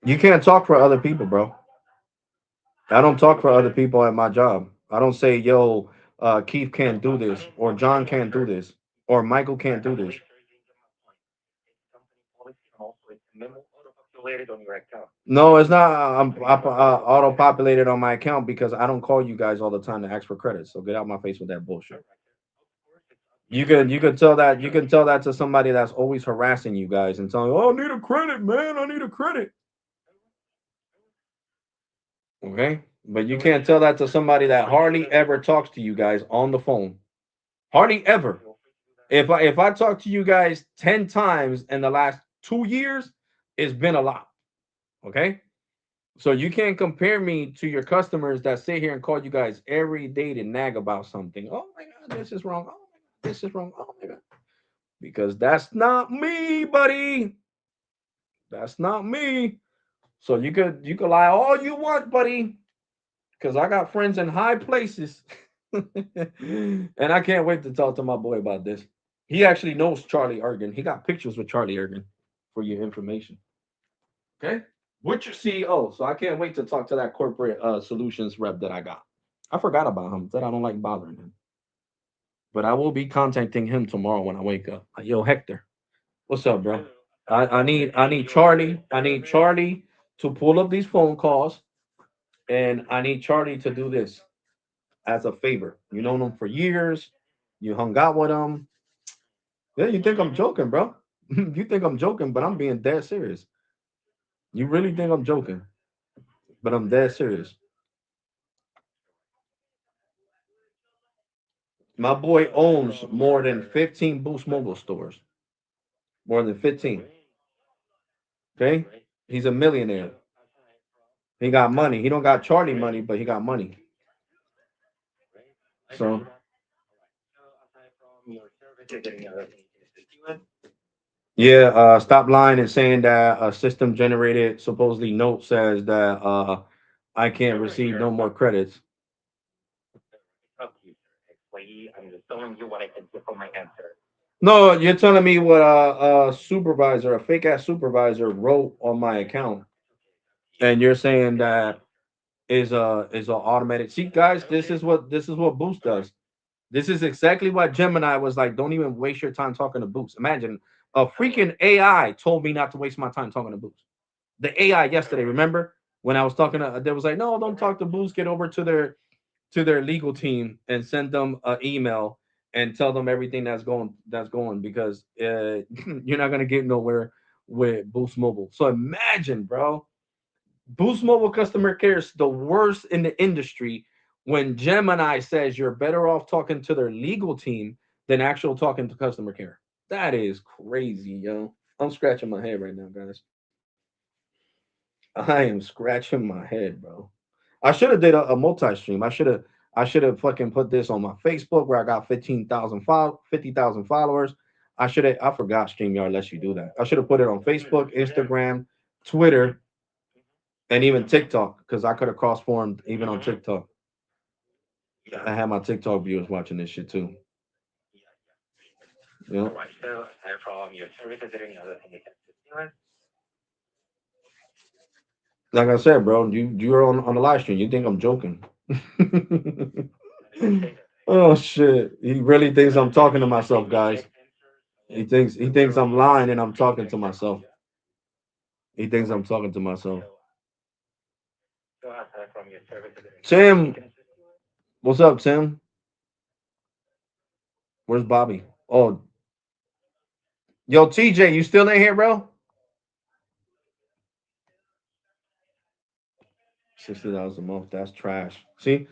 You can't talk for other people, bro. I don't talk for other people at my job. I don't say, yo, Keith can't do this, or John can't do this, or Michael can't do this. No, it's not. Auto populated on my account because I don't call you guys all the time to ask for credit. So get out my face with that bullshit. You can tell that to somebody that's always harassing you guys and telling, "Oh, I need a credit, man. I need a credit." Okay, but you can't tell that to somebody that hardly ever talks to you guys on the phone. Hardly ever. If I talk to you guys 10 times in the last 2 years, it's been a lot. Okay, so you can't compare me to your customers that sit here and call you guys every day to nag about something. Oh my god, this is wrong. Oh my god, this is wrong. Oh my god, because that's not me, buddy. That's not me. So you could lie all you want, buddy, because I got friends in high places, and I can't wait to talk to my boy about this. He actually knows Charlie Ergen. He got pictures with Charlie Ergen for your information. Okay, with your CEO. So I can't wait to talk to that corporate solutions rep that I got. I forgot about him. Said I don't like bothering him, but I will be contacting him tomorrow when I wake up. Yo, Hector, what's up, bro? I need Charlie to pull up these phone calls, and I need Charlie to do this as a favor. You know him for years. You hung out with him. Yeah, you think I'm joking, bro? You think I'm joking, but I'm being dead serious. You really think I'm joking, but I'm dead serious. My boy owns more than 15 Boost Mobile stores. More than 15. Okay? He's a millionaire. He got money. He don't got Charlie money, but he got money. So yeah, stop lying and saying that a system generated supposedly note says that I can't receive no more credits. No, you're telling me what a supervisor, a fake ass supervisor, wrote on my account. And you're saying that is a automated. See, guys, this is what Boost does. This is exactly what Gemini was like. Don't even waste your time talking to Boost. Imagine a freaking AI told me not to waste my time talking to Boost. The AI yesterday, remember when I was talking to, they was like, no, don't talk to Boost. Get over to their legal team and send them an email and tell them everything that's going because you're not gonna get nowhere with Boost Mobile. So imagine, bro, Boost Mobile customer care is the worst in the industry when Gemini says you're better off talking to their legal team than actual talking to customer care. That is crazy, yo. I'm scratching my head right now, guys. I am scratching my head, bro. I should have did a multi-stream. I should have fucking put this on my Facebook where I got 50,000 followers. I forgot StreamYard lets you do that. I should have put it on Facebook, Instagram, Twitter, and even TikTok because I could have cross formed even on TikTok. I had my TikTok viewers watching this shit too. You know, Right. So, from your service, is there any other thing you can assist me with? like I said, bro, you're on the live stream. You think I'm joking? Oh shit! He really thinks I'm talking to myself, guys. He thinks I'm lying and I'm talking to myself. He thinks I'm talking to myself. So, aside from your service, is there any other thing you Tim, can assist me with? what's up, Tim? Where's Bobby? Oh, yo, TJ, you still in here, bro? $60 a month. That's trash. See,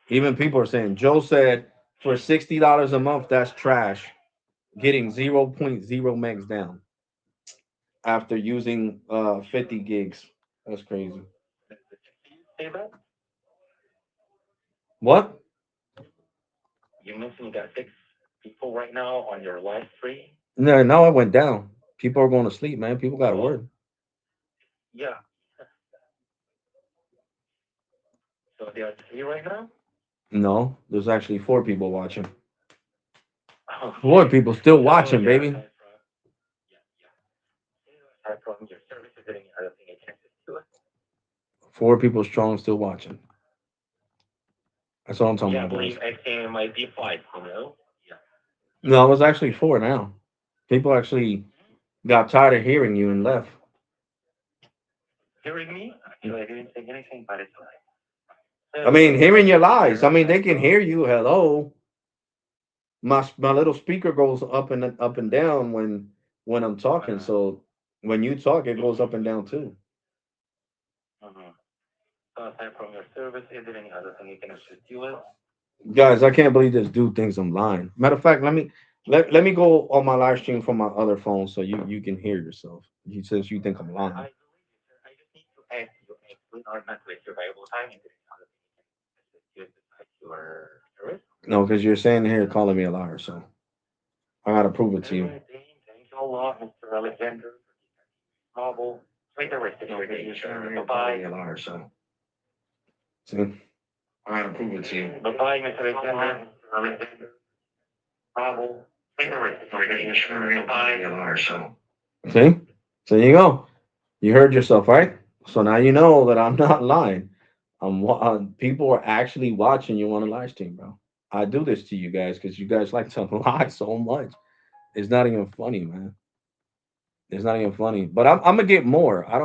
even people are saying. Joe said for $60 a month, that's trash. Getting zero point 0.0 megs down after using 50 gigs. That's crazy. Say that? What? You mentioned you got 6 people right now on your live stream. No, now it went down. People are going to sleep, man. People got to work. Yeah. So there are 3 right now? No, there's actually 4 people watching. Okay. 4 people still So, watching, yeah, baby. aside from your service, is there any other thing I can assist you with? 4 people strong still watching. That's all I'm talking Yeah, I about, boys. believe I think it might be 5, you know? Yeah. No, it was actually 4 now. People actually got tired of hearing you and left. Hearing me? Actually, I didn't say anything, but it's fine. I mean, So, hearing your is lies. there I mean, they aside can from hear you. Hello. My little speaker goes up and down when I'm talking. So when you talk, it goes up and down too. mhm. So aside from your service, is there any other thing you can assist you with? Guys, I can't believe this dude thinks I'm lying. Matter of fact, let me go on my live stream from my other phone so you can hear yourself. Since you think I'm lying. I believe you, sir. I just need to ask you actually, or not waste your valuable time. Is there any other thing you can assist you with besides your service? No, because you're saying here calling me a liar, so I gotta prove it to you. Everything. Thank you a lot, Mr. Alexander. Mobile. Wait the rest of your day, sir. Calling me a Bye-bye. liar, so see, I gotta prove it to you. Bye-bye, Mr. Alexander. Mr. Alexander. Mobile. Wait the rest of your day, sir. Calling me a Bye. liar, so see, so there you go. You heard yourself, right? So now you know that I'm not lying. People are actually watching you on a live stream, bro. I do this to you guys because you guys like to lie so much. It's not even funny, man. It's not even funny. But I'm gonna get more. I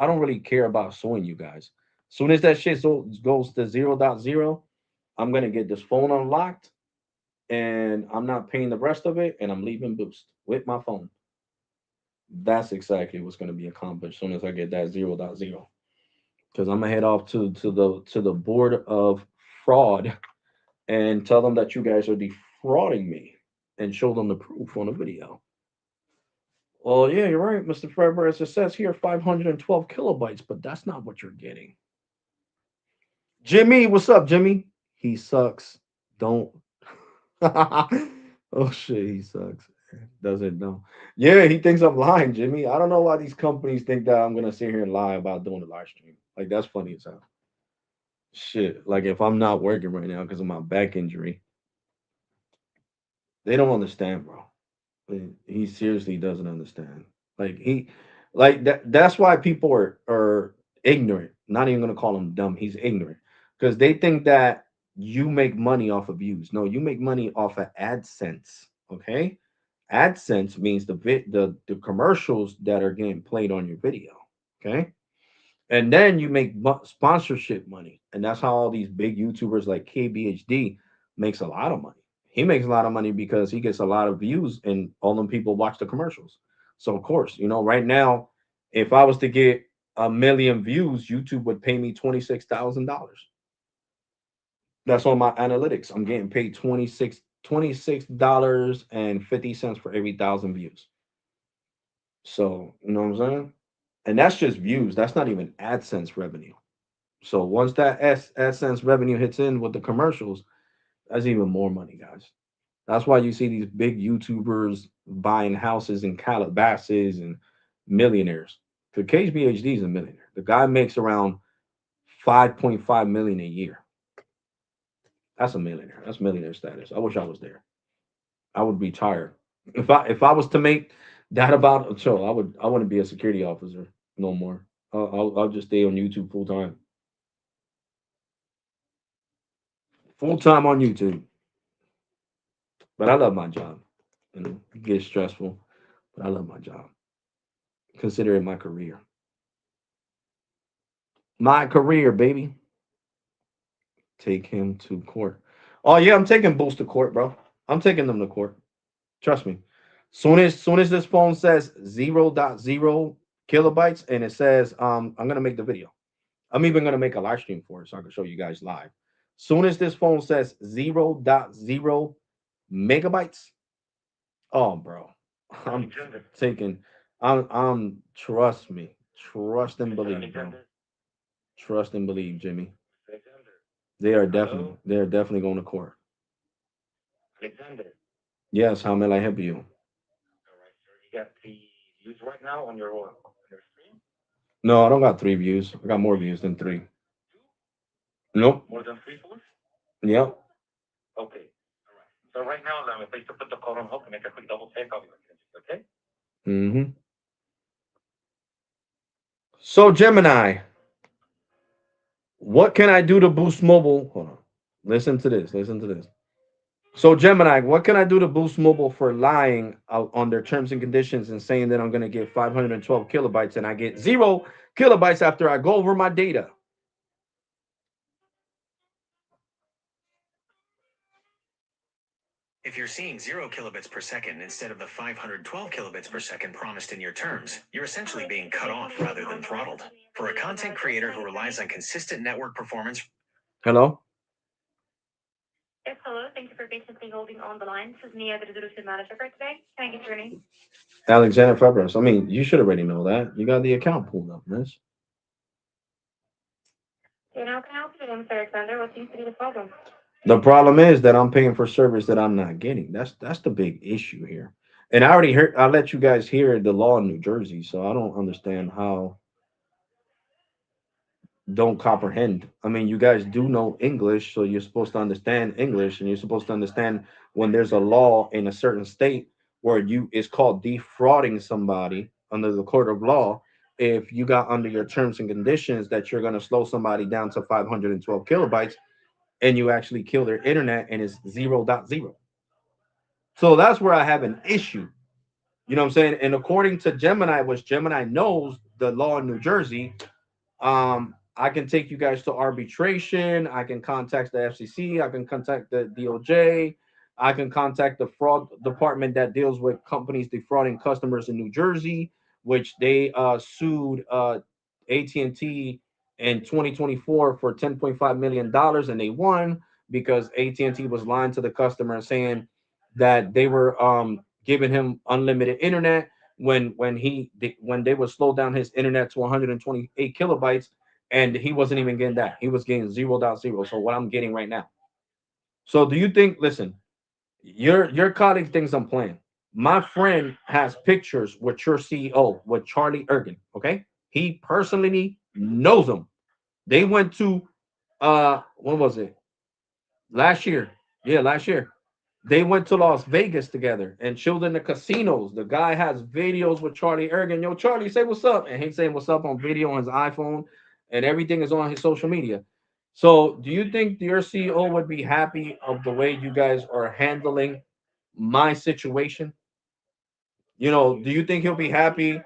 don't really care about suing you guys. Soon as that shit goes to 0.0, I'm gonna get this phone unlocked and I'm not paying the rest of it and I'm leaving Boost with my phone. That's exactly what's gonna be accomplished soon as I get that 0.0. Because I'm gonna head off to the board of fraud and tell them that you guys are defrauding me and show them the proof on a video. Well, yeah, you're right, Mr. Ferber. As it says here, 512 kilobytes, but that's not what you're getting. Jimmy, what's up, Jimmy? He sucks. Don't. Oh shit, he sucks. Doesn't know. Yeah, he thinks I'm lying, Jimmy. I don't know why these companies think that I'm gonna sit here and lie about doing a live stream. Like that's funny as hell. Shit. Like if I'm not working right now because of my back injury, they don't understand, bro. He seriously doesn't understand. Like he like that's why people are Ignorant. Not even gonna call him dumb. He's ignorant because they think that you make money off of views. No, you make money off of AdSense. Okay, AdSense means the commercials that are getting played on your video. Okay, and then you make sponsorship money, and that's how all these big YouTubers like KBHD makes a lot of money. He makes a lot of money because he gets a lot of views, and all them people watch the commercials. So of course, right now, if I was to get 1 million views, YouTube would pay me $26,000. That's on my analytics. I'm getting paid $26.50 for every 1,000 views. So you know what I'm saying? And that's just views. That's not even AdSense revenue. So once that AdSense revenue hits in with the commercials, that's even more money, guys. That's why you see these big YouTubers buying houses in Calabasas and millionaires. Because KBHD is a millionaire. The guy makes around 5.5 million a year. That's a millionaire. That's millionaire status. I wish I was there. I would be tired. If I was to make that about so I wouldn't be a security officer no more. I'll just stay on YouTube full time. Full time on YouTube. But I love my job. It gets stressful, but I love my job. Consider it my career. My career, baby. Take him to court. Oh yeah, I'm taking Boost to court, bro. I'm taking them to court. Trust me. Soon as this phone says 0.0 kilobytes and it says I'm gonna make the video. I'm even gonna make a live stream for it so I can show you guys live. Soon as this phone says 0.0 megabytes, oh bro, I'm taking. I'm trust me, trust and believe, bro. Trust and believe, Jimmy. They are definitely going to court. Alexander, Yes, how may I help you? all right, sir. You got the views right now on your screen? No, I don't got 3 views. I got more views than 3. Two? Nope. More than three followers? Yep. Okay. All right. So right now, let me place to put the call on hold and make a quick double check of your attention, okay? Mm-hmm. So Gemini, what can I do to boost mobile? Hold on. Listen to this. Listen to this. So Gemini, what can I do to boost mobile for lying out on their terms and conditions and saying that I'm going to get 512 kilobytes and I get 0 kilobytes after I go over my data? If you're seeing 0 kilobits per second instead of the 512 kilobits per second promised in your terms, you're essentially being cut off rather than throttled. For a content creator who relies on consistent network performance. Hello? Yes, hello. Thank you for patiently holding on the line. This is Nia, the resolution manager for today. Can I get your name? Alexander Febres. I mean, you should already know that. You got the account pulled up, miss. Okay, now can I help you, Mr. Alexander? What seems to be the problem? The problem is that I'm paying for service that I'm not getting. That's the big issue here. And I already heard I let you guys hear the law in New Jersey, so I don't understand how don't comprehend. I mean, you guys do know English, so you're supposed to understand English, and you're supposed to understand when there's a law in a certain state where you it's called defrauding somebody under the court of law. If you got under your terms and conditions that you're going to slow somebody down to 512 kilobytes, and you actually kill their internet and it's 0.0. So that's where I have an issue. You know what I'm saying? And according to Gemini, which Gemini knows the law in New Jersey, I can take you guys to arbitration. I can contact the FCC. I can contact the DOJ. I can contact the fraud department that deals with companies defrauding customers in New Jersey, which they sued AT&T in 2024 for $10.5 million, and they won because AT&T was lying to the customer and saying that they were giving him unlimited internet when they would slow down his internet to 128 kilobytes, and he wasn't even getting that. He was getting 0.0. So what I'm getting right now. So do you think? Listen, your colleague thinks I'm playing. My friend has pictures with your CEO, with Charlie Ergen. Okay, he personally knows him. They went to what was it? Last year. Yeah, last year. They went to Las Vegas together and chilled in the casinos. The guy has videos with Charlie Ergen. Yo, Charlie, say what's up. And he's saying what's up on video on his iPhone. and everything is on his social media. So, do you think your CEO would be happy of the way you guys are handling my situation? Do you think he'll be happy? I'm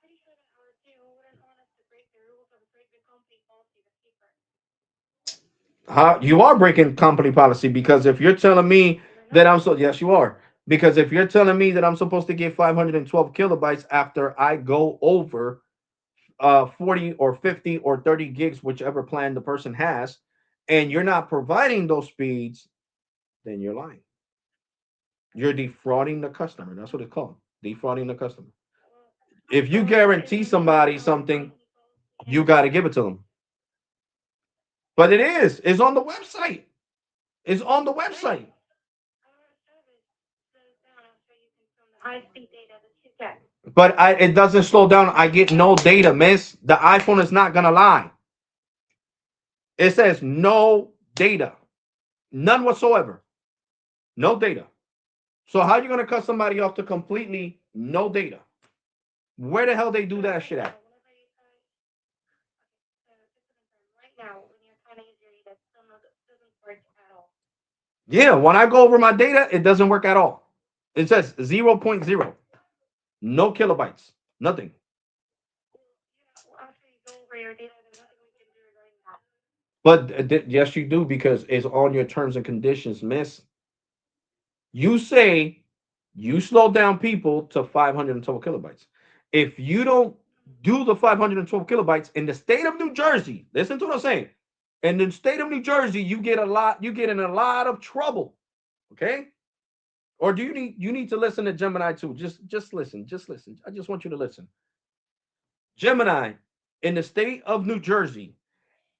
pretty sure that our CEO wouldn't want us to break the rules or break the company policy to keep her. How you are breaking company policy because if you're telling me We're that not. I'm so yes you are because if you're telling me that I'm supposed to get 512 kilobytes after I go over 40 or 50 or 30 gigs whichever plan the person has and you're not providing those speeds, then you're lying. You're defrauding the customer. That's what it's called. Defrauding the customer. Well, If you our side guarantee doesn't have somebody our something, company policy you and got to give it to them. But it is. It's on the website. It's on the right. website. Our service slows down after you consume the high speed data that you get. But it doesn't slow down. I get no data, miss. The iPhone is not gonna lie. It says no data, none whatsoever, no data. So how you gonna cut somebody off to completely no data? Where the hell they do So that right shit now, at? whenever you try, okay, so just to confirm, right now when you're trying to use your data, it still not, doesn't work at all. Yeah, when I go over my data, it doesn't work at all. It says zero point 0, no kilobytes, nothing. Well, after you go over your data, there's nothing we can do regarding that. But yes, you do because it's on your terms and conditions, miss. You say you slow down people to 512 kilobytes. If you don't do the 512 kilobytes in the state of New Jersey, listen to what I'm saying. In the state of New Jersey, you get in a lot of trouble. Okay? Or do you need to listen to Gemini too? Just listen. Just listen. I just want you to listen. Gemini, in the state of New Jersey,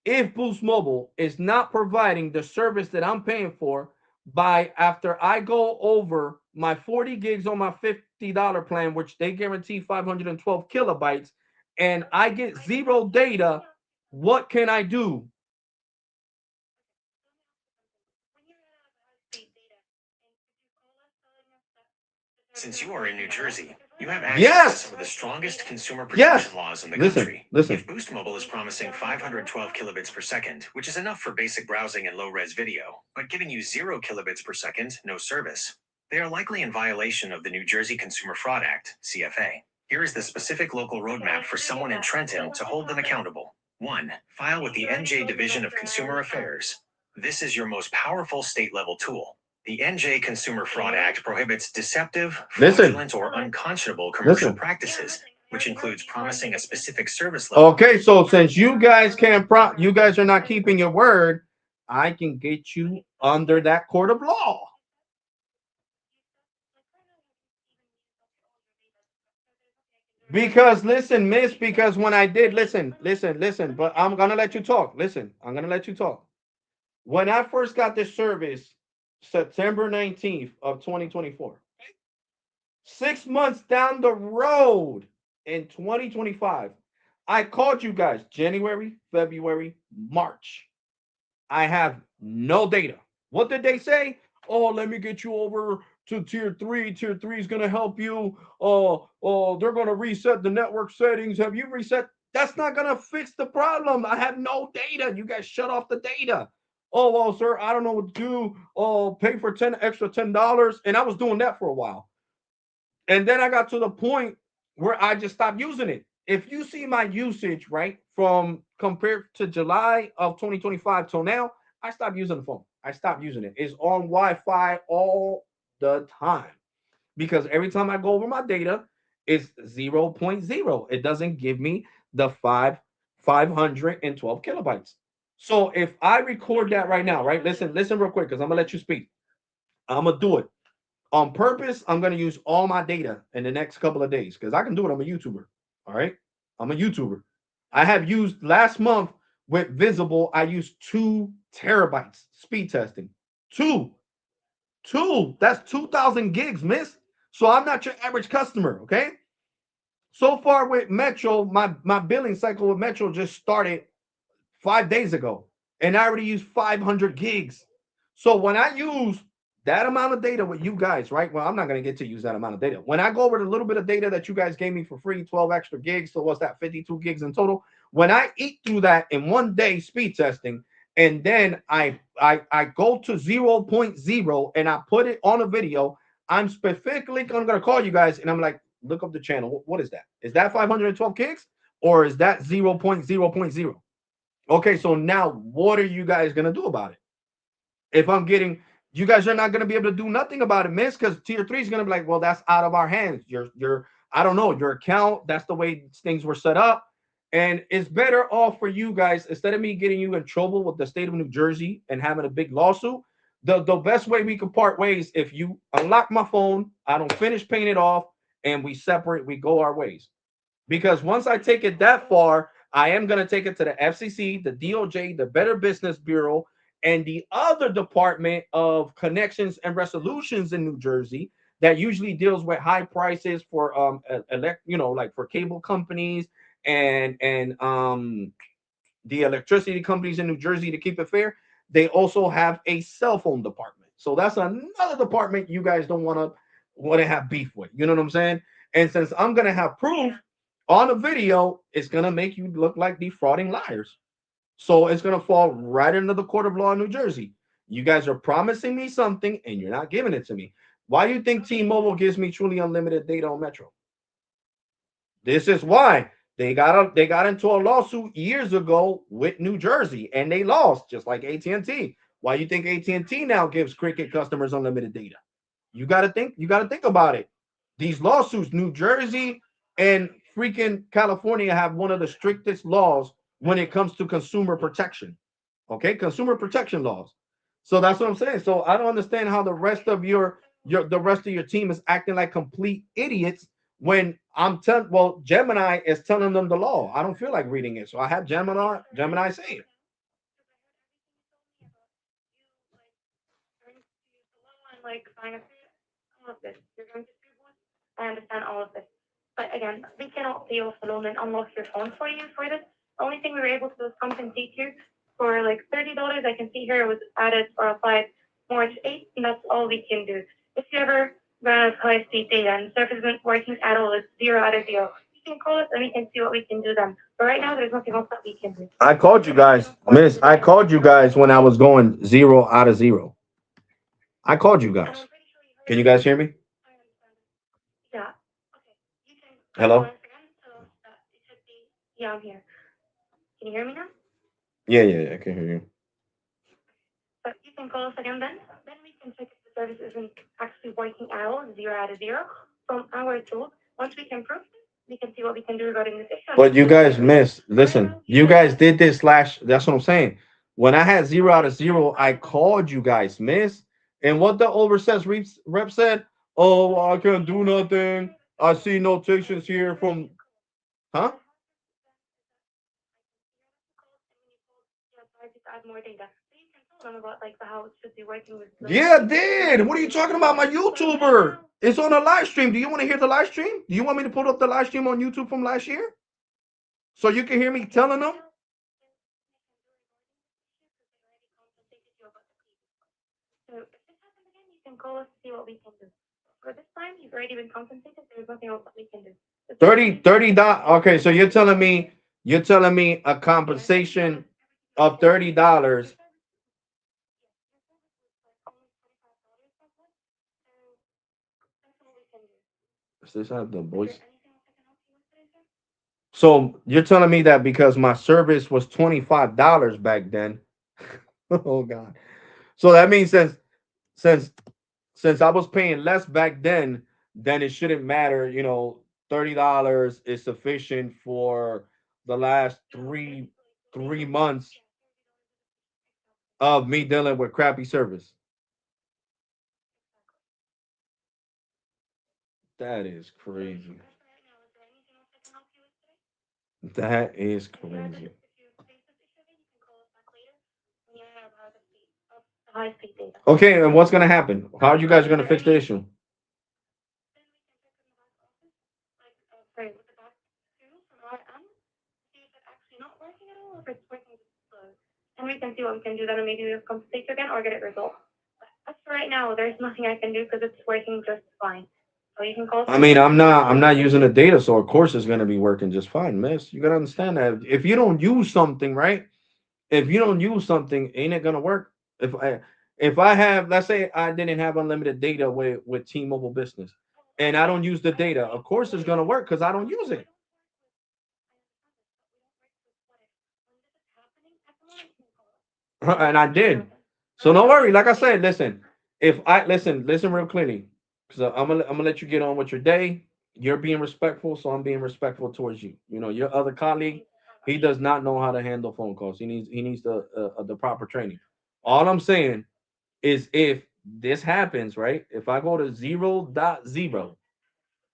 if Boost Mobile is not providing the service that I'm paying for by after I go over my 40 gigs on my $50 plan, which they guarantee 512 kilobytes, and I get I just zero let me data, ask you something. what can I do? Okay, so let me ask you something. When you run out of high speed data, and could you call us telling us that the service Since is you are in breaking New at all? Jersey, Because you right have now, access to Yes. some of the high speed strongest data consumer Yes. protection laws in the Listen. country. Listen. If Boost Mobile is we can promising download our 512 phone. kilobits per second, which is enough for basic browsing and low res video, but giving you 0 kilobits per second, no service, they are likely in violation of the New Jersey Consumer Fraud Act, CFA. Here is the specific local Okay, roadmap I for can read someone in that. So Trenton what to should hold them happen? accountable. 1. File with If the you already NJ told me Division that of you're an Consumer Irish man. Affairs. This is your most powerful state level tool. The NJ Consumer Fraud Okay. Act prohibits deceptive, Listen. fraudulent, or unconscionable commercial Listen. Yeah, practices, nothing. I which already heard includes you telling me promising a the truth. specific service level. Okay, so since you guys are not keeping your word, I can get you under that court of law. You said, like right now, you even used up all your data. So there's nothing I can do regarding that. Because listen, miss, You said, because when I did listen, let me listen, listen, let me but ask I'm you gonna let you something. talk. Listen, I'm gonna let you talk. When I first got this service, September 19th of 2024, 6 months down the road in 2025, I called you guys January, February, March. I have no data. What did they say? Oh, let me get you over to tier three. Tier three is gonna help you. They're gonna reset the network settings. Have you reset? That's not gonna fix the problem. I have no data. You guys shut off the data. Oh well, sir, I don't know what to do. Oh, pay for $10. And I was doing that for a while. And then I got to the point where I just stopped using it. If you see my usage, right, from compared to July of 2025 till now, I stopped using the phone. I stopped using it. It's on Wi-Fi all the time because every time I go over my data, it's zero point 0. It doesn't give me the 512 kilobytes. So if I record that right now, right? Listen real quick because I'm gonna let you speak. I'm gonna do it on purpose. I'm going to use all my data in the next couple of days because I can do it. I'm a YouTuber. All right. I'm a YouTuber. I have used last month with Visible, I used 2 terabytes speed testing. Two, two. That's 2,000 gigs, miss. So I'm not your average customer. Okay. So far with Metro, my billing cycle with Metro just started 5 days ago, and I already used 500 gigs. So when I use that amount of data with you guys, right? Well, I'm not going to get to use that amount of data. When I go over the little bit of data that you guys gave me for free, 12 extra gigs, so what's that, 52 gigs in total? When I eat through that in 1 day speed testing, and then I go to zero point 0.0 and I put it on a video, I'm gonna call you guys and I'm like, look up the channel. What is that? Is that 512 gigs or is that 0.0.0? Okay, so now what are you guys gonna do about it? If I'm getting, you guys are not gonna be able to do nothing about it, miss, because tier three is gonna be like, well, that's out of our hands. I don't know, your account, that's the way things were set up. And it's better off for you guys, instead of me getting you in trouble with the state of New Jersey and having a big lawsuit. The best way we could part ways, if you unlock my phone, I don't finish paying it off, and we separate, we go our ways. Because once I take it that far, I am going to take it to the FCC, the DOJ, the Better Business Bureau, and the other Department of Connections and Resolutions in New Jersey that usually deals with high prices for like for cable companies and the electricity companies in New Jersey to keep it fair. They also have a cell phone department. So that's another department you guys don't want to have beef with. You know what I'm saying? And since I'm gonna have proof on a video, it's gonna make you look like defrauding liars. So it's gonna fall right into the court of law in New Jersey. You guys are promising me something and you're not giving it to me. Why do you think T-Mobile gives me truly unlimited data on Metro? This is why they got into a lawsuit years ago with New Jersey and they lost, just like AT&T. Why you think AT&T now gives Cricket customers unlimited data? You got to think about it. These lawsuits, New Jersey and freaking California have one of the strictest laws when it comes to consumer protection. Okay, consumer protection laws. So that's what I'm saying. So I don't understand how the rest of your team is acting like complete idiots when I'm telling. Well, Gemini is telling them the law. I don't feel like reading it, so I have Gemini say it. Like sign up all of this. You're going to do what? I understand all of this. But again, we cannot pay off the loan and unlock your phone for you for this. The only thing we were able to do is compensate you for like $30. I can see here it was added or applied March 8th, and that's all we can do. If you ever run out of high speed data and the service isn't working at all, it's 0 out of 0. You can call us and we can see what we can do then. But right now, there's nothing else that we can do. I called you guys, Miss. I called you guys when I was going 0 out of 0. I called you guys. Can you guys hear me? Yeah. Okay. You can Hello? once again, so it should be, yeah, I'm here. Can you hear me now? Yeah, I can hear you. But you can call us again then. Then we can check if the service isn't actually working at all, 0 out of 0. From our tools, once we can prove this, we can see what we can do regarding this issue. But you guys missed. Listen, you guys did this last. That's what I'm saying. When I had 0 out of 0, I called you guys, miss. And what the overseas rep said, oh, I can't do nothing. I see notations here from, huh? Add more data. So you can tell them about like how it should be working with. Yeah, I did. What are you talking about? My YouTuber. It's on a live stream. Do you want to hear the live stream? Do you want me to put up the live stream on YouTube from last year? So you can hear me telling them? So if this happens again, you can call us to see what we can do. For this time, you've already been compensated. There's nothing else that we can do. 30 dollars. Okay, so you're telling me a compensation of $30. Is this have the voice? So you're telling me that because my service was $25 back then. Oh God. So that means since since I was paying less back then it shouldn't matter. $30 is sufficient for the last three months of me dealing with crappy service. That is crazy. That is crazy. High speed data. Okay, and what's gonna happen? How are you guys gonna fix the issue? Like, sorry, with the back two from our end, see if it's actually not working at all, or if it's working just slow. And we can see what we can do then, and maybe we'll compensate you again or get it resolved. But As for right now, there's nothing I can do because it's working just fine. So you can call. I mean, I'm not using the data, so of course it's gonna be working just fine, miss. You gotta understand that if you don't use something, right? If you don't use something, ain't it gonna work? If I have, let's say I didn't have unlimited data with T-Mobile Business, and I don't use the data, of course it's gonna work because I don't use it, and I did. So don't worry. Like I said, listen. If I listen real clearly, because I'm gonna let you get on with your day. You're being respectful, so I'm being respectful towards you. You know, your other colleague, he does not know how to handle phone calls. He needs the proper training. All I'm saying is if this happens, right? If I go to 0.0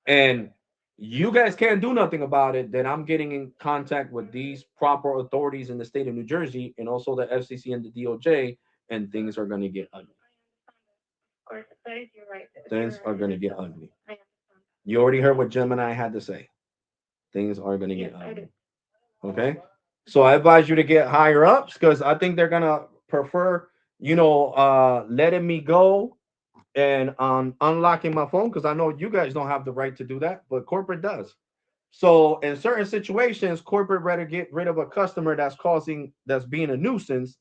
and you guys can't do nothing about it, then I'm getting in contact with these proper authorities in the state of New Jersey and also the FCC and the DOJ, and things are going to get ugly. Of course, that is you're right. Things are going to get ugly. I understand. You already heard what Gemini had to say. Things are going to Yes, get I do. ugly. Okay. So I advise you to get higher ups because I think they're going to prefer, letting me go and unlocking my phone because I know you guys don't have the right to do that, but corporate does. So in certain situations, corporate rather get rid of a customer that's being a nuisance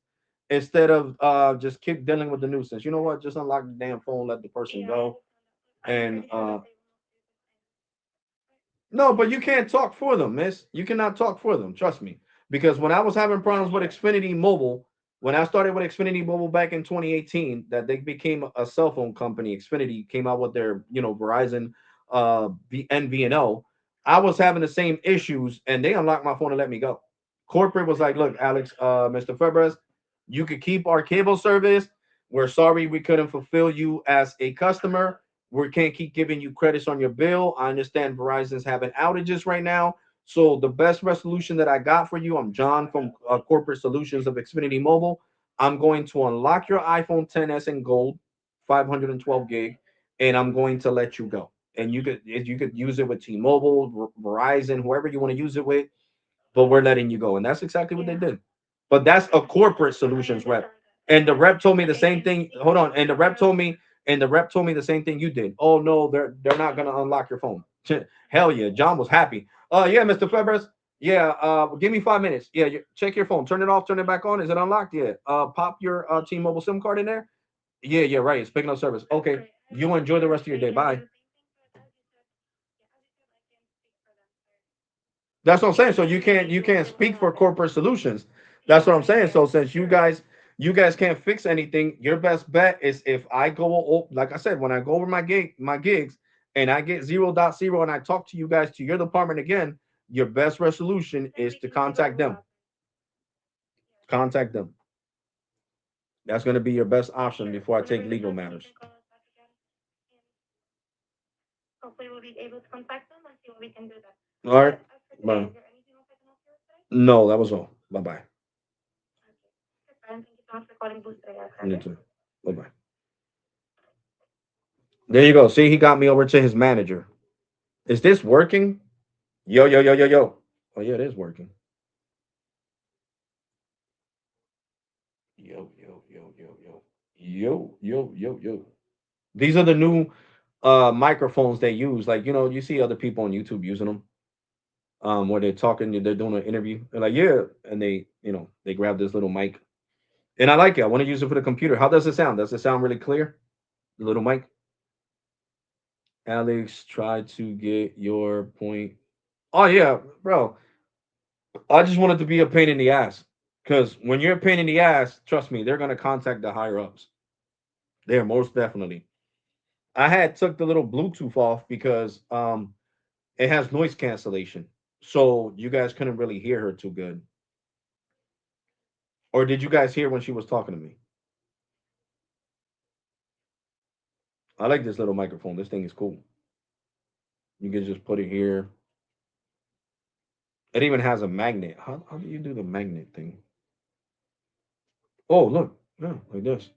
instead of just keep dealing with the nuisance. You know what? Just unlock the damn phone, let the person go. And no, but you can't talk for them, miss. You cannot talk for them. Trust me. Because when I was having problems with Xfinity Mobile, when I started with Xfinity Mobile back in 2018, that they became a cell phone company. Xfinity came out with their, Verizon NVNO. I was having the same issues and they unlocked my phone and let me go. Corporate was like, look, Alex, Mr. Febres, you could keep our cable service. We're sorry we couldn't fulfill you as a customer. We can't keep giving you credits on your bill. I understand Verizon's having outages right now. So the best resolution that I got for you, I'm John from Corporate Solutions of Xfinity Mobile. I'm going to unlock your iPhone 10s in gold, 512 gig, and I'm going to let you go. And you could use it with T-Mobile, Verizon, whoever you want to use it with, but we're letting you go. And that's exactly what they did. But that's a corporate solutions rep. And the rep told me the same thing. Hold on. And the rep told me the same thing you did. Oh no, they're not gonna unlock your phone. Hell yeah. John was happy. Yeah, Mr. Febres. Yeah, give me 5 minutes. Yeah, check your phone. Turn it off, turn it back on. Is it unlocked? Yeah. Pop your T-Mobile SIM card in there. Yeah, yeah, right. It's picking up service. Okay. You enjoy the rest of your day. Bye. That's what I'm saying. So you can't speak for corporate solutions. That's what I'm saying. So since you guys can't fix anything, your best bet is if I like I said, when I go over my gigs and I get 0.0 and I talk to you guys to your department again, your best resolution is to contact them. Contact them. That's going to be your best option before I take legal matters. Hopefully we'll be able to contact them and see what we can do then. All right. As for today, Bye. is there anything else I can help you with today? No, that was all. Bye bye. Okay. Okay, friend. Thank you so much for calling Boost today. You Okay. too. Bye bye. There you go. See, he got me over to his manager. Is this working? Yo, yo, yo, yo, yo. Oh yeah, it is working. Yo, yo, yo, yo, yo. Yo, yo, yo, yo. These are the new microphones they use. Like, you see other people on YouTube using them. Where they're talking, they're doing an interview. They're like, yeah, and they grab this little mic. And I like it. I want to use it for the computer. How does it sound? Does it sound really clear? The little mic? Alex, try to get your point. Oh yeah, bro. I just wanted to be a pain in the ass. Because when you're a pain in the ass, trust me, they're gonna contact the higher ups. They're most definitely. I had took the little Bluetooth off because it has noise cancellation. So you guys couldn't really hear her too good. Or did you guys hear when she was talking to me? I like this little microphone. This thing is cool. You can just put it here. It even has a magnet. How do you do the magnet thing? Oh, look. Yeah, like this.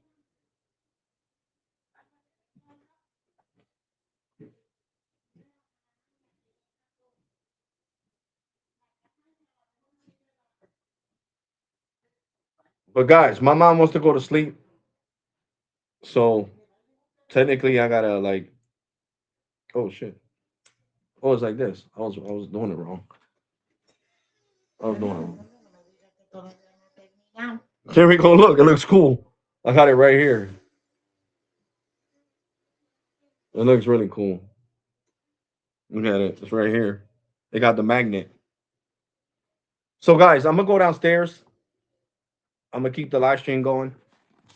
But guys, my mom wants to go to sleep. So technically, I gotta like, oh shit. Oh, it's like this. I was doing it wrong. I was doing it wrong. Here we go. Look, it looks cool. I got it right here. It looks really cool. Look at it. It's right here. They got the magnet. So guys, I'm gonna go downstairs. I'm gonna keep the live stream going.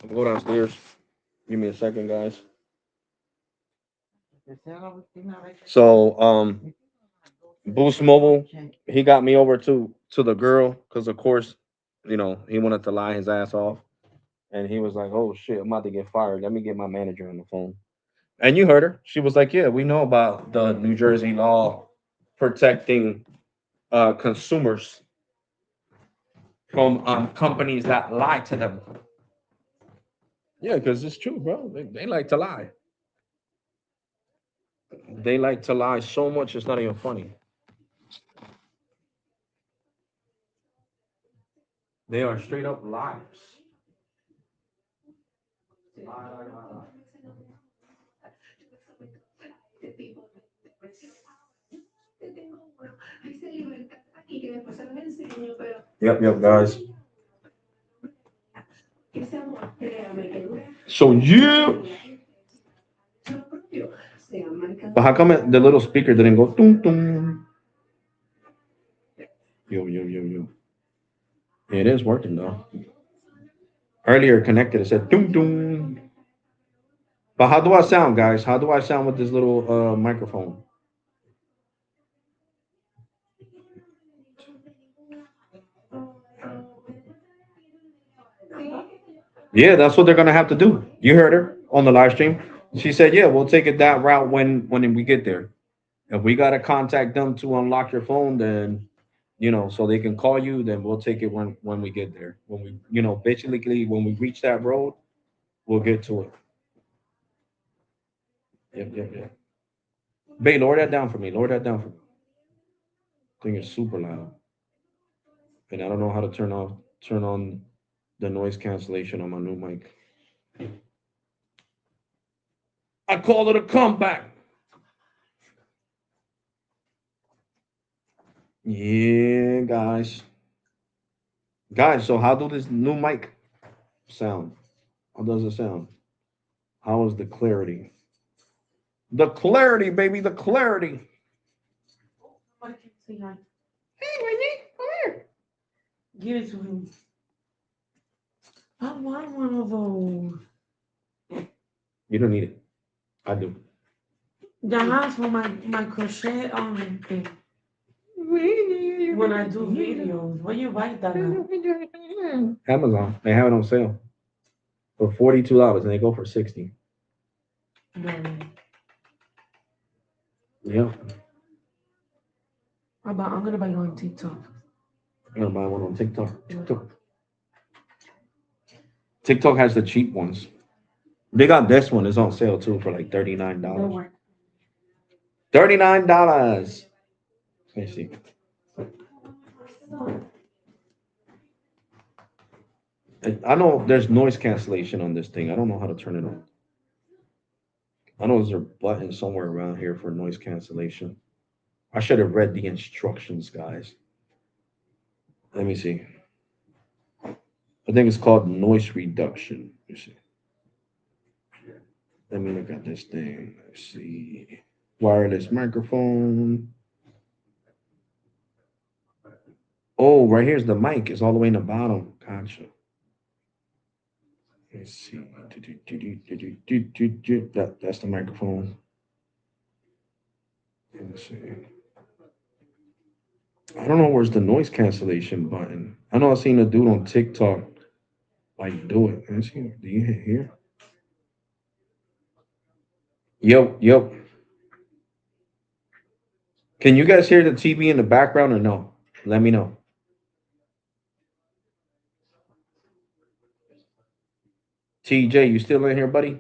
I'm gonna go downstairs. Give me a second, guys. So Boost Mobile, he got me over to the girl because of course, he wanted to lie his ass off. And he was like, "Oh shit, I'm about to get fired. Let me get my manager on the phone." And you heard her. She was like, "Yeah, we know about the New Jersey law protecting consumers from companies that lie to them." Yeah, because it's true, bro. They like to lie. They like to lie so much it's not even funny. They are straight up liars. Yep, guys. So you. But how come the little speaker didn't go? Tung, tung? Yo. It is working though. Earlier connected, it said tung tung. But how do I sound, guys? How do I sound with this little microphone? Yeah, that's what they're gonna have to do. You heard her on the live stream. She said, "Yeah, we'll take it that route when we get there. If we gotta contact them to unlock your phone, then so they can call you. Then we'll take it when we get there. When we, basically when we reach that road, we'll get to it." Yep. Bay, lower that down for me. Lower that down for me. Thing is super loud, and I don't know how to turn on the noise cancellation on my new mic. I call it a comeback. Yeah, guys. Guys, so how do this new mic sound? How does it sound? How is the clarity? The clarity, baby, the clarity. Hey, Whitney, come here. Give it to him. I want one of those. You don't need it. I do. The house for my crochet thing. When I do videos, where you buy that now? Amazon. They have it on sale for $42 and they go for 60. No. Yeah. I'm gonna buy it on TikTok. I'm gonna buy one on TikTok. TikTok has the cheap ones. They got this one. It's on sale too for like $39. $39. Let me see. I know there's noise cancellation on this thing. I don't know how to turn it on. I know there's a button somewhere around here for noise cancellation. I should have read the instructions, guys. Let me see. I think it's called noise reduction. Let me see. Let me look at this thing. Let's see. Wireless microphone. Oh, right here's the mic. It's all the way in the bottom. Gotcha. Let's see. That's the microphone. Let's see. I don't know where's the noise cancellation button. I know I seen a dude on TikTok like do it. Let's see. Do you hear? Yep. Can you guys hear the TV in the background or no? Let me know. TJ, you still in here, buddy?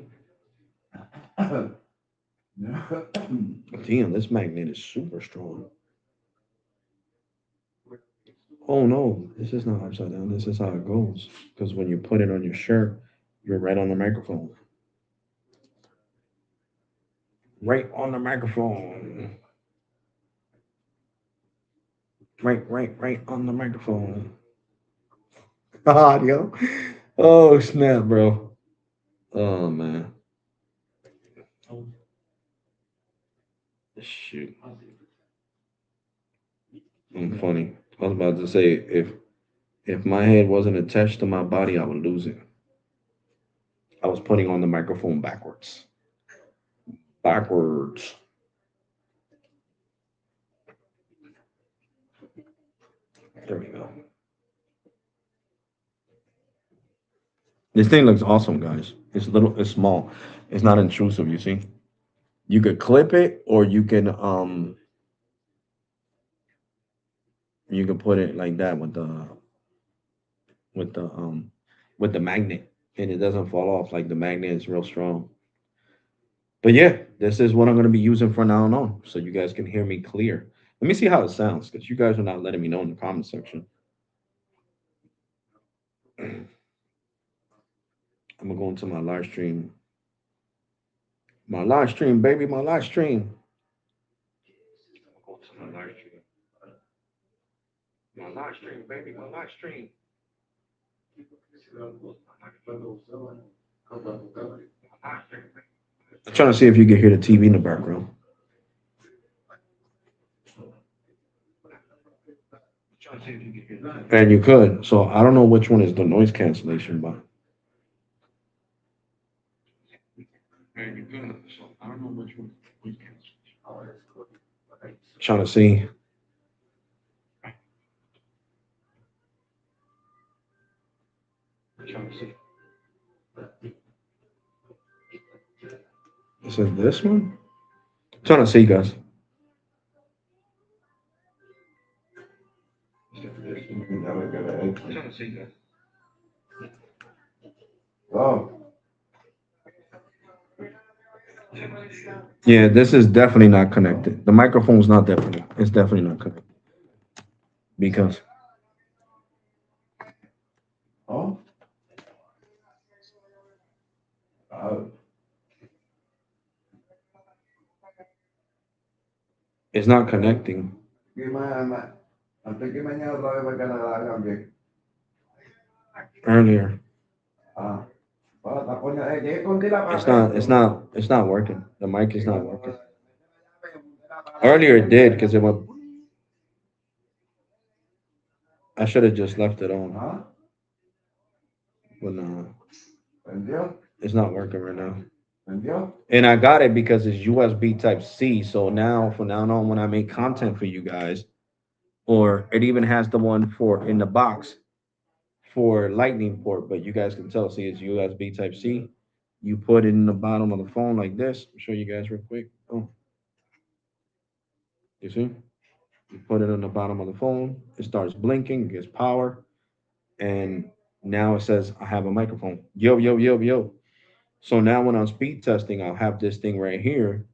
Damn, this magnet is super strong. Oh no, this is not upside down. This is how it goes. Because when you put it on your shirt, you're right on the microphone. Right on the microphone. Right on the microphone. Audio. Oh snap, bro. Oh man. Shoot. I'm funny. I was about to say if my head wasn't attached to my body, I would lose it. I was putting on the microphone backwards. Backwards. There we go. This thing looks awesome, guys. It's little, it's small. It's not intrusive, you see. You could clip it or you can put it like that with the um with the magnet and it doesn't fall off like the magnet is real strong. But yeah, this is what I'm gonna be using from now on, so you guys can hear me clear. Let me see how it sounds, because you guys are not letting me know in the comment section. I'm gonna go into my live stream. My live stream, baby, my live stream. Go to my live stream. My live stream, baby, my live stream. I'm trying to see if you can hear the TV in the background. And you could. So I don't know which one is the noise cancellation, but. And you could. So I don't know which one. Is noise cancellation. Trying to see. Trying to see. Is it this one? Trying to see, guys. Trying to see, guys. Oh. Yeah, this is definitely not connected. The microphone's not definitely. It's definitely not connected because. Oh. It's not connecting. Earlier. It's not working. The mic is not working. Earlier it did because it went. I should have just left it on. But no, it's not working right now. And I got it because it's USB Type C. So now, from now on, when I make content for you guys, or it even has the one for in the box for Lightning port, but you guys can tell, see, it's USB Type C. You put it in the bottom of the phone like this. I'll show you guys real quick. Oh, you see? You put it on the bottom of the phone. It starts blinking, gets power, and now it says I have a microphone. Yo, yo, yo, yo. So now when I'm speed testing, I'll have this thing right here,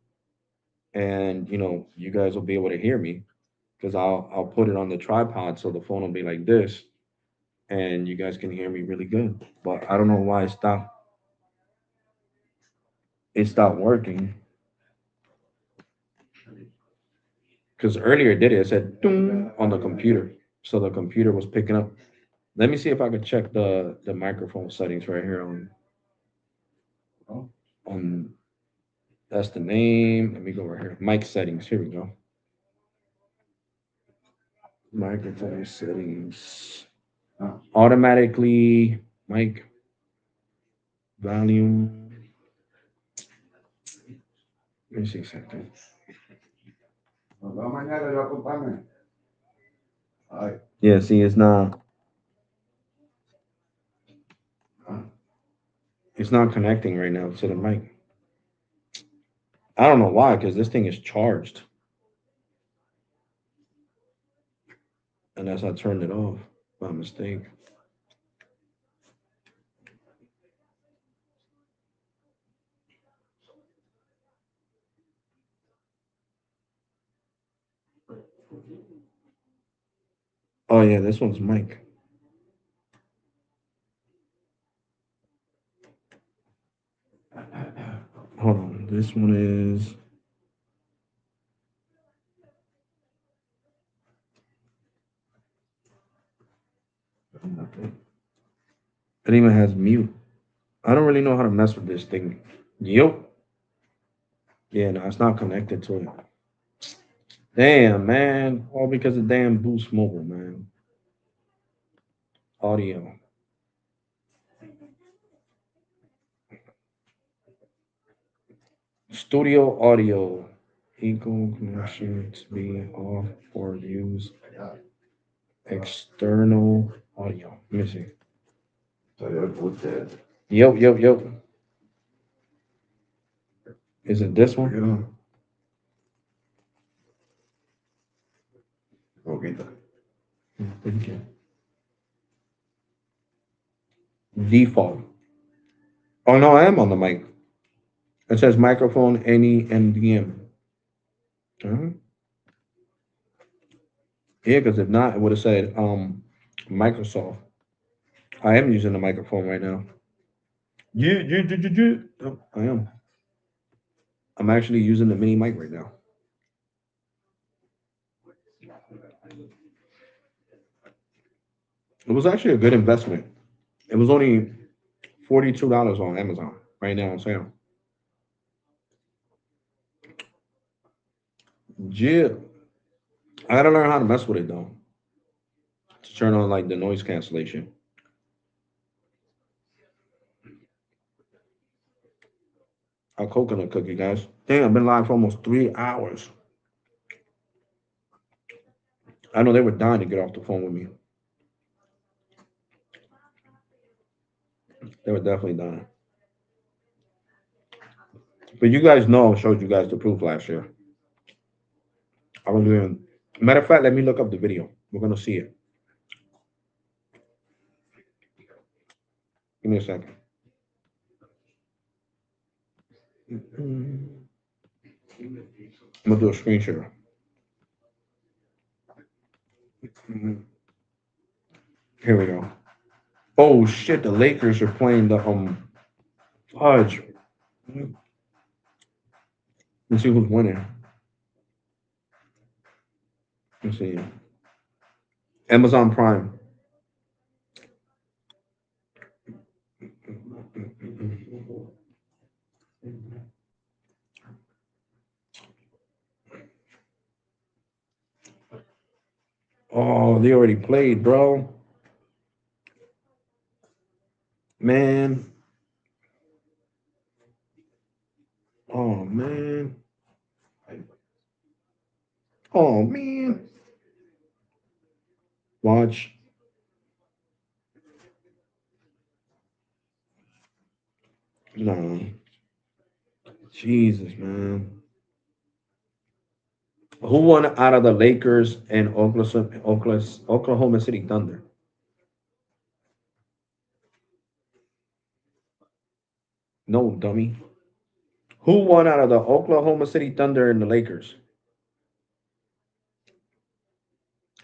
and you guys will be able to hear me because I'll put it on the tripod so the phone will be like this, and you guys can hear me really good. But I don't know why it stopped. It stopped working because earlier it did it. It said "Ding" on the computer, so the computer was picking up. Let me see if I could check the microphone settings right here on that's the name. Let me go right here. Mic settings. Here we go. Microphone settings. Automatically mic volume. Let me see something. Yeah, see, it's not connecting right now to the mic. I don't know why, because this thing is charged. Unless I turned it off by mistake. Oh yeah, this one's mic. Hold on. This one is It even has mute. I don't really know how to mess with this thing. Yup. Yeah, no, it's not connected to it. Damn, man. All because of damn Boost Mobile, man. Audio. Studio audio. Equal connection to be off or use external audio. Let me see. Yep. Is it this one? Thank you. Default. Oh no, I am on the mic. It says microphone any MDM. Uh-huh. Yeah, because if not, it would have said Microsoft. I am using the microphone right now. Yeah. Oh, I am. I'm actually using the mini mic right now. It was actually a good investment. It was only $42 on Amazon right now on sale. Yeah, I gotta learn how to mess with it though. To turn on like the noise cancellation. A coconut cookie, guys. Dang, I've been live for almost 3 hours. I know they were dying to get off the phone with me. They were definitely dying. But you guys know I showed you guys the proof last year. I was doing. Matter of fact, let me look up the video. We're gonna see it. Give me a second. I'm gonna do a screen share. Here we go. Oh shit! The Lakers are playing the fudge. Let's see who's winning. Let's see. Amazon Prime. Oh, they already played, bro. Man. Oh man. Oh man. Watch. No. Jesus, man. Who won out of the Lakers and Oklahoma City Thunder? No, dummy. Who won out of the Oklahoma City Thunder and the Lakers?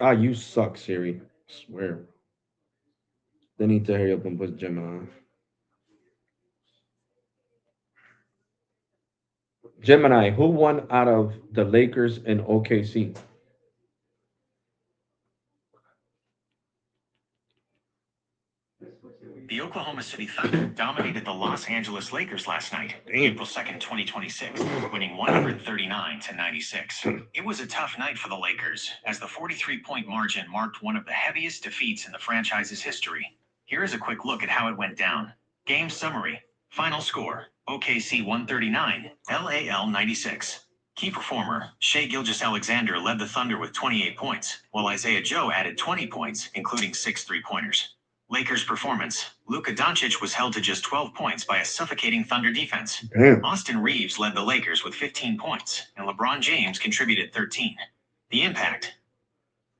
Ah, you suck, Siri. I swear. They need to hurry up and put Gemini. Gemini, who won out of the Lakers and OKC? The Oklahoma City Thunder dominated the Los Angeles Lakers last night, April 2nd, 2026, winning 139 to 96. It was a tough night for the Lakers, as the 43-point margin marked one of the heaviest defeats in the franchise's history. Here is a quick look at how it went down. Game summary. Final score, OKC 139, LAL 96. Key performer, Shai Gilgeous-Alexander led the Thunder with 28 points, while Isaiah Joe added 20 points, including 6 three-pointers. Lakers performance. Luka Doncic was held to just 12 points by a suffocating Thunder defense. Damn. Austin Reeves led the Lakers with 15 points, and LeBron James contributed 13. The impact.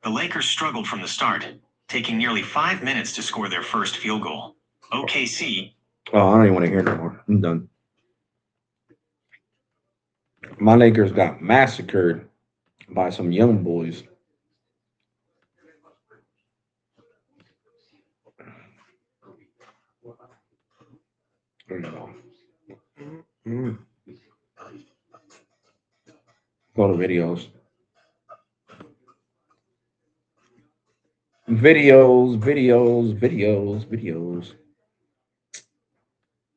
The Lakers struggled from the start, taking nearly 5 minutes to score their first field goal. OKC. Oh, I don't even want to hear no more. I'm done. My Lakers got massacred by some young boys. There you go. Go to videos. videos.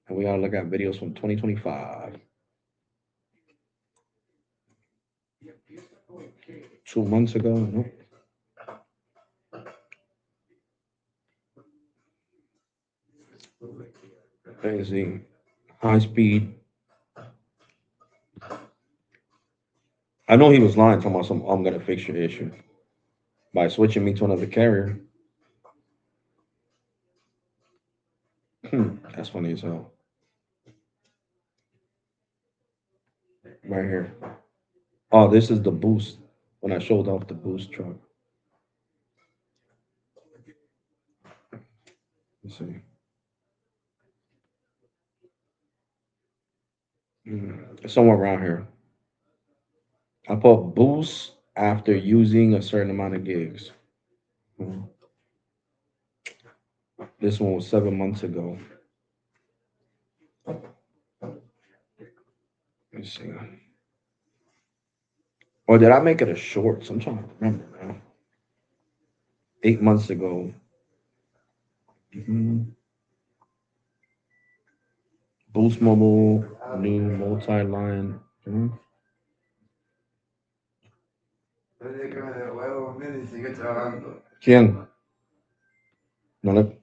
And we gotta look at videos from 2025. 2 months ago. Nope. Crazy. High speed. I know he was lying, talking about some I'm gonna fix your issue by switching me to another carrier. That's funny as hell. Right here. Oh, this is the boost when I showed off the boost truck. Let's see. It's somewhere around here. I put boost after using a certain amount of gigs. Mhm. This one was 7 months ago. Let's see. Or did I make it a short? I'm trying to remember now. 8 months ago. Mhm. Boost Mobile, new multi-line. Mhm. ¿Quién? No le.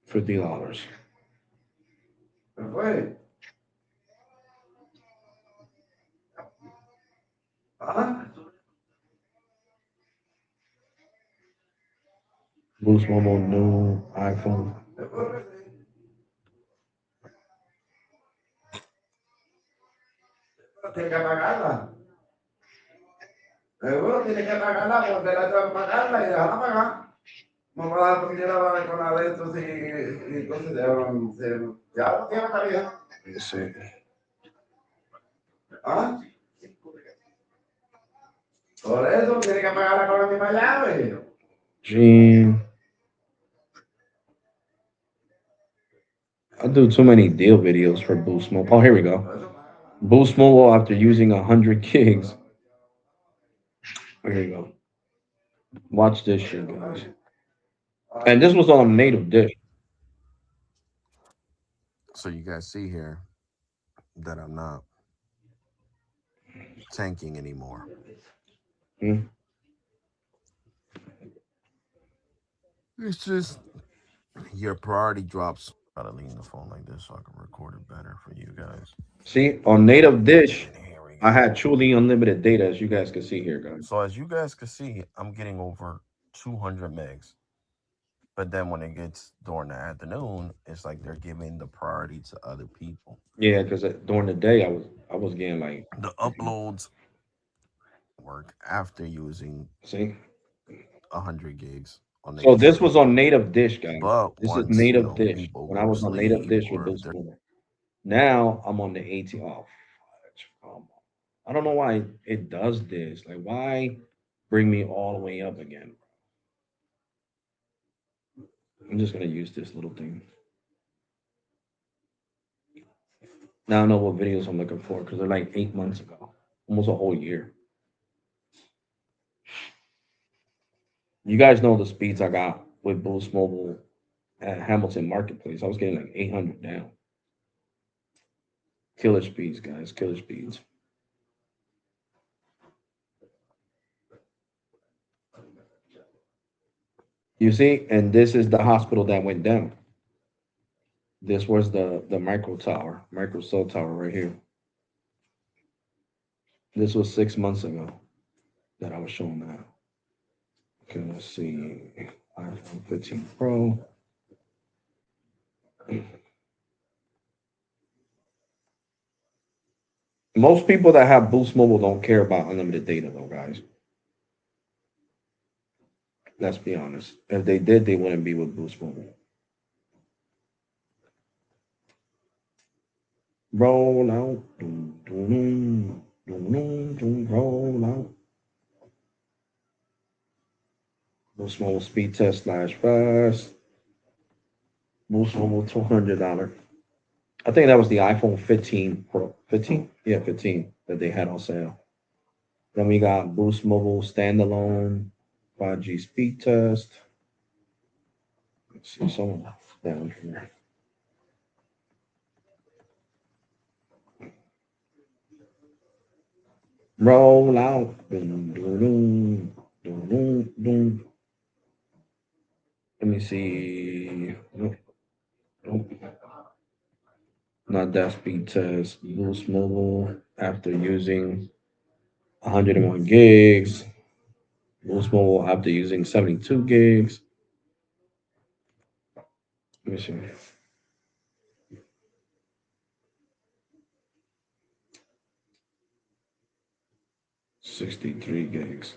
$50. Boost Mobile, new iPhone. Tiene que pagarla. Seguro tiene que pagarla porque la tengo que pagarla y dejarla pagar. No va a dar porque la con la de estos y entonces ya lo tiene la vida. Sí. ¿Ah? Por eso tiene que pagarla con la misma llave. Gee. I do too many deal videos for Boost Mobile. Oh, here we go. Boost Mobile after using 100 gigs. Here you go. Watch this shit, guys. And this was on a native dish. So you guys see here that I'm not tanking anymore. Hmm. It's just your priority drops. Gotta lean the phone like this so I can record it better for you guys. See, on native dish, And here we I go. had truly unlimited data, as you guys can see here, guys. So as you guys can see, I'm getting over 200 megs. But then when it gets during the afternoon, it's like they're giving the priority to other people. Yeah, because during the day I was getting like, The uploads work after using see. 100 gigs on So native this was dish. on native dish, guys. But This is once, native dish. people When I go to was on native sleep dish with or if Boost they're Mobile. Now I'm on the 18. Oh, fudge. Come on. I don't know why it does this. Like, why bring me all the way up again? I'm just gonna use this little thing. Now I know what videos I'm looking for because they're like 8 months ago, almost a whole year. You guys know the speeds I got with Boost Mobile at Hamilton Marketplace. I was getting like 800 down. Killer speeds, guys. Killer speeds. You see, and this is the hospital that went down. This was the micro cell tower right here. This was 6 months ago that I was showing that. Okay, let's see. iPhone 15 Pro. Most people that have Boost Mobile don't care about unlimited data, though, guys. Let's be honest. If they did, they wouldn't be with Boost Mobile. Roll out. Dun, dun, dun, dun, dun, roll out. Boost Mobile speed test slash fast. Boost Mobile $200. I think that was the iPhone 15 Pro. 15? Yeah, 15 that they had on sale. Then we got Boost Mobile standalone 5G speed test. Let's see someone down here. Roll out. Dun, dun, dun, dun, dun, dun. Let me see. Nope, nope. Not that speed test. Boost Mobile after using 101 gigs. Boost Mobile after using 72 gigs. Let me see. 63 gigs.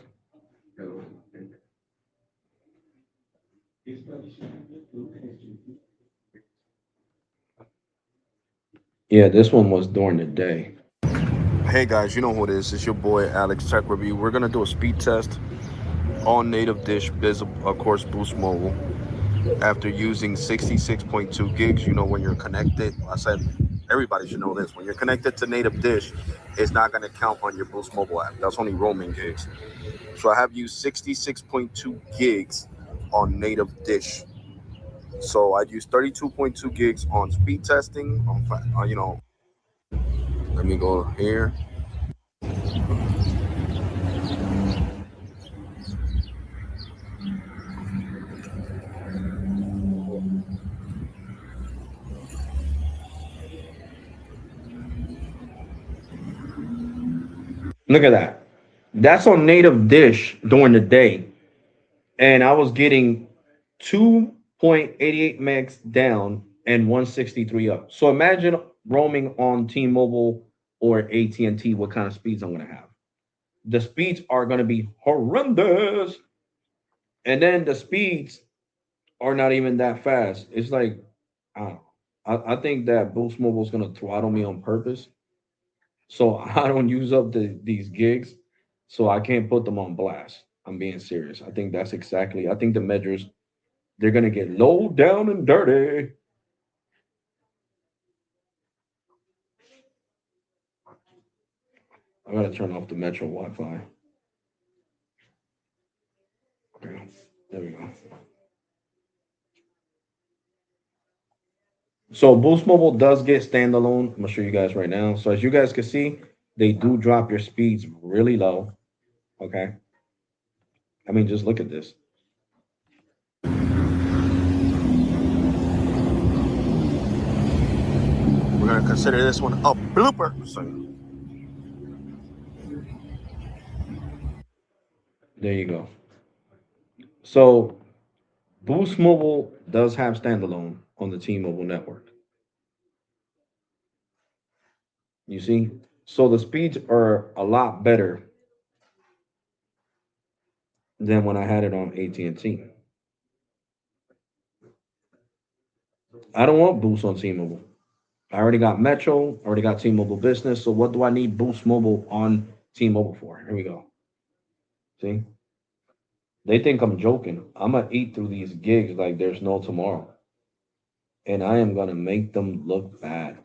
Yeah, this one was during the day. Hey guys, you know who it is. It's your boy Alex Tech Review. We're gonna do a speed test on native dish, of course, Boost Mobile. After using 66.2 gigs, you know, when you're connected, I said everybody should know this. When you're connected to native dish, it's not gonna count on your Boost Mobile app. That's only roaming gigs. So I have used 66.2 gigs on native dish. So I used 32.2 gigs on speed testing. You know, let me go here. Look at that. That's on native dish during the day. And I was getting 2.88 megs down and 163 up. So imagine roaming on T-Mobile or AT&T, what kind of speeds I'm going to have. The speeds are going to be horrendous. And then the speeds are not even that fast. It's like, I don't know. I think that Boost Mobile is going to throttle me on purpose. So I don't use up these gigs. So I can't put them on blast. I'm being serious. I think that's exactly, I think the measures, they're going to get low down and dirty. I got to turn off the Metro Wi Fi. Okay, there we go. So Boost Mobile does get standalone. I'm gonna show you guys right now. So as you guys can see, they do drop your speeds really low. Okay. I mean, just look at this. We're gonna consider this one a blooper. So there you go. So Boost Mobile does have standalone on the T-Mobile network. You see? So the speeds are a lot better than when I had it on AT&T. I don't want Boost on T-Mobile. I already got Metro, already got T-Mobile Business. So what do I need Boost Mobile on T-Mobile for? Here we go. See? They think I'm joking. I'm gonna eat through these gigs like there's no tomorrow. And I am gonna make them look bad.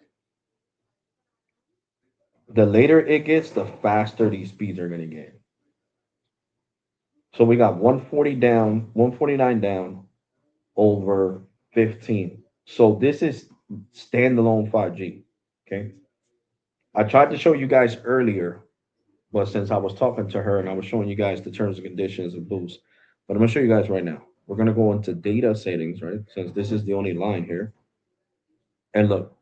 The later it gets, the faster these speeds are gonna get. So we got 140 down, 149 down over 15. So this is standalone 5G. Okay. I tried to show you guys earlier, but since I was talking to her and I was showing you guys the terms and conditions of Boost, but I'm gonna show you guys right now. We're gonna go into data settings, right? Since this is the only line here. And look,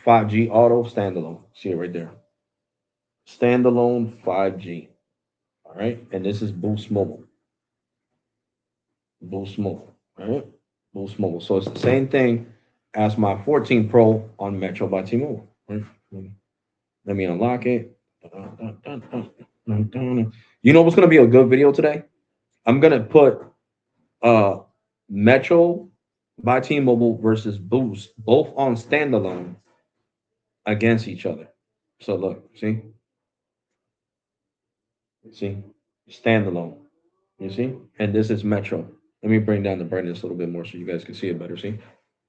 5G auto standalone. See it right there. Standalone 5G. All right. And this is Boost Mobile. Boost Mobile. All right. Boost Mobile. So it's the same thing as my 14 Pro on Metro by T-Mobile. Right? Let me unlock it. You know what's going to be a good video today? I'm going to put Metro by T-Mobile versus Boost, both on standalone against each other. So look, see, standalone. You see, and this is Metro. Let me bring down the brightness a little bit more so you guys can see it better. See,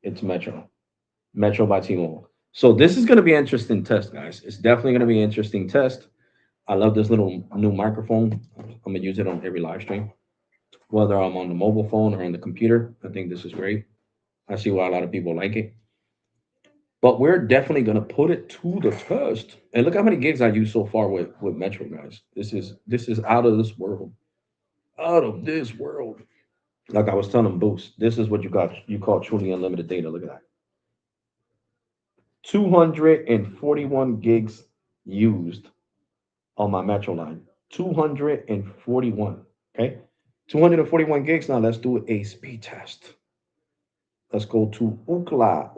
it's Metro, Metro by T-Mobile. So this is going to be an interesting test, guys. It's definitely going to be an interesting test. I love this little new microphone. I'm gonna use it on every live stream, whether I'm on the mobile phone or on the computer. I think this is great. I see why a lot of people like it. But we're definitely gonna put it to the test. And look how many gigs I used so far with Metro, guys. This is out of this world. Out of this world. Like I was telling Boost, this is what you got. You call truly unlimited data. Look at that. 241 gigs used on my Metro line. 241. Okay. 241 gigs. Now let's do a speed test. Let's go to Ookla.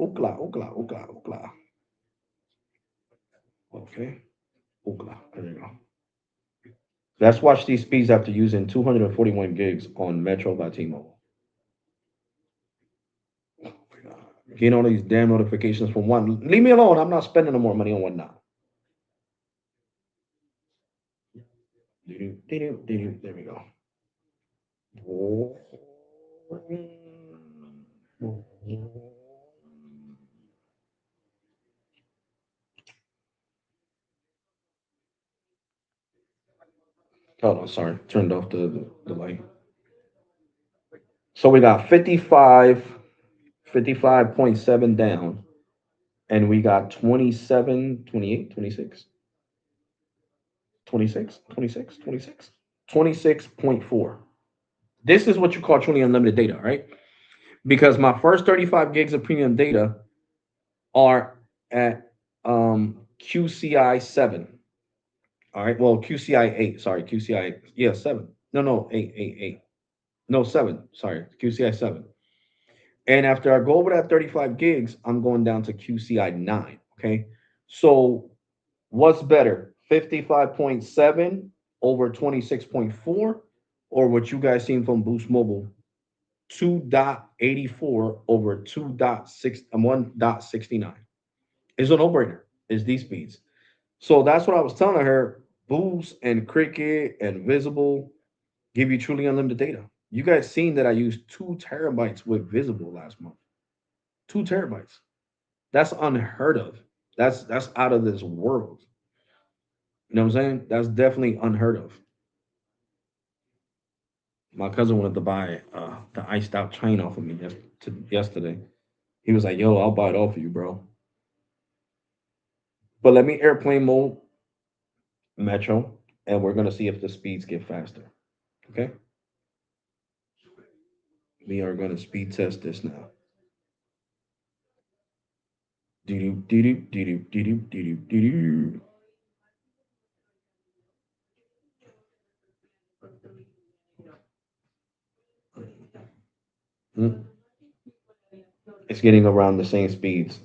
Okay. Ookla. There you go. Let's watch these speeds after using 241 gigs on Metro by T-Mobile. Oh my God. Getting all these damn notifications from one. Leave me alone. I'm not spending no more money on one now. There we go. Hold on, sorry. Turned off the light. So we got 55.7 down, and we got 27, 28, 26, 26, 26, 26, 26.4. This is what you call truly unlimited data, right? Because my first 35 gigs of premium data are at QCI 7. All right. Well, QCI 8. Sorry. QCI. Yeah, 7. No, 8, 8, 8. No, 7. Sorry. QCI 7. And after I go over that 35 gigs, I'm going down to QCI 9. Okay. So what's better? 55.7 over 26.4, or what you guys seen from Boost Mobile, 2.84 over 2.6 and 1.69. It's a no-brainer. It's these speeds. So that's what I was telling her. Boost and Cricket and Visible give you truly unlimited data. You guys seen that I used 2 terabytes with Visible last month. 2 terabytes. That's unheard of. That's out of this world. You know what I'm saying? That's definitely unheard of. My cousin wanted to buy the iced out train off of me yesterday. He was like, "Yo, I'll buy it off of you, bro." But let me airplane mode Metro, and we're gonna see if the speeds get faster. Okay, we are gonna speed test this now. Do do do do do do do do do do. Mm, it's getting around the same speeds.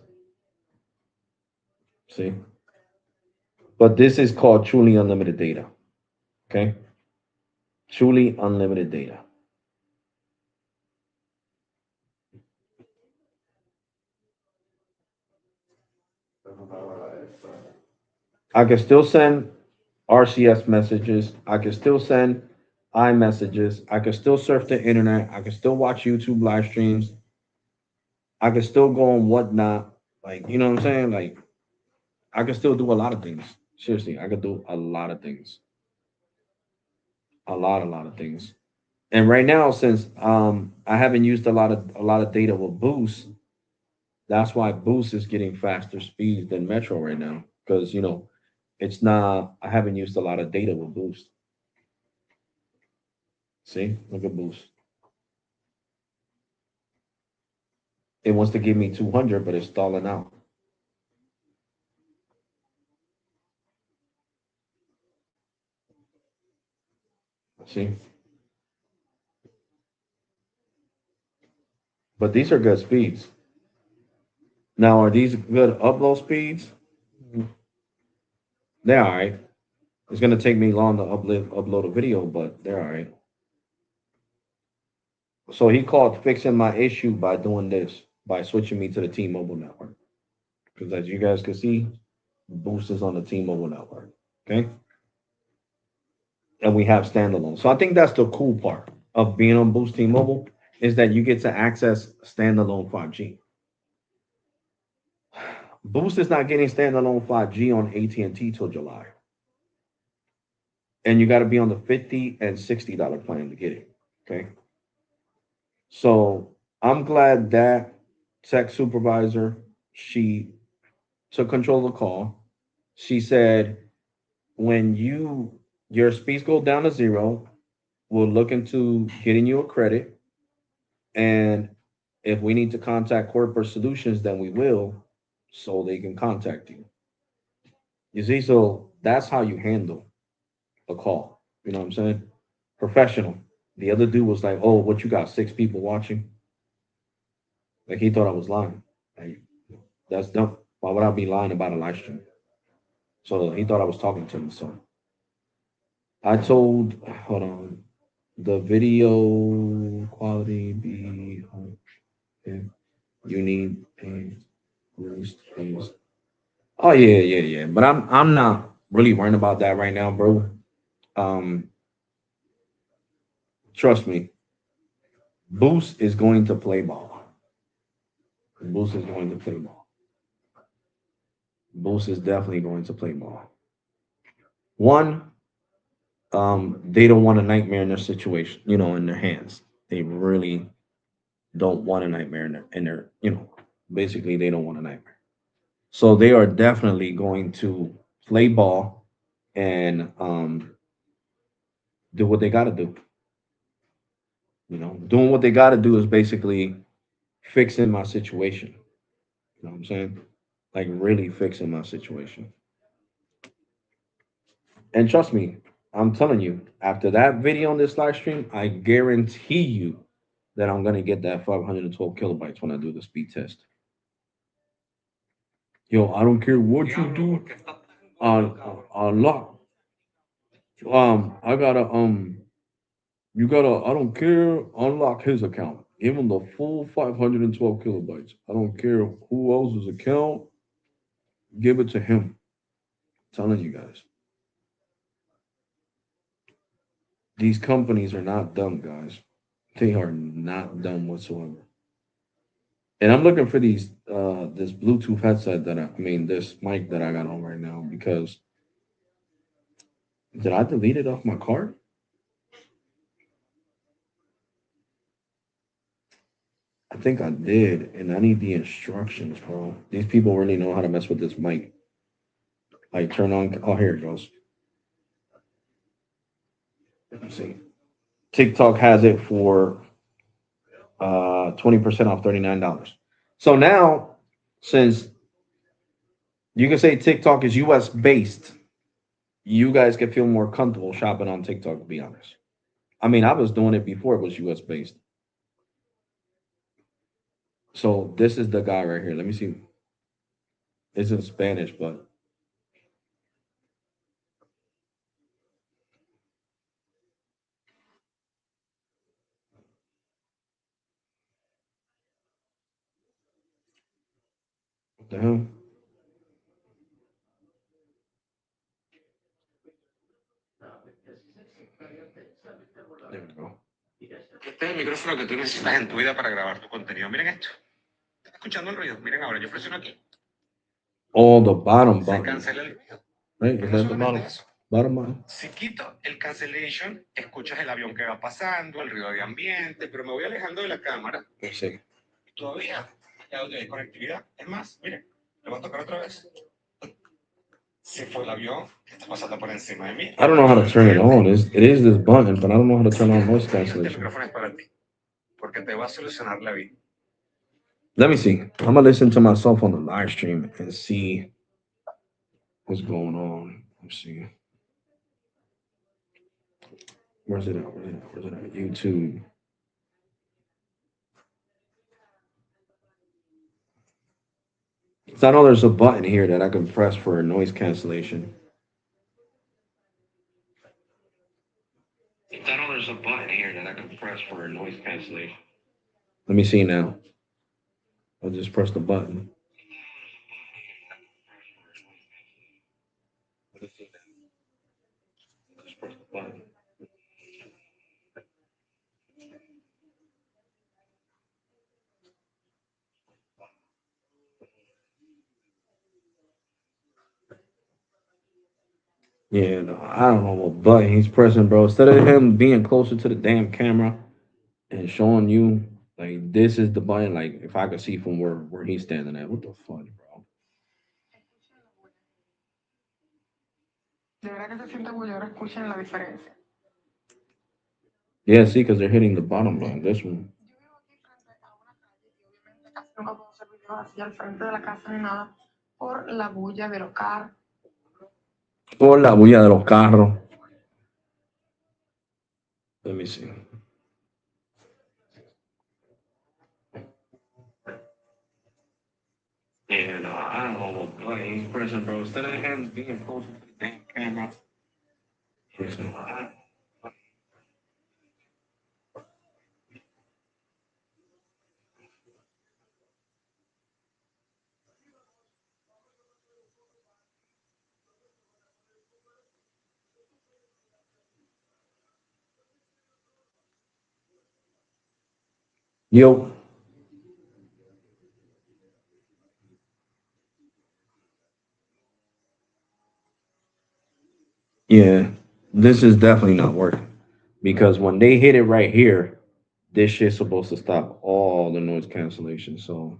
See, but this is called truly unlimited data. Okay, truly unlimited data. I can still send RCS messages. I can still send iMessages. I can still surf the internet. I can still watch YouTube live streams. I can still go on whatnot. Like, you know what I'm saying? Like, I can still do a lot of things. Seriously, I could do a lot of things. A lot of things. And right now, since I haven't used a lot of data with Boost, that's why Boost is getting faster speeds than Metro right now. Because it's not I haven't used a lot of data with Boost. See, look at Boost. It wants to give me 200, but it's stalling out. See, but these are good speeds. Now, are these good upload speeds? They're all right. It's gonna take me long to upload a video, but they're all right. So he called fixing my issue by doing this, by switching me to the T-Mobile network. Because as you guys can see, Boost is on the T-Mobile network. Okay, and we have standalone. So I think that's the cool part of being on Boost T-Mobile is that you get to access standalone 5G. Boost is not getting standalone 5G on AT&T till July. and you got to be on the $50 and $60 plan to get it. Okay. So I'm glad that tech supervisor, she took control of the call. She said, when your speeds go down to zero, we'll look into getting you a credit. And if we need to contact corporate solutions, then we will, so they can contact you. You see, so that's how you handle a call. You know what I'm saying? Professional. The other dude was like, "Oh, what you got? 6 people watching?" Like he thought I was lying. Like that's dumb. Why would I be lying about a live stream? So he thought I was talking to him. So I told, hold on, the video quality be if you need a boost, please. Oh yeah, yeah, yeah. But I'm not really worrying about that right now, bro. Um, Trust me, Boost is going to play ball. Boost is going to play ball. Boost is definitely going to play ball. One, they don't want a nightmare in their situation, in their hands. They really don't want a nightmare in their, basically they don't want a nightmare. So they are definitely going to play ball and do what they got to do. Doing what they got to do is basically fixing my situation. You know what I'm saying? Like really fixing my situation. And trust me, I'm telling you, after that video on this live stream, I guarantee you that I'm gonna get that 512 kilobytes when I do the speed test. Yo, I don't care what you do on lock. I gotta you gotta. I don't care. Unlock his account. Give him the full 512 kilobytes. I don't care who else's account. Give it to him. I'm telling you guys, these companies are not dumb, guys. They are not dumb whatsoever. And I'm looking for this Bluetooth headset that this mic that I got on right now because did I delete it off my card? I think I did, and I need the instructions, bro. These people really know how to mess with this mic. Like turn on. Oh, here it goes. Let me see. TikTok has it for 20% off $39. So now, since you can say TikTok is US based, you guys can feel more comfortable shopping on TikTok, to be honest. I was doing it before it was US based. So this is the guy right here. Let me see. It's in Spanish, but what the hell? There we go. Este es el micrófono que tú necesitas en tu vida para grabar tu contenido. Miren esto. ¿Están escuchando el ruido? Miren ahora, yo presiono aquí. Oh, the bottom Se button. cancela el video. Right? Pero Is no that the solamente bottom? eso. Bottom button? Si quito el cancellation, escuchas el avión que va pasando, el ruido de ambiente, pero me voy alejando de la cámara. Let's see. Todavía hay audio de conectividad. Es más, miren, le voy a tocar otra vez. Se fue el avión que está pasando por encima de mí. I don't know how to turn it on. It is this button, but I don't know how to turn on noise Este cancellation. micrófono es para ti, porque te va a solucionar la vida. Let me see. I'm gonna listen to myself on the live stream and see what's going on. Let's see. Where's it at? Where's it at? YouTube. So I know there's a button here that I can press for noise cancellation. I know there's a button here that I can press for noise cancellation. Let me see now. I'll just press the button. Just press the button. Yeah, no, I don't know what button he's pressing, bro. Instead of him being closer to the damn camera and showing you, like, this is the button, like, if I could see from where he's standing at. What the fuck, bro? De verdad que se siente bullo, ahora escuchen la diferencia. Yeah, see, because they're hitting the bottom button. This one. Yo vivo aquí frente a una calle y obviamente casi nunca puedo hacer videos así al frente de la casa ni nada por la bulla de los carros. Por la bulla de los carros. Let me see. Yeah, no, I don't know what button he's pressing, bro. Instead of him being closer to the damn camera. Yo. Yeah, this is definitely not working because when they hit it right here, this shit's supposed to stop all the noise cancellation. So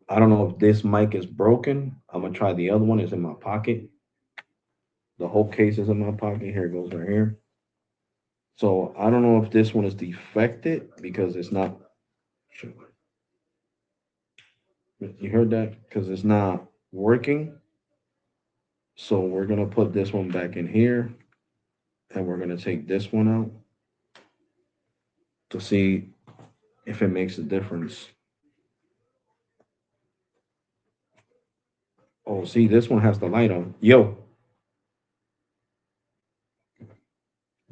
I don't know if this mic is broken. I'm gonna try the other one. It's in my pocket. The whole case is in my pocket. Here it goes right here. So I don't know if this one is defected because it's not. You heard that? Because it's not working. So we're gonna put this one back in here, and we're gonna take this one out to see if it makes a difference. Oh, see, this one has the light on. Yo,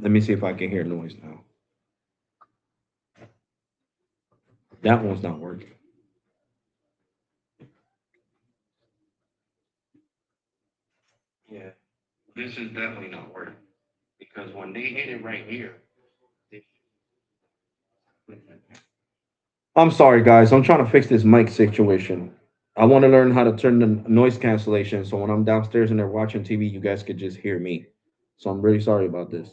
let me see if I can hear noise now. That one's not working. Yeah, this is definitely not working because when they hit it right here. I'm sorry, guys. I'm trying to fix this mic situation. I want to learn how to turn the noise cancellation so when I'm downstairs and they're watching TV, you guys could just hear me. So I'm really sorry about this.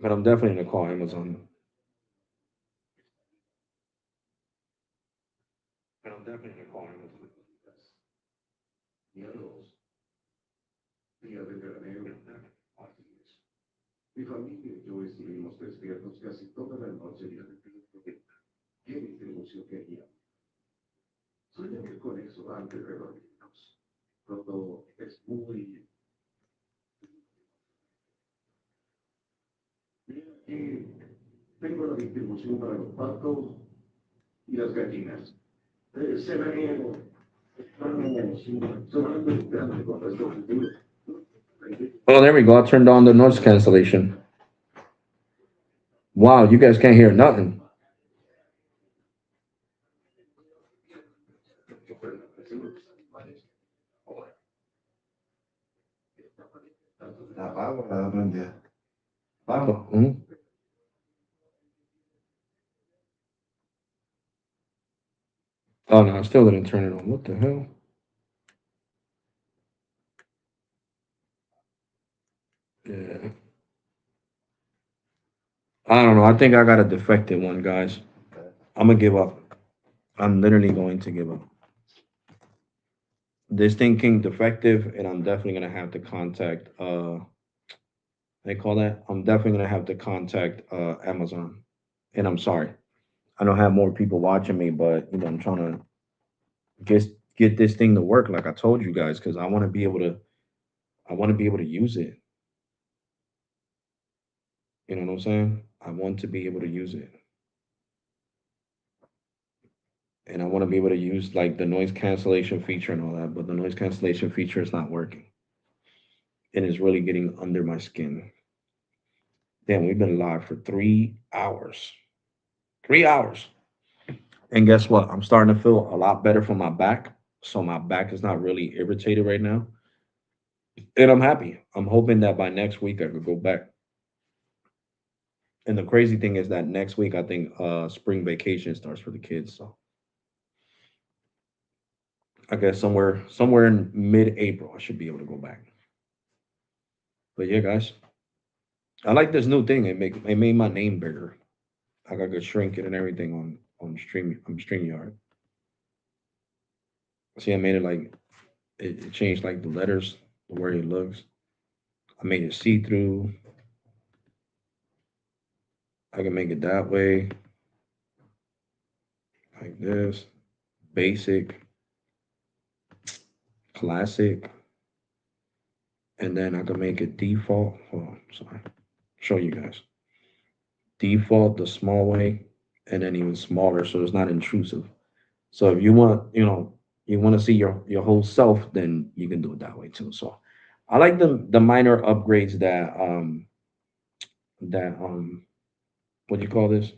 But I'm definitely gonna call Amazon. But I'm definitely gonna call Amazon. Mi familia y yo estuvimos despiertos casi toda la noche y qué distribución quería. Soñé que con eso antes de dormirnos. Todo es muy... Y tengo la distribución para los patos y las gallinas. Se ven oh, there we go. I turned on the noise cancellation. Wow, you guys can't hear nothing. Mhm. Oh no, I still didn't turn it on. What the hell? Yeah. I don't know. I think I got a defective one, guys. I'm gonna give up. I'm literally going to give up. This thing came defective, and I'm definitely gonna have to contact they call that. I'm definitely gonna have to contact Amazon. And I'm sorry. I don't have more people watching me, but I'm trying to just get this thing to work like I told you guys, because I want to be able to use it. You know what I'm saying? I want to be able to use it. And I want to be able to use like the noise cancellation feature and all that, but the noise cancellation feature is not working. And it's really getting under my skin. Damn, we've been live for 3 hours. 3 hours. And guess what? I'm starting to feel a lot better for my back. So my back is not really irritated right now. And I'm happy. I'm hoping that by next week I could go back. And the crazy thing is that next week I think spring vacation starts for the kids. So I guess somewhere in mid-April, I should be able to go back. But yeah, guys, I like this new thing. It made my name bigger. Like I could shrink it and everything on StreamYard. See, I made it like it changed like the letters, the way it looks. I made it see through. I can make it that way, like this, basic, classic, and then I can make it default. Hold on, sorry, show you guys. Default the small way, and then even smaller, so it's not intrusive. So if you want, you want to see your whole self, then you can do it that way too. So I like the minor upgrades that what do you call this?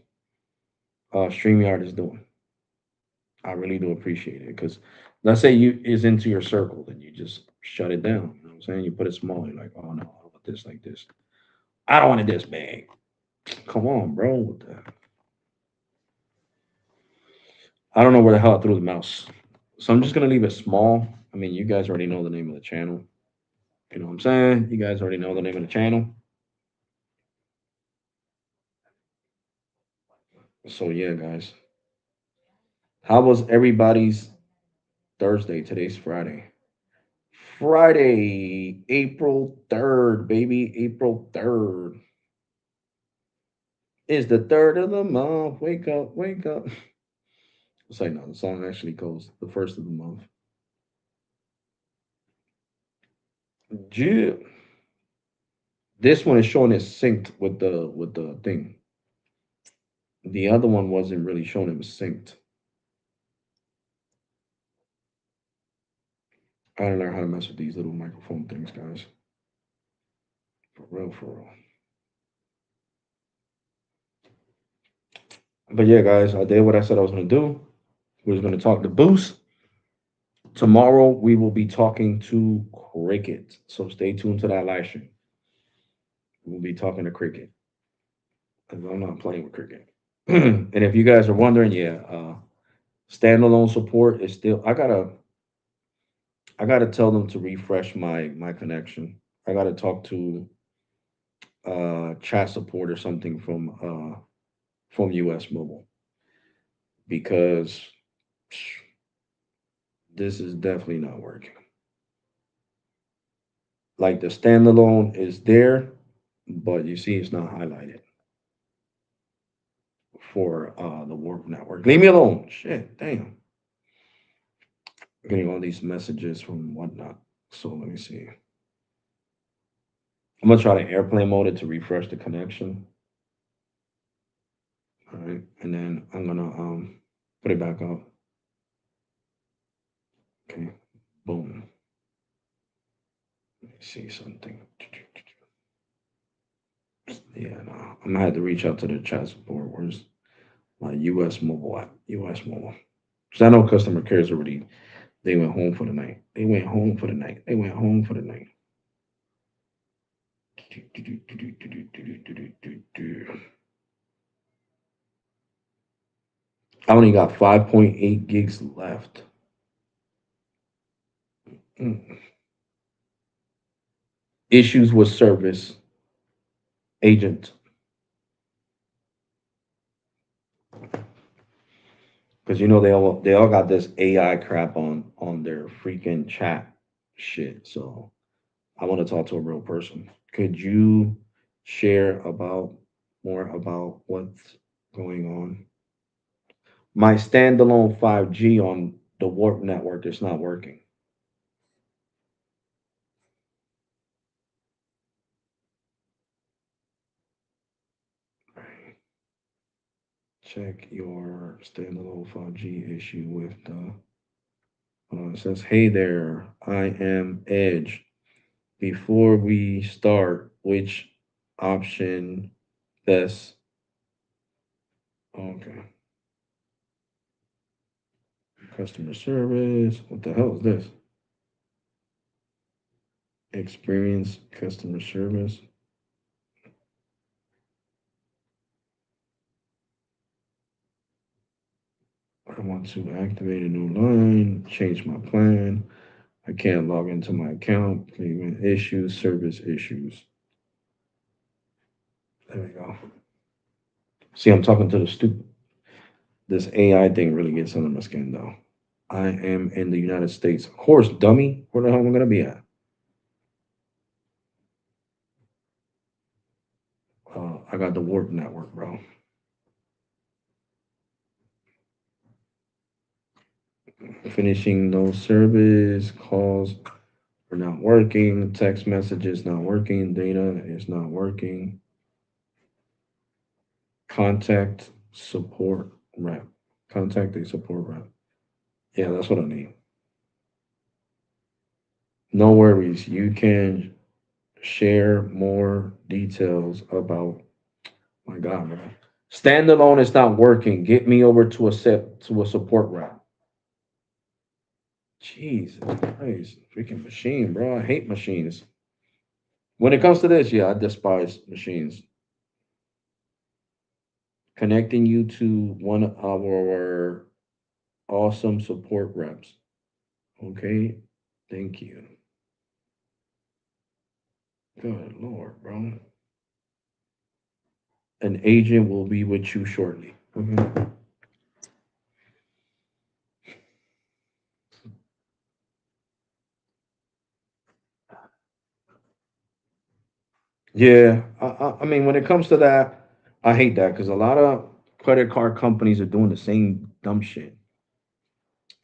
StreamYard is doing. I really do appreciate it because let's say you is into your circle, then you just shut it down. You know what I'm saying? You put it small. You're like, oh no, I want this like this. I don't want it this big. Come on, bro. What the? I don't know where the hell I threw the mouse. So I'm just gonna leave it small. I mean, you guys already know the name of the channel. You know what I'm saying? You guys already know the name of the channel. So yeah, guys. How was everybody's Thursday? Today's Friday. Friday, April 3rd, baby. April 3rd. Is the third of the month. Wake up, wake up. It's like no, the song actually goes the first of the month. Yeah. This one is showing it synced with the thing. The other one wasn't really showing it was synced. I don't know how to mess with these little microphone things, guys. For real, for real. But yeah, guys, I did what I said I was gonna do. We was gonna talk to Boost. Tomorrow we will be talking to Cricket. So stay tuned to that live stream. We'll be talking to Cricket. 'Cause I'm not playing with Cricket. And if you guys are wondering, yeah, standalone support is still. I gotta tell them to refresh my connection. I gotta talk to chat support or something from US Mobile because this is definitely not working. Like the standalone is there, but you see it's not highlighted for the Warp network. Leave me alone. Shit, damn. I'm getting all these messages from whatnot. So let me see. I'm gonna try to airplane mode it to refresh the connection. All right, and then I'm gonna put it back up. Okay, boom. Let me see something. Yeah, no, I'm gonna have to reach out to the chat support. Where's my US mobile app? US mobile. Because I know customer care is already. They went home for the night. They went home for the night. They went home for the night. I only got 5.8 gigs left. Mm. Issues with service agent. Because they all got this AI crap on their freaking chat shit. So I want to talk to a real person. Could you share about more about what's going on? My standalone 5G on the Warp network is not working. Check your standalone 5G issue with the. It says, "Hey there, I am Edge. Before we start, which option best?" Okay. Customer service. What the hell is this? Experience customer service. I don't want want to activate a new line, change my plan. I can't log into my account. Payment issues, service issues. There we go. See, I'm talking to the stupid. This AI thing really gets under my skin, though. I am in the United States. Of course, dummy. Where the hell am I going to be at? I got the warp network, bro. Finishing no service. Calls are not working. Text messages not working. Data is not working. Contact support rep. Contact a support rep. Yeah, that's what I need. No worries. You can share more details about my God, man. Standalone is not working. Get me over to a support rep. Jesus Christ. Freaking machine, bro. I hate machines. When it comes to this, yeah, I despise machines. Connecting you to one of our awesome support reps. Okay. Thank you. Good Lord, bro. An agent will be with you shortly. Okay. Yeah, I mean, when it comes to that, I hate that because a lot of credit card companies are doing the same dumb shit,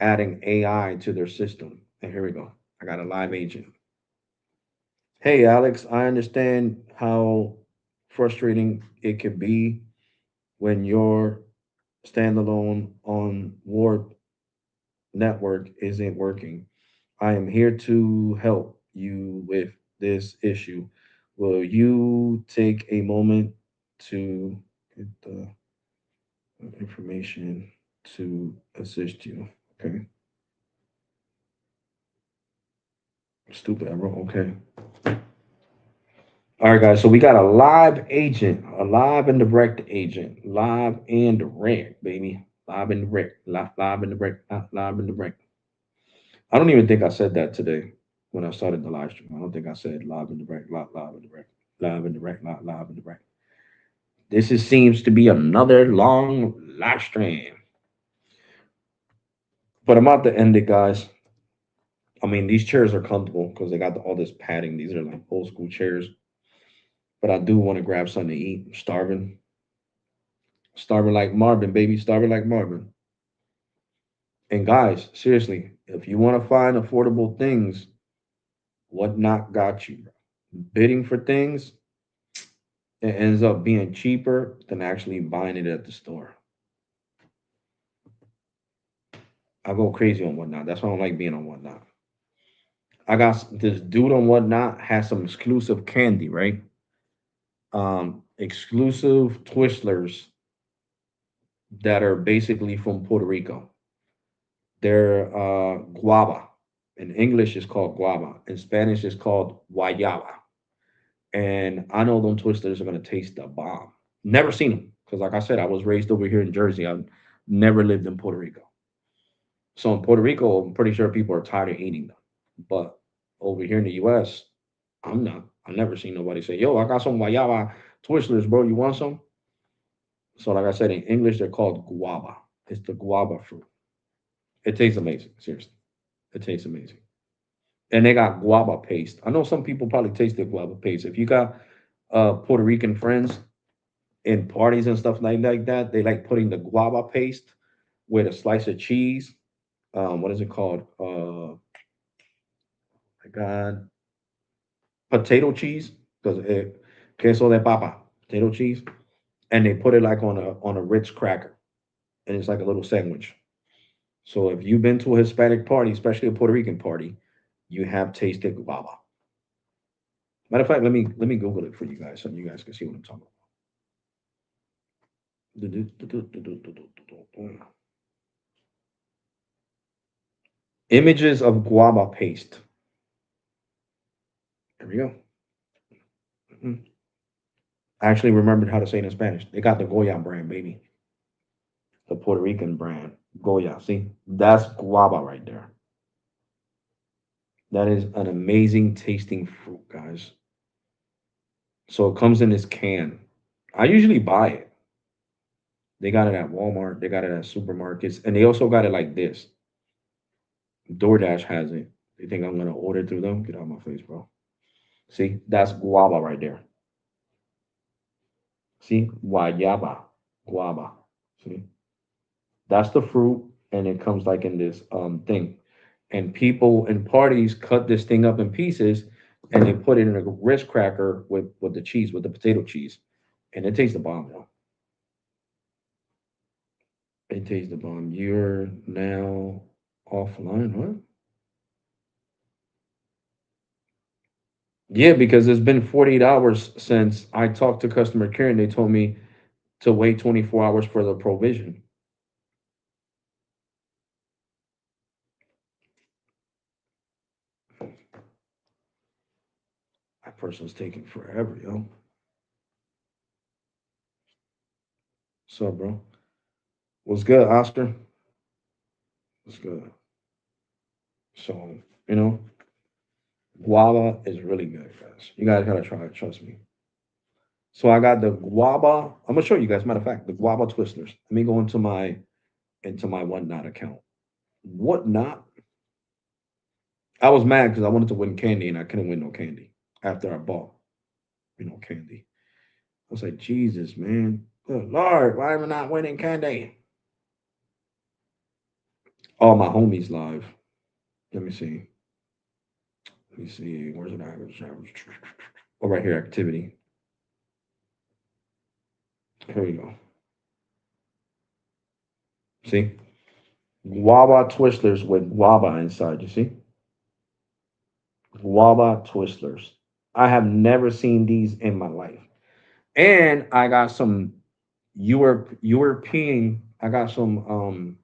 adding AI to their system. And here we go. I got a live agent. Hey, Alex, I understand how frustrating it could be when your standalone on Ward network isn't working. I am here to help you with this issue. Will you take a moment to get the information to assist you? Okay. Stupid. I wrote okay. All right, guys. So we got a live agent, a live and direct agent, live and direct, baby, live and direct, live and direct, live and direct. I don't even think I said that today when I started the live stream. I don't think I said live and direct, live and direct, live and direct, live and direct. Seems to be another long live stream, but I'm about to end it, guys. I mean, these chairs are comfortable because they got all this padding. These are like old school chairs, but I do want to grab something to eat. I'm starving, starving like Marvin, baby, starving like Marvin. And guys, seriously, if you want to find affordable things, whatnot got you. Bidding for things, it ends up being cheaper than actually buying it at the store. I go crazy on whatnot. That's why I don't like being on whatnot. I got this dude on whatnot has some exclusive candy, right? Exclusive Twistlers that are basically from Puerto Rico. They're guava. In English, it's called guava. In Spanish, it's called guayaba. And I know them Twistlers are gonna taste the bomb. Never seen them because, like I said, I was raised over here in Jersey. I've never lived in Puerto Rico. So in Puerto Rico, I'm pretty sure people are tired of eating them. But over here in the US, I'm not. I've never seen nobody say, "Yo, I got some guayaba Twistlers, bro. You want some?" So, like I said, in English, they're called guava. It's the guava fruit. It tastes amazing. Seriously, it tastes amazing. And they got guava paste. I know some people probably taste the guava paste. If you got Puerto Rican friends in parties and stuff like that, they like putting the guava paste with a slice of cheese. What is it called? My God, potato cheese, because queso de papa, potato cheese, and they put it like on a Ritz cracker, and it's like a little sandwich. So if you've been to a Hispanic party, especially a Puerto Rican party, you have tasted guava. Matter of fact, let me Google it for you guys so you guys can see what I'm talking about. Images of guava paste. There we go. Mhm. I actually remembered how to say it in Spanish. They got the Goya brand, baby, the Puerto Rican brand. Goya. See, that's guava right there. That is an amazing tasting fruit, guys. So it comes in this can. I usually buy it. They got it at Walmart. They got it at supermarkets, and they also got it like this. DoorDash has it. They think I'm gonna order through them? Get out of my face, bro. See, that's guava right there. See, guayaba, guava. See, that's the fruit, and it comes like in this thing. And people in parties cut this thing up in pieces, and they put it in a Ritz cracker with the cheese, with the potato cheese, and it tastes the bomb, yo. It tastes the bomb. You're now offline, what? Yeah, because it's been 48 hours since I talked to customer care, and they told me to wait 24 hours for the provision. That person's taking forever, yo. What's up, bro? What's good, Oscar? What's good? So, you know, guava is really good, guys. You guys gotta try it, trust me. So I got the guava. I'm gonna show you guys. Matter of fact, the guava twistlers. Let me go into my whatnot account. Whatnot? I was mad because I wanted to win candy and I couldn't win no candy after I bought, candy. I was like, Jesus, man. Good Lord, why am I not winning candy? All my homies live. Let me see. Let me see. Where's it at? Oh, right here, activity. Here we go. See? Guava Twistlers with guava inside. You see? Guava Twistlers. I have never seen these in my life. And I got some European. I got some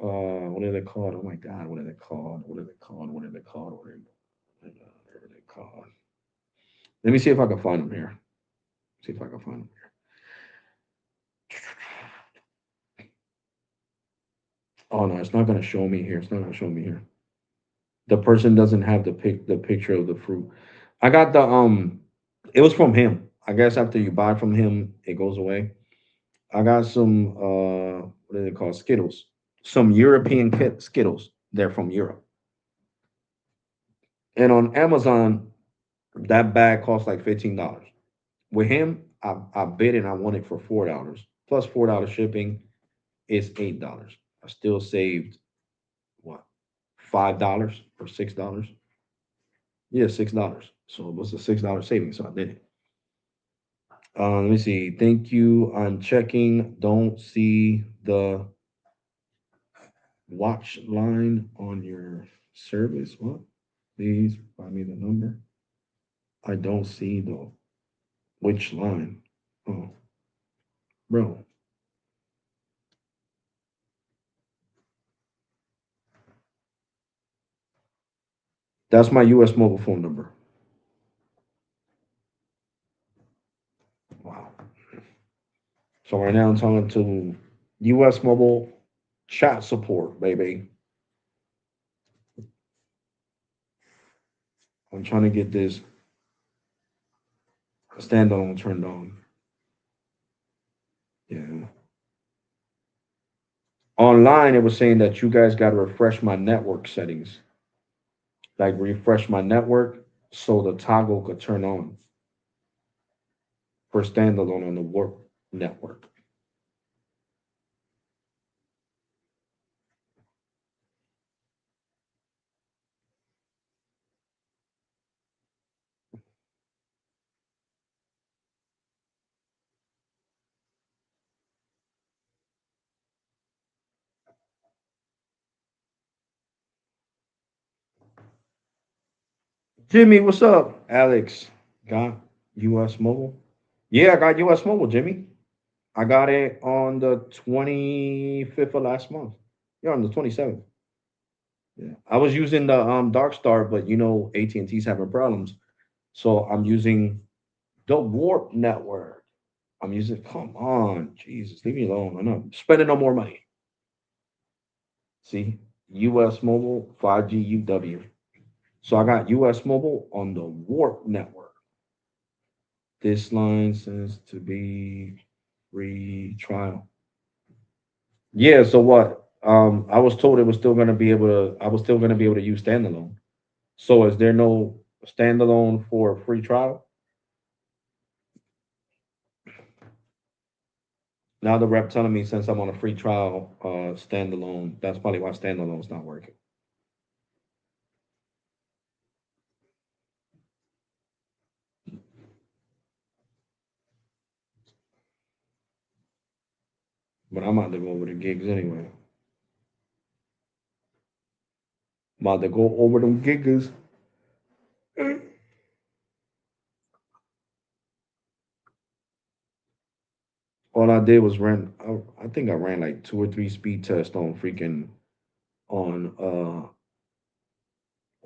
what are they called? Oh my god, what are they called? What are they called? What are they called? What are they called? Let me see if I can find them here. See if I can find them here. Oh no, it's not gonna show me here. It's not gonna show me here. The person doesn't have the picture of the fruit. I got the it was from him. I guess after you buy from him, it goes away. I got some what are they called? Skittles. Some European Skittles. They're from Europe. And on Amazon, that bag costs like $15. With him, I bid and I won it for $4. Plus $4 shipping is $8. I still saved what, $5 or $6? Yeah, $6. So it was a $6 saving. So I did it. Let me see. Thank you. I'm checking. Don't see the watch line on your service. What? Please provide me the number. I don't see the which line. Oh, bro. That's my US mobile phone number. Wow. So right now I'm talking to US mobile chat support, baby. I'm trying to get this standalone turned on. Yeah. Online, it was saying that you guys got to refresh my network settings, like refresh my network so the toggle could turn on for standalone on the work network. Jimmy, what's up? Alex, got US Mobile? Yeah, I got US Mobile, Jimmy. I got it on the 25th of last month. Yeah, on the 27th. Yeah. I was using the Dark Star, but AT&T's having problems. So I'm using the Warp Network. I'm using, come on, Jesus, leave me alone. I'm not spending no more money. See, US Mobile 5G UW. So I got US Mobile on the Warp network. This line says to be free trial. Yeah, so what? I was told it was still gonna be able to I was still gonna be able to use standalone. So is there no standalone for a free trial? Now the rep telling me since I'm on a free trial, standalone, that's probably why standalone's not working. But I'm about to go over the gigs anyway. I'm about to go over them gigas. All I did was I think I ran like two or three speed tests on freaking on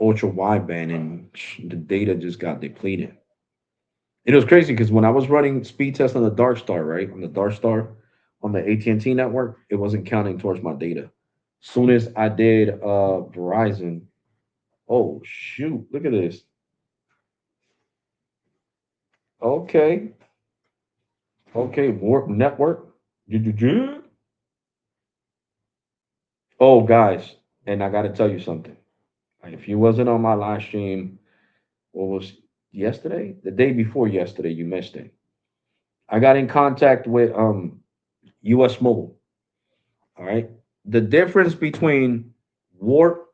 ultra wideband and the data just got depleted. It was crazy because when I was running speed tests on the Dark Star, right? On the Dark Star on the AT&T network, it wasn't counting towards my data. Soon as I did Verizon, oh shoot, look at this. Okay. Okay, Warp Network. Oh guys, and I gotta tell you something. Like, if you wasn't on my live stream, what was yesterday? The day before yesterday, you missed it. I got in contact with US Mobile. All right. The difference between Warp,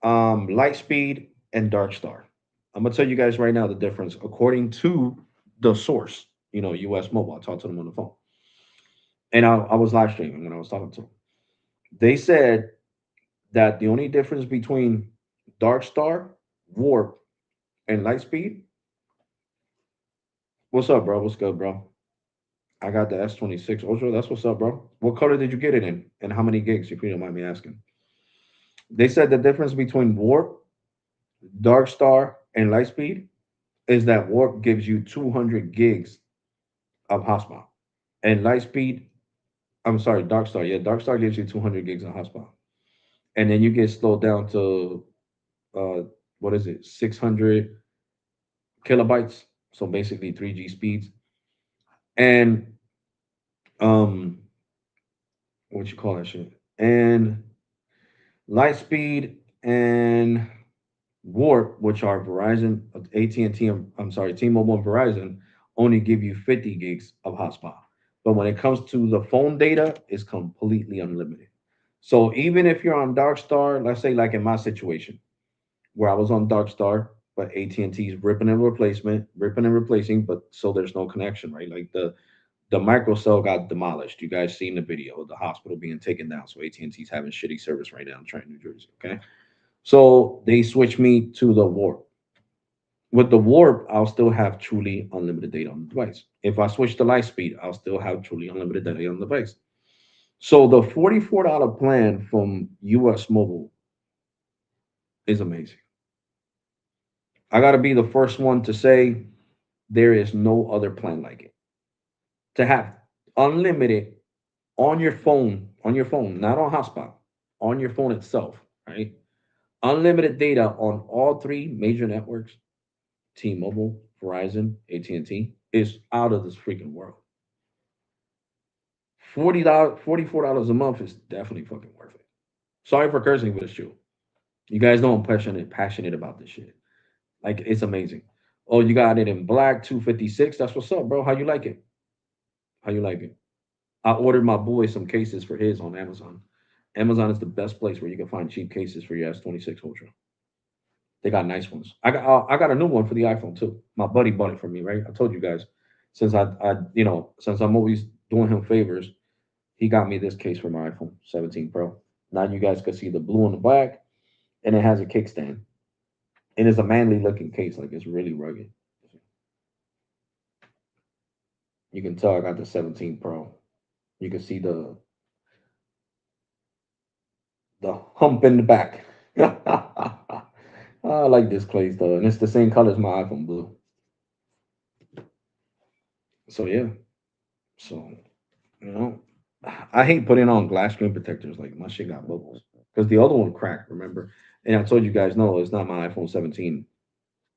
Lightspeed, and Darkstar. I'm gonna tell you guys right now the difference according to the source. You know, US Mobile. I talked to them on the phone, and I was live streaming when I was talking to them. They said that the only difference between Darkstar, Warp, and Lightspeed. What's up, bro? What's good, bro? I got the S26 Ultra. That's what's up, bro. What color did you get it in, and how many gigs? If you don't mind me asking. They said the difference between Warp, Darkstar, and Lightspeed is that Warp gives you 200 gigs of hotspot, and Lightspeed, I'm sorry, Darkstar. Yeah, Darkstar gives you 200 gigs of hotspot, and then you get slowed down to uh, what is it, 600 kilobytes. So basically 3G speeds, and um, what you call that shit, and Lightspeed and Warp, which are Verizon, AT&T, I'm sorry, T-Mobile and Verizon, only give you 50 gigs of hotspot. But when it comes to the phone data, it's completely unlimited. So even if you're on Darkstar, let's say like in my situation, where I was on Darkstar, but AT&T's ripping and replacement, ripping and replacing, but so there's no connection, right? Like the microcell got demolished. You guys seen the video of the hospital being taken down. So AT&T's having shitty service right now in Trenton, New Jersey. Okay. So they switched me to the Warp. With the Warp, I'll still have truly unlimited data on the device. If I switch to Lightspeed, I'll still have truly unlimited data on the device. So the $44 plan from US Mobile is amazing. I got to be the first one to say there is no other plan like it. To have unlimited on your phone, not on hotspot, on your phone itself, right? Unlimited data on all three major networks, T-Mobile, Verizon, AT&T, is out of this freaking world. $44 a month is definitely fucking worth it. Sorry for cursing, but it's true. You guys know I'm passionate about this shit. Like, it's amazing. Oh, you got it in black, 256. That's what's up, bro. How you like it? How you like it? I ordered my boy some cases for his on Amazon. Amazon is the best place where you can find cheap cases for your S26 Ultra. They got nice ones. I got a new one for the iPhone too. My buddy bought it for me, right? I told you guys since since I'm always doing him favors, he got me this case for my iPhone 17 Pro. Now you guys can see the blue and the black, and it has a kickstand. And it's a manly looking case, like it's really rugged. You can tell I got the 17 Pro. You can see the hump in the back. I like this case though, and it's the same color as my iPhone blue. So yeah, so you know, I hate putting on glass screen protectors. Like my shit got bubbles because the other one cracked. Remember? And I told you guys, no, it's not my iPhone 17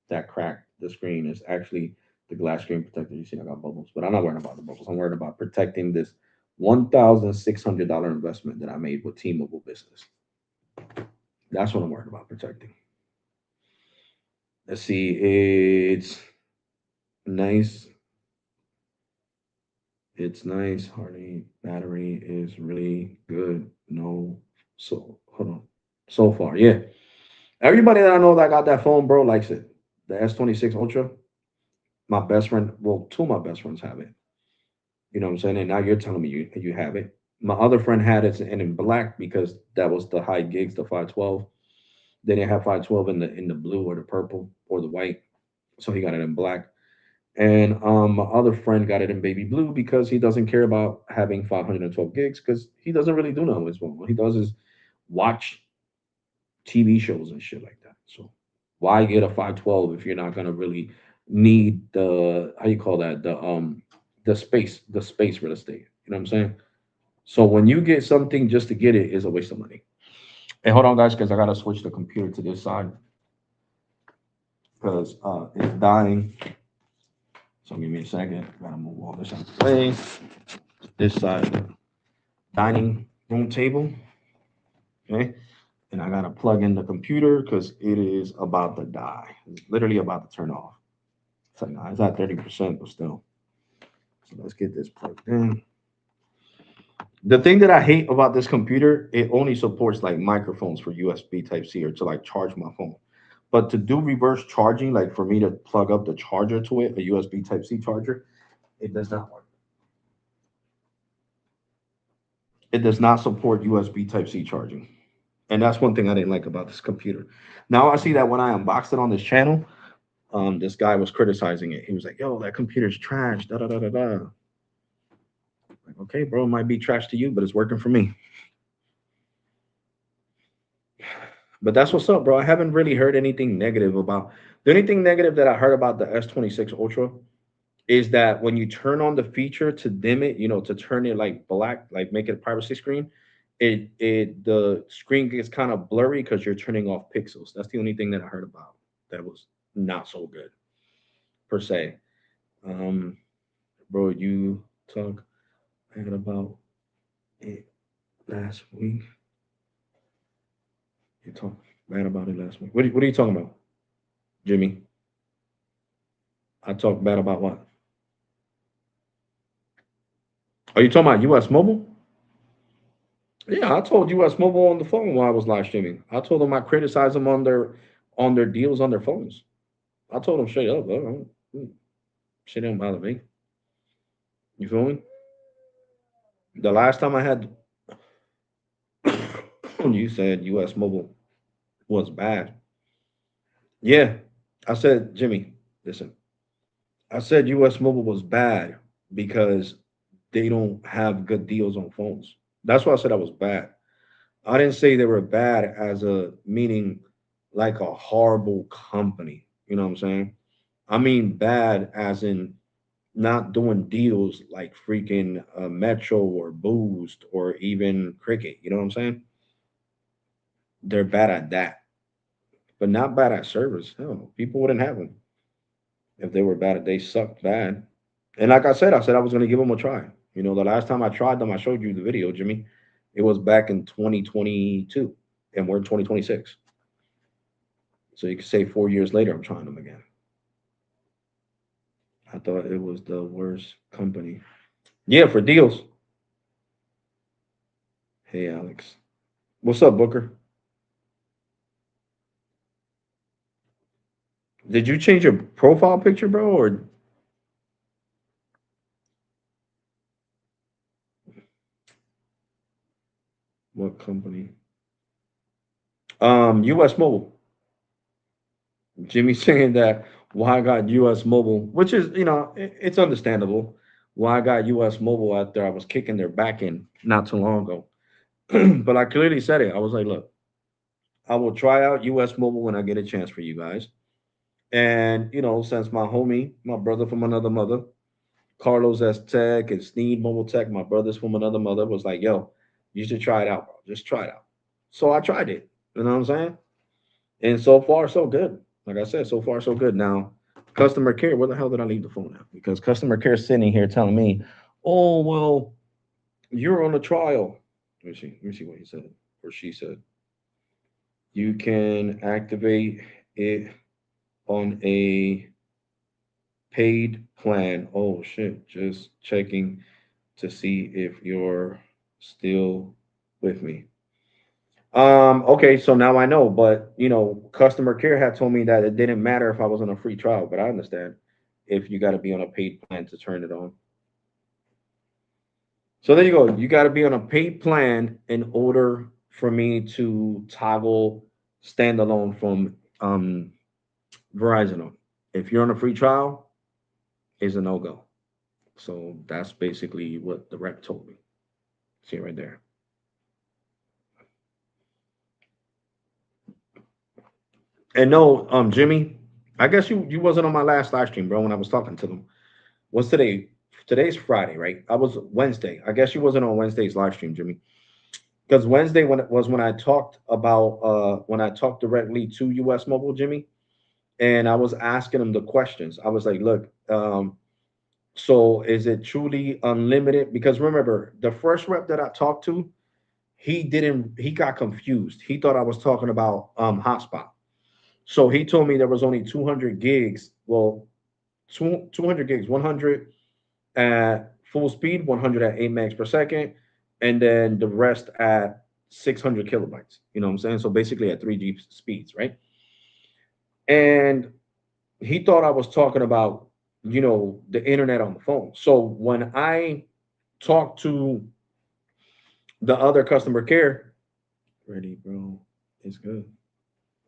that cracked the screen. It's actually the glass screen protector. You see, I got bubbles, but I'm not worried about the bubbles. I'm worried about protecting this $1,600 investment that I made with T-Mobile Business. That's what I'm worried about protecting. Let's see, it's nice. It's nice. Hardy battery is really good. No, so hold on. So far, yeah. Everybody that I know that got that phone, bro, likes it. The S26 Ultra. My best friend, well, two of my best friends have it. You know what I'm saying? And now you're telling me you have it. My other friend had it in black because that was the high gigs, the 512. They didn't have 512 in the blue or the purple or the white, so he got it in black. And my other friend got it in baby blue because he doesn't care about having 512 gigs because he doesn't really do nothing with his phone. What he does is watch TV shows and shit like that. So why get a 512 if you're not gonna really need the how you call that the space real estate? You know what I'm saying? So when you get something just to get it is a waste of money. Hey, hold on, guys, because I gotta switch the computer to this side because it's dying. So give me a second. Gotta move all this out of the way. This side, dining room table. Okay. And I gotta plug in the computer because it is about to die. It's literally about to turn off. It's like, nah, it's at 30%, but still. So let's get this plugged in. The thing that I hate about this computer, it only supports like microphones for USB Type C or to like charge my phone. But to do reverse charging, like for me to plug up the charger to it, a USB Type C charger, it does not work. It does not support USB Type C charging. And that's one thing I didn't like about this computer. Now I see that when I unboxed it on this channel, this guy was criticizing it. He was like, "Yo, that computer's trash." Da da da da da. Like, okay, bro, it might be trash to you, but it's working for me. But that's what's up, bro. I haven't really heard anything negative about. The only thing negative that I heard about the S26 Ultra is that when you turn on the feature to dim it, to turn it like black, like make it a privacy screen, it the screen gets kind of blurry because you're turning off pixels. That's the only thing that I heard about that was not so good per se. Um, bro, you talk bad about it last week. You talked bad about it last week. What are you talking about, Jimmy? I talked bad about what? Are you talking about US Mobile? Yeah, I told US Mobile on the phone while I was live streaming. I told them I criticized them on their deals on their phones. I told them straight up, bro. Shit don't bother me. You feel me? The last time I had you said US Mobile was bad. Yeah. I said, Jimmy, listen. I said US Mobile was bad because they don't have good deals on phones. That's why I said I was bad. I didn't say they were bad as a meaning like a horrible company. You know what I'm saying? I mean bad as in not doing deals like freaking Metro or Boost or even Cricket. You know what I'm saying? They're bad at that, but not bad at service. Hell, people wouldn't have them if they were bad. At they sucked bad. And like I said I was going to give them a try. The last time I tried them, I showed you the video, Jimmy. It was back in 2022, and we're in 2026. So you could say 4 years later, I'm trying them again. I thought it was the worst company. Yeah, for deals. Hey, Alex. What's up, Booker? Did you change your profile picture, bro? Or what company? US Mobile. Jimmy saying that why I got US Mobile, which is, it's understandable why I got US Mobile after I was kicking their back end not too long ago. But I clearly said it. I was like, look, I will try out US Mobile when I get a chance for you guys. And, since my homie, my brother from another mother, Carlos S. Tech and Sneed Mobile Tech, my brothers from another mother, was like, yo, you should try it out, bro. Just try it out. So I tried it. You know what I'm saying? And so far, so good. Like I said, so far, so good. Now, customer care, where the hell did I leave the phone at? Because customer care is sitting here telling me, oh, well, you're on a trial. Let me see. Let me see what he said or she said. You can activate it on a paid plan. Oh, shit. Just checking to see if you're still with me. Okay, so now I know, but customer care had told me that it didn't matter if I was on a free trial, but I understand if you got to be on a paid plan to turn it on. So there you go. You got to be on a paid plan in order for me to toggle standalone from Verizon on. If you're on a free trial, is a no go. So that's basically what the rep told me. See it right there. And no, Jimmy, I guess you wasn't on my last live stream, bro. When I was talking to them, what's today? Today's Friday, right? I was Wednesday. I guess you wasn't on Wednesday's live stream, Jimmy, because Wednesday when it was when I talked directly to US Mobile, Jimmy, and I was asking him the questions. I was like, look, so is it truly unlimited? Because remember, the first rep that I talked to, he got confused. He thought I was talking about hotspot. So he told me there was only 200 gigs. Well, 200 gigs, 100 at full speed, 100 at 8 megs per second, and then the rest at 600 kilobytes. You know what I'm saying? So basically at 3G speeds, right? And he thought I was talking about, the internet on the phone. So when I talked to the other customer care, ready, bro, it's good.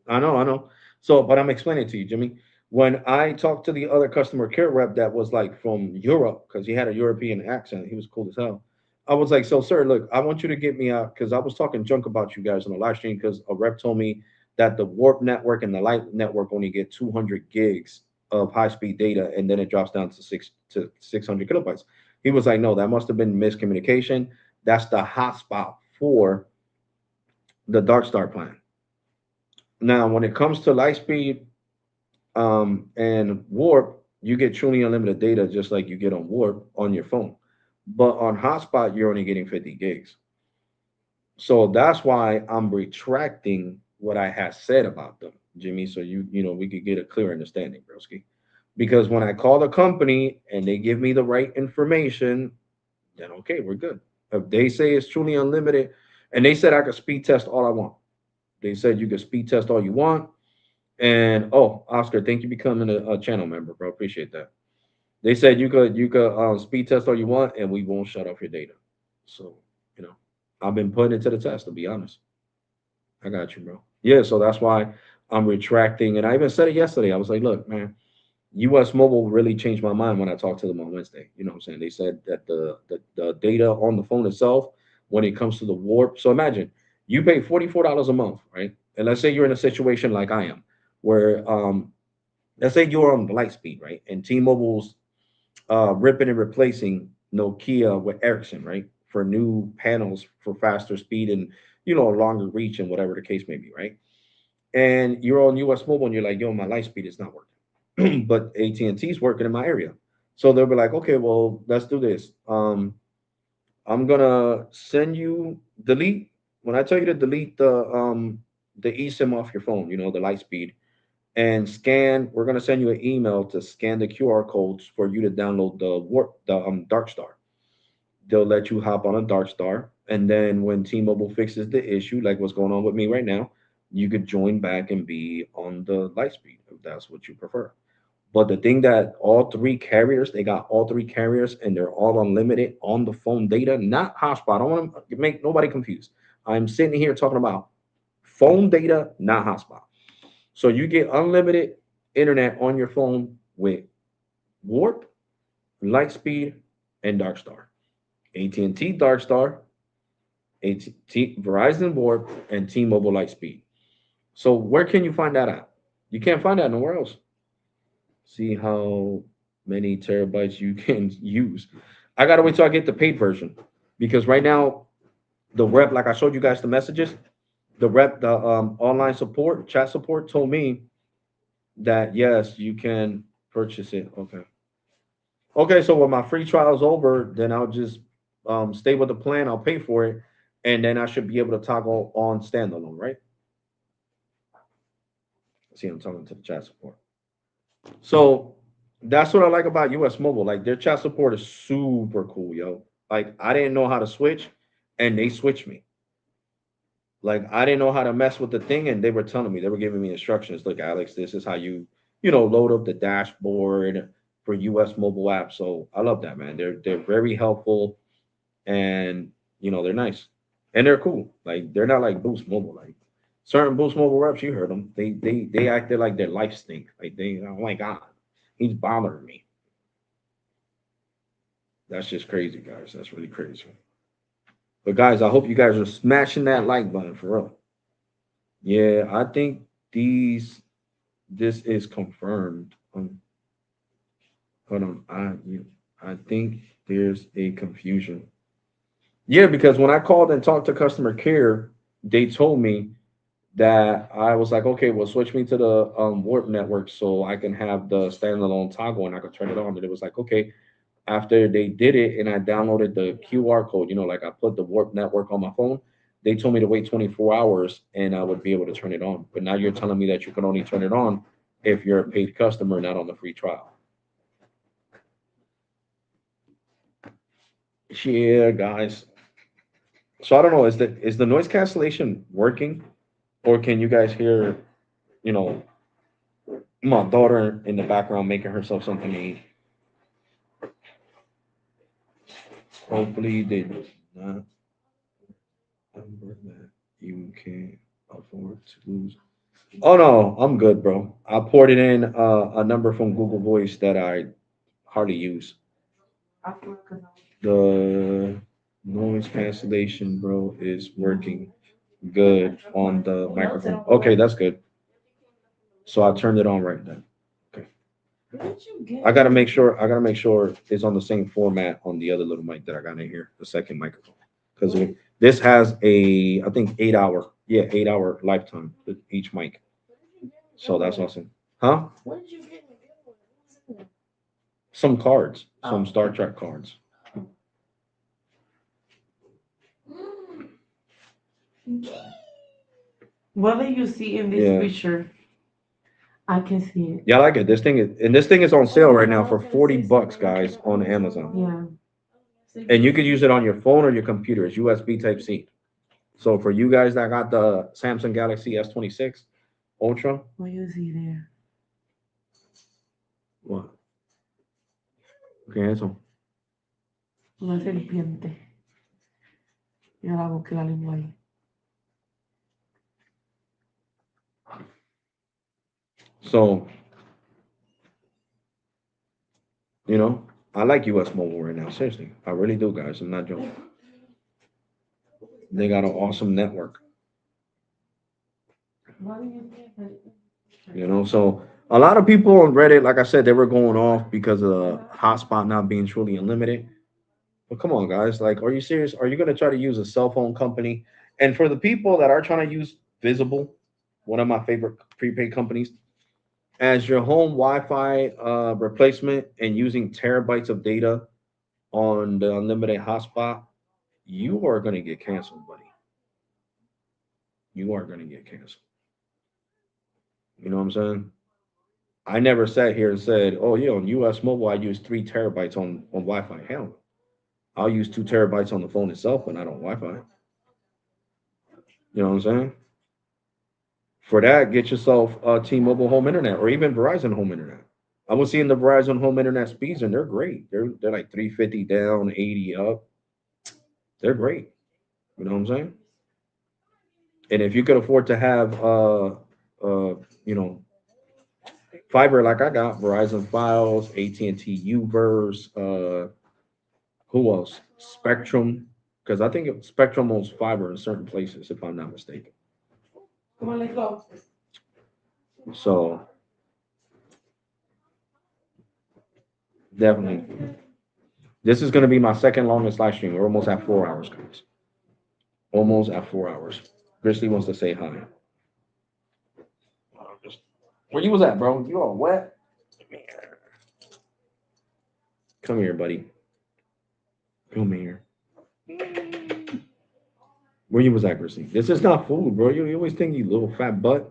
I know. So, but I'm explaining to you, Jimmy. When I talked to the other customer care rep that was like from Europe, because he had a European accent, he was cool as hell. I was like, so, sir, look, I want you to get me out because I was talking junk about you guys on the live stream because a rep told me that the Warp network and the Light network only get 200 gigs of high speed data and then it drops down to 600 kilobytes. He was like, no, that must have been miscommunication. That's the hotspot for the Dark Star plan. Now, when it comes to Lightspeed and Warp, you get truly unlimited data just like you get on Warp on your phone. But on Hotspot, you're only getting 50 gigs. So that's why I'm retracting what I had said about them, Jimmy. So we could get a clear understanding, broski. Because when I call the company and they give me the right information, then okay, we're good. If they say it's truly unlimited, and they said I could speed test all I want. They said you can speed test all you want. And oh, Oscar, thank you for becoming a channel member, bro. Appreciate that. They said you could speed test all you want, and we won't shut off your data. So you know, I've been putting it to the test. To be honest, I got you, bro. Yeah, so that's why I'm retracting. And I even said it yesterday. I was like, look, man, US Mobile really changed my mind when I talked to them on Wednesday. You know what I'm saying? They said that the data on the phone itself, when it comes to the warp. So imagine you pay $44 a month, right? And let's say you're in a situation like I am, where let's say you're on Lightspeed, right? And T-Mobile's ripping and replacing Nokia with Ericsson, right? For new panels for faster speed and longer reach and whatever the case may be, right? And you're on US Mobile and you're like, yo, my Lightspeed is not working, but AT&T is working in my area. So they'll be like, okay, well, let's do this. I'm gonna send you delete when I tell you to delete the eSIM off your phone, the Lightspeed and scan. We're gonna send you an email to scan the QR codes for you to download the Dark Star. They'll let you hop on a Dark Star, and then when T-Mobile fixes the issue, like what's going on with me right now, you could join back and be on the Lightspeed if that's what you prefer. But the thing that all three carriers, they got all three carriers, and they're all unlimited on the phone data, not hotspot. I don't want to make nobody confused. I'm sitting here talking about phone data, not hotspot. So you get unlimited internet on your phone with Warp, Lightspeed, and Darkstar. AT&T Darkstar, AT&T Verizon Warp, and T-Mobile Lightspeed. So where can you find that at? You can't find that nowhere else. See how? many terabytes you can use. I gotta wait till I get the paid version because right now the rep, like I showed you guys the messages, the rep, the online support, chat support told me that yes, you can purchase it. Okay. Okay, so when my free trial is over, then I'll just stay with the plan. I'll pay for it, and then I should be able to toggle on standalone, right? See, I'm talking to the chat support. So that's what I like about US Mobile. Like their chat support is super cool, yo. Like I didn't know how to switch, and they switched me. Like I didn't know how to mess with the thing, and they were telling me, they were giving me instructions. Look, Alex, this is how you load up the dashboard for US mobile apps. So I love that, man. They're very helpful, and they're nice, and they're cool. Like they're not like Boost Mobile. Like certain Boost Mobile reps, you heard them. They acted like their life stink. Like oh my god, he's bothering me. That's just crazy, guys. That's really crazy. But guys, I hope you guys are smashing that like button for real. Yeah, I think this is confirmed. Hold on, I think there's a confusion. Yeah, because when I called and talked to customer care, they told me that I was like, okay, well, switch me to the Warp network so I can have the standalone toggle and I could turn it on. And it was like, okay. After they did it and I downloaded the QR code, like I put the Warp network on my phone, they told me to wait 24 hours and I would be able to turn it on. But now you're telling me that you can only turn it on if you're a paid customer, not on the free trial. Yeah, guys. So I don't know, is the noise cancellation working? Or can you guys hear, you know, my daughter in the background making herself something to eat? Hopefully they do not number that you can afford to lose. Oh no, I'm good, bro. I poured it in a number from Google Voice that I hardly use. The noise cancellation, bro, is working good on the microphone. Okay, that's good. So I turned it on right then. Okay. I gotta make sure it's on the same format on the other little mic that I got in here, the second microphone. Because this has I think 8 hour, yeah, 8 hour lifetime with each mic. So that's awesome. Huh? Some cards, some Star Trek cards. What do you see in this Yeah. picture? I can see it. Yeah, I like it. This thing is on sale right now for $40, guys, on Amazon. Yeah. And you could use it on your phone or your computer. It's USB Type C. So for you guys that got the Samsung Galaxy S26 Ultra, What do you see there? what? Okay, eso. Una serpiente. Mira la boca y la lengua ahí. So, I like US Mobile right now. Seriously. I really do, guys. I'm not joking. They got an awesome network. So a lot of people on Reddit, like I said, they were going off because of the hotspot not being truly unlimited. But come on, guys, like, are you serious? Are you going to try to use a cell phone company? And for the people that are trying to use Visible, one of my favorite prepaid companies, as your home Wi-Fi replacement and using terabytes of data on the unlimited hotspot, you are going to get canceled, buddy. You are going to get canceled. You know what I'm saying? I never sat here and said, "Oh yeah, on US Mobile, I use 3 terabytes on Wi-Fi." Hell, no. I'll use 2 terabytes on the phone itself, but not on Wi-Fi. You know what I'm saying? For that, get yourself T-Mobile home internet or even Verizon home internet. I was seeing the Verizon home internet speeds, and they're great. They're like 350 down, 80 up. They're great. You know what I'm saying? And if you could afford to have uh, you know, fiber like I got, Verizon Files, AT&T Uverse, who else? Spectrum, because I think Spectrum owns fiber in certain places, if I'm not mistaken. Come on, let's go. So Definitely. This is going to be my second longest live stream. We're almost at 4 hours, guys. Almost at 4 hours. Grizzly wants to say hi. Where you was at, bro? You all wet? Come here, buddy. Come here. Where you was at, Grizzly? This is not food, bro. You always think you little fat butt.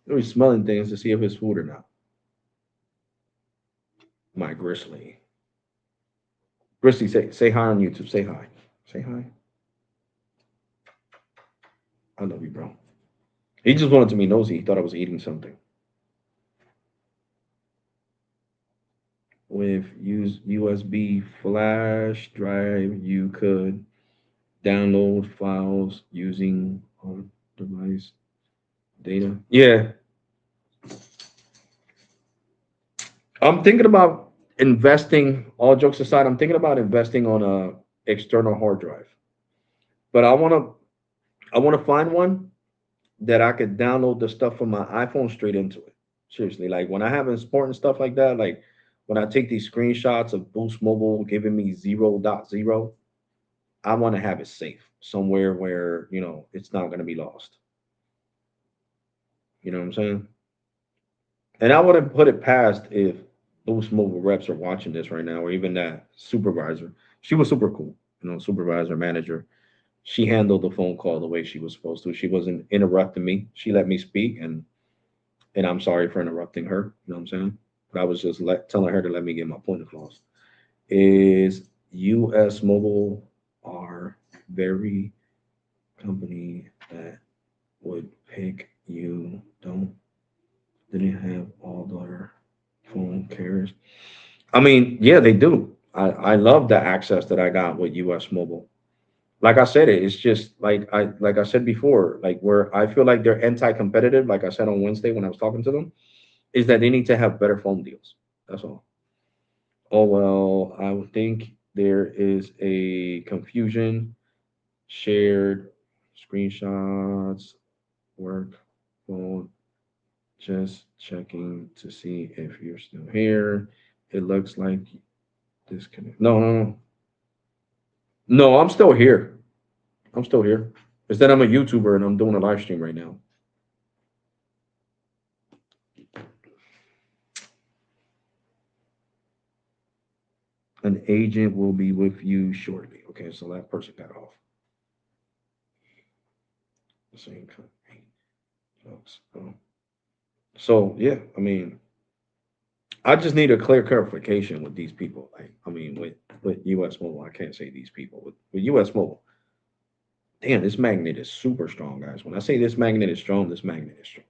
You're always smelling things to see if it's food or not. My Grizzly. Grizzly, say hi on YouTube. Say hi. Say hi. I love you, bro. He just wanted to be nosy. He thought I was eating something. With use USB flash drive, you could download files using on device data. Yeah, I'm thinking about investing. All jokes aside, I'm thinking about investing on a external hard drive. But I want to find one that I could download the stuff from my iPhone straight into it. Seriously, like when I have important stuff like that, like when I take these screenshots of Boost Mobile giving me 0.0, I want to have it safe somewhere where, it's not going to be lost. You know what I'm saying? And I wouldn't put it past if Boost Mobile reps are watching this right now, or even that supervisor. She was super cool, supervisor, manager. She handled the phone call the way she was supposed to. She wasn't interrupting me. She let me speak, and I'm sorry for interrupting her. You know what I'm saying? But I was just telling her to let me get my point across. Is U.S. Mobile are very company that would pick you didn't have all their phone carriers. I mean, yeah, they do. I love the access that I got with US Mobile. Like I said, it's just like I said before, like where I feel like they're anti-competitive, like I said on Wednesday when I was talking to them, is that they need to have better phone deals. That's all. Oh well, I would think there is a confusion. Shared screenshots work phone. Just checking to see if you're still here. It looks like disconnect. No, no, no. No, I'm still here. I'm still here. It's that I'm a YouTuber and I'm doing a live stream right now. An agent will be with you shortly. Okay, so that person got off. The same company. So yeah, I mean, I just need a clear clarification with these people. Like, I mean, with US Mobile, I can't say these people. With US Mobile, damn, this magnet is super strong, guys. When I say this magnet is strong, this magnet is strong.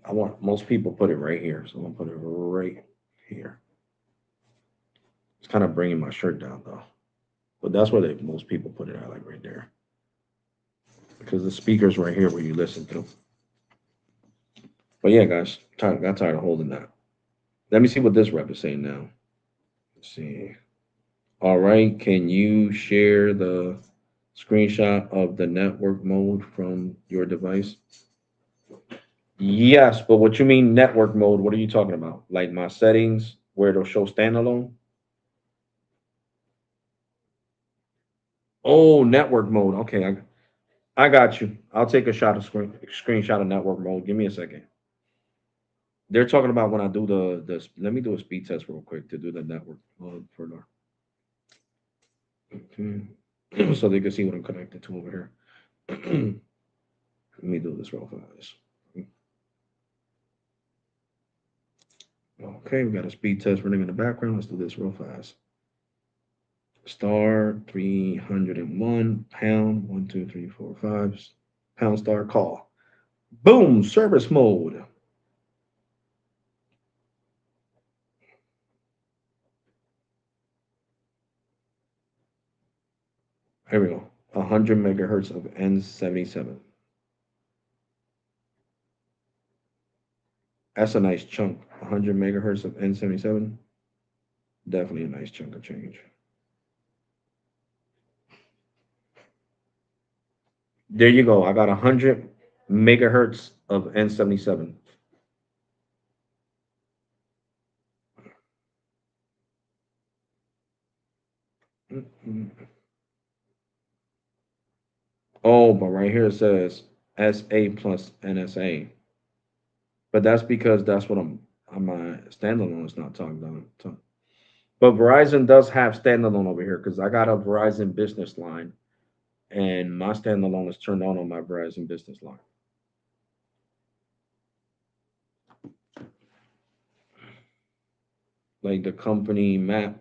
I want most people put it right here, so I'm gonna put it right here. It's kind of bringing my shirt down though, but that's where most people put it at, like right there, because the speaker's right here where you listen to. But yeah, guys, got tired of holding that. Let me see what this rep is saying now. Let's see. All right, can you share the screenshot of the network mode from your device? Yes, but what you mean network mode? What are you talking about? Like my settings where it'll show standalone? Oh, network mode. Okay, I got you. I'll take a screenshot of network mode. Give me a second. They're talking about when I do the. Let me do a speed test real quick to do the network mode for the. Okay. So they can see what I'm connected to over here. Let me do this real fast. Okay, we got a speed test running in the background. Let's do this real fast. Star 301 pound 1 2 3 4 5 pound star call. Boom, service mode. Here we go. 100 megahertz of N77. That's a nice chunk. 100 megahertz of N77. Definitely a nice chunk of change. There you go. I got 100 megahertz of N77. Oh, but right here it says SA plus NSA. But that's because that's what I'm on my standalone is not talking about. But Verizon does have standalone over here because I got a Verizon business line and my standalone is turned on my Verizon business line. Like the company map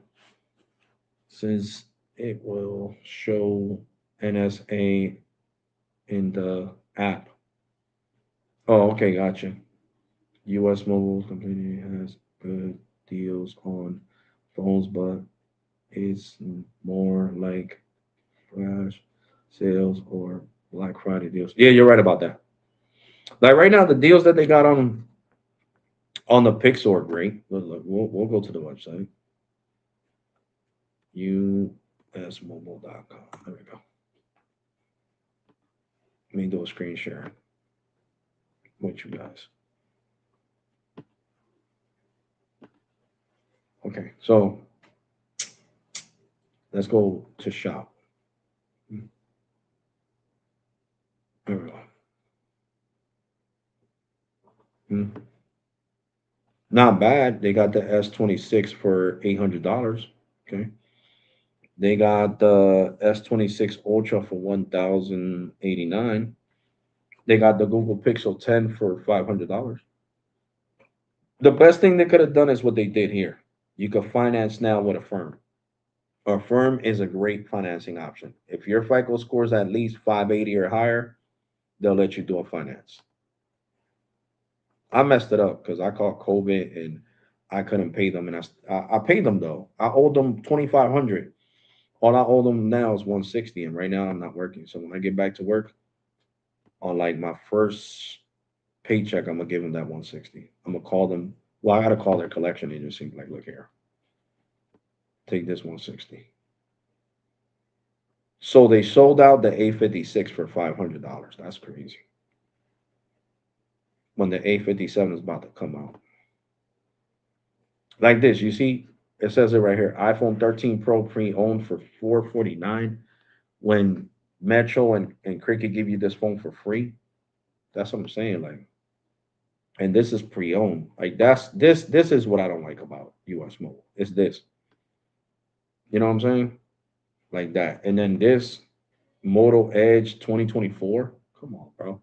says it will show NSA in the app. Oh, okay, gotcha. US mobile company has good deals on phones, but it's more like flash sales or Black Friday deals. Yeah, you're right about that. Like right now, the deals that they got on the Pixel are great. Look, we'll go to the website. usmobile.com. There we go. Let me do a screen share with you guys. Okay, so let's go to shop. There we go. Not bad. They got the S26 for $800. Okay. They got the S26 Ultra for 1,089. They got the Google Pixel 10 for $500. The best thing they could have done is what they did here. You could finance now with a firm. A firm is a great financing option. If your FICO score is at least 580 or higher, they'll let you do a finance. I messed it up because I caught COVID and I couldn't pay them, and I paid them though. I owed them 2,500. All I owe them now is 160, and right now I'm not working. So when I get back to work on like my first paycheck, I'm gonna give them that 160. I'm gonna call them. Well, I gotta call their collection agency. Like, look here, take this 160. So they sold out the A56 for $500. That's crazy. When the A57 is about to come out, like this, you see, it says it right here. iPhone 13 Pro pre-owned for 449. When Metro and Cricket give you this phone for free, that's what I'm saying. Like, and this is pre-owned. Like this is what I don't like about US Mobile. It's this. You know what I'm saying? Like that. And then this Moto Edge 2024. Come on, bro.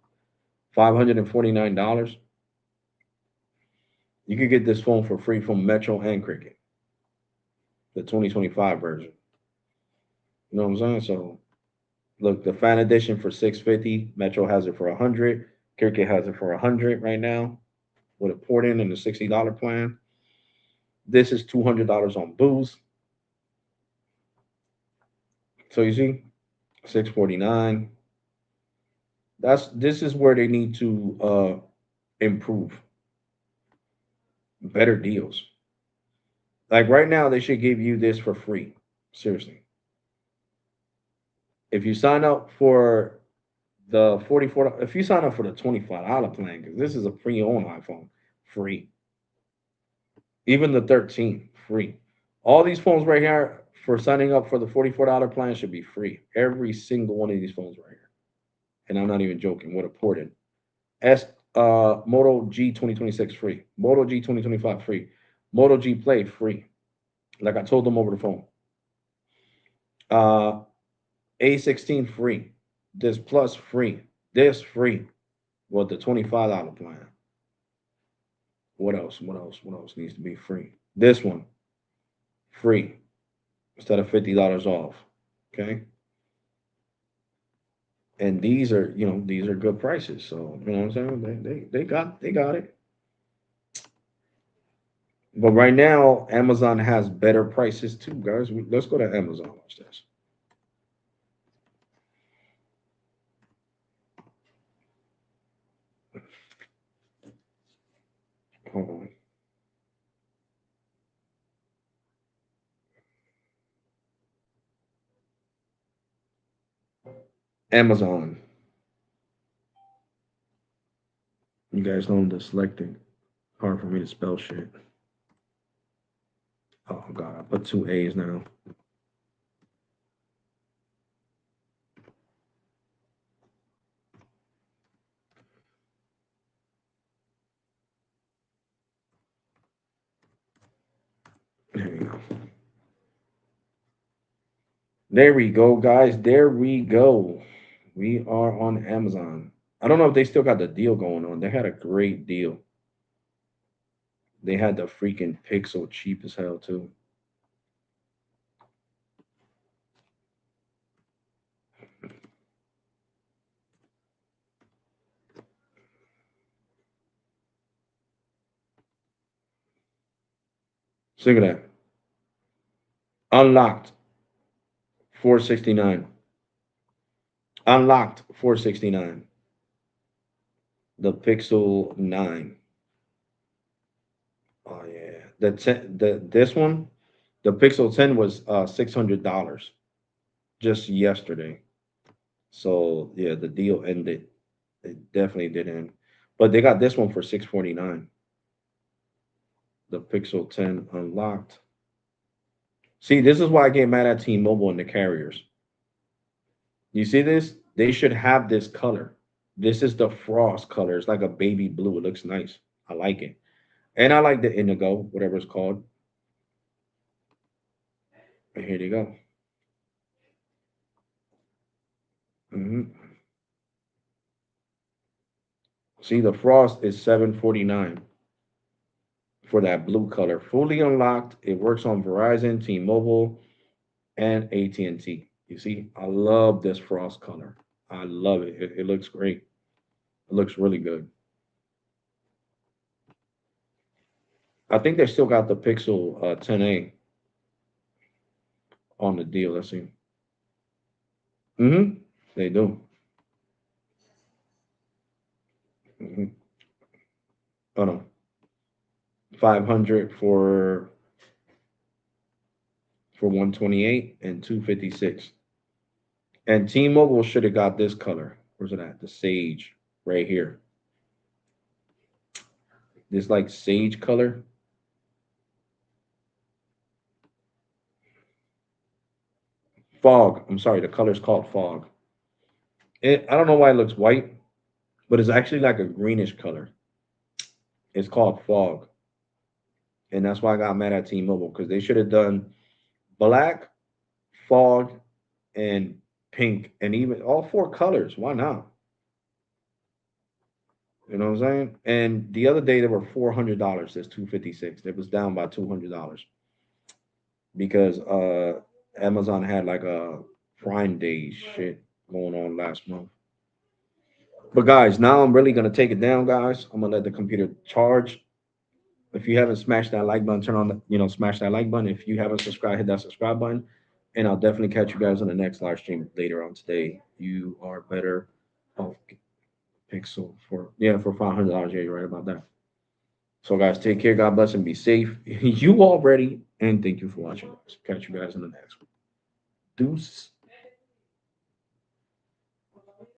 $549. You could get this phone for free from Metro and Cricket, the 2025 version. You know what I'm saying? So look, the fan edition for 650. Metro has it for 100. Cricket has it for 100 right now with a port in and the $60 plan. This is $200 on Boost. So you see, 649. This is where they need to improve. Better deals. Like right now, they should give you this for free. Seriously. If you sign up for the 44, if you sign up for the $25 plan, because this is a pre-owned iPhone, free. Even the 13, free. All these phones right here for signing up for the $44 plan should be free. Every single one of these phones right here. And I'm not even joking. What a port in. Moto G 2026 free. Moto G 2025 free. Moto G Play free. Like I told them over the phone. A16 free. This Plus free. This free. With the $25 plan. What else? What else? What else needs to be free? This one. Free. Instead of $50 off. Okay. And these are, these are good prices. So, you know what I'm saying? They got it. But right now, Amazon has better prices too, guys. Let's go to Amazon. Watch this. Hold on. Amazon. You guys know I'm dyslexic. Hard for me to spell shit. Oh god, I put two A's now. There we go, guys. There we go. We are on Amazon. I don't know if they still got the deal going on. They had a great deal. They had the freaking Pixel cheap as hell too. So look at that. Unlocked 469. Unlocked 469. The Pixel 9. Oh yeah. The this one, the Pixel 10 was $600 just yesterday. So yeah, the deal ended. It definitely did end. But they got this one for 649. The Pixel 10 unlocked. See, this is why I get mad at T-Mobile and the carriers. You see this? They should have this color. This is the frost color. It's like a baby blue. It looks nice. I like it. And I like the indigo, whatever it's called. And here you go. Mhm. See, the frost is 749 for that blue color. Fully unlocked. It works on Verizon, T-Mobile, and AT&T. You see, I love this frost color. I love it. It looks great. It looks really good. I think they still got the Pixel 10A on the deal. Let's see. Mm-hmm. They do. Mm-hmm. Oh no, 500 for 128 and 256. And T-Mobile should have got this color. Where's it at? The sage right here. This like sage color. Fog. I'm sorry, the color's called fog. I don't know why it looks white, but it's actually like a greenish color. It's called fog. And that's why I got mad at T-Mobile because they should have done black, fog, and pink, and even all four colors. Why not? You know what I'm saying? And the other day they were $400. That's 256. It was down by $200 because Amazon had like a Prime Day shit going on last month. But guys, now I'm really gonna take it down, guys. I'm gonna let the computer charge. If you haven't smashed that like button, turn on the, smash that like button. If you haven't subscribed, hit that subscribe button. And I'll definitely catch you guys on the next live stream later on today. You are better off Pixel for $500. Yeah, you're right about that. So guys, take care. God bless and be safe. You already, and thank you for watching. Catch you guys in the next one. Deuce.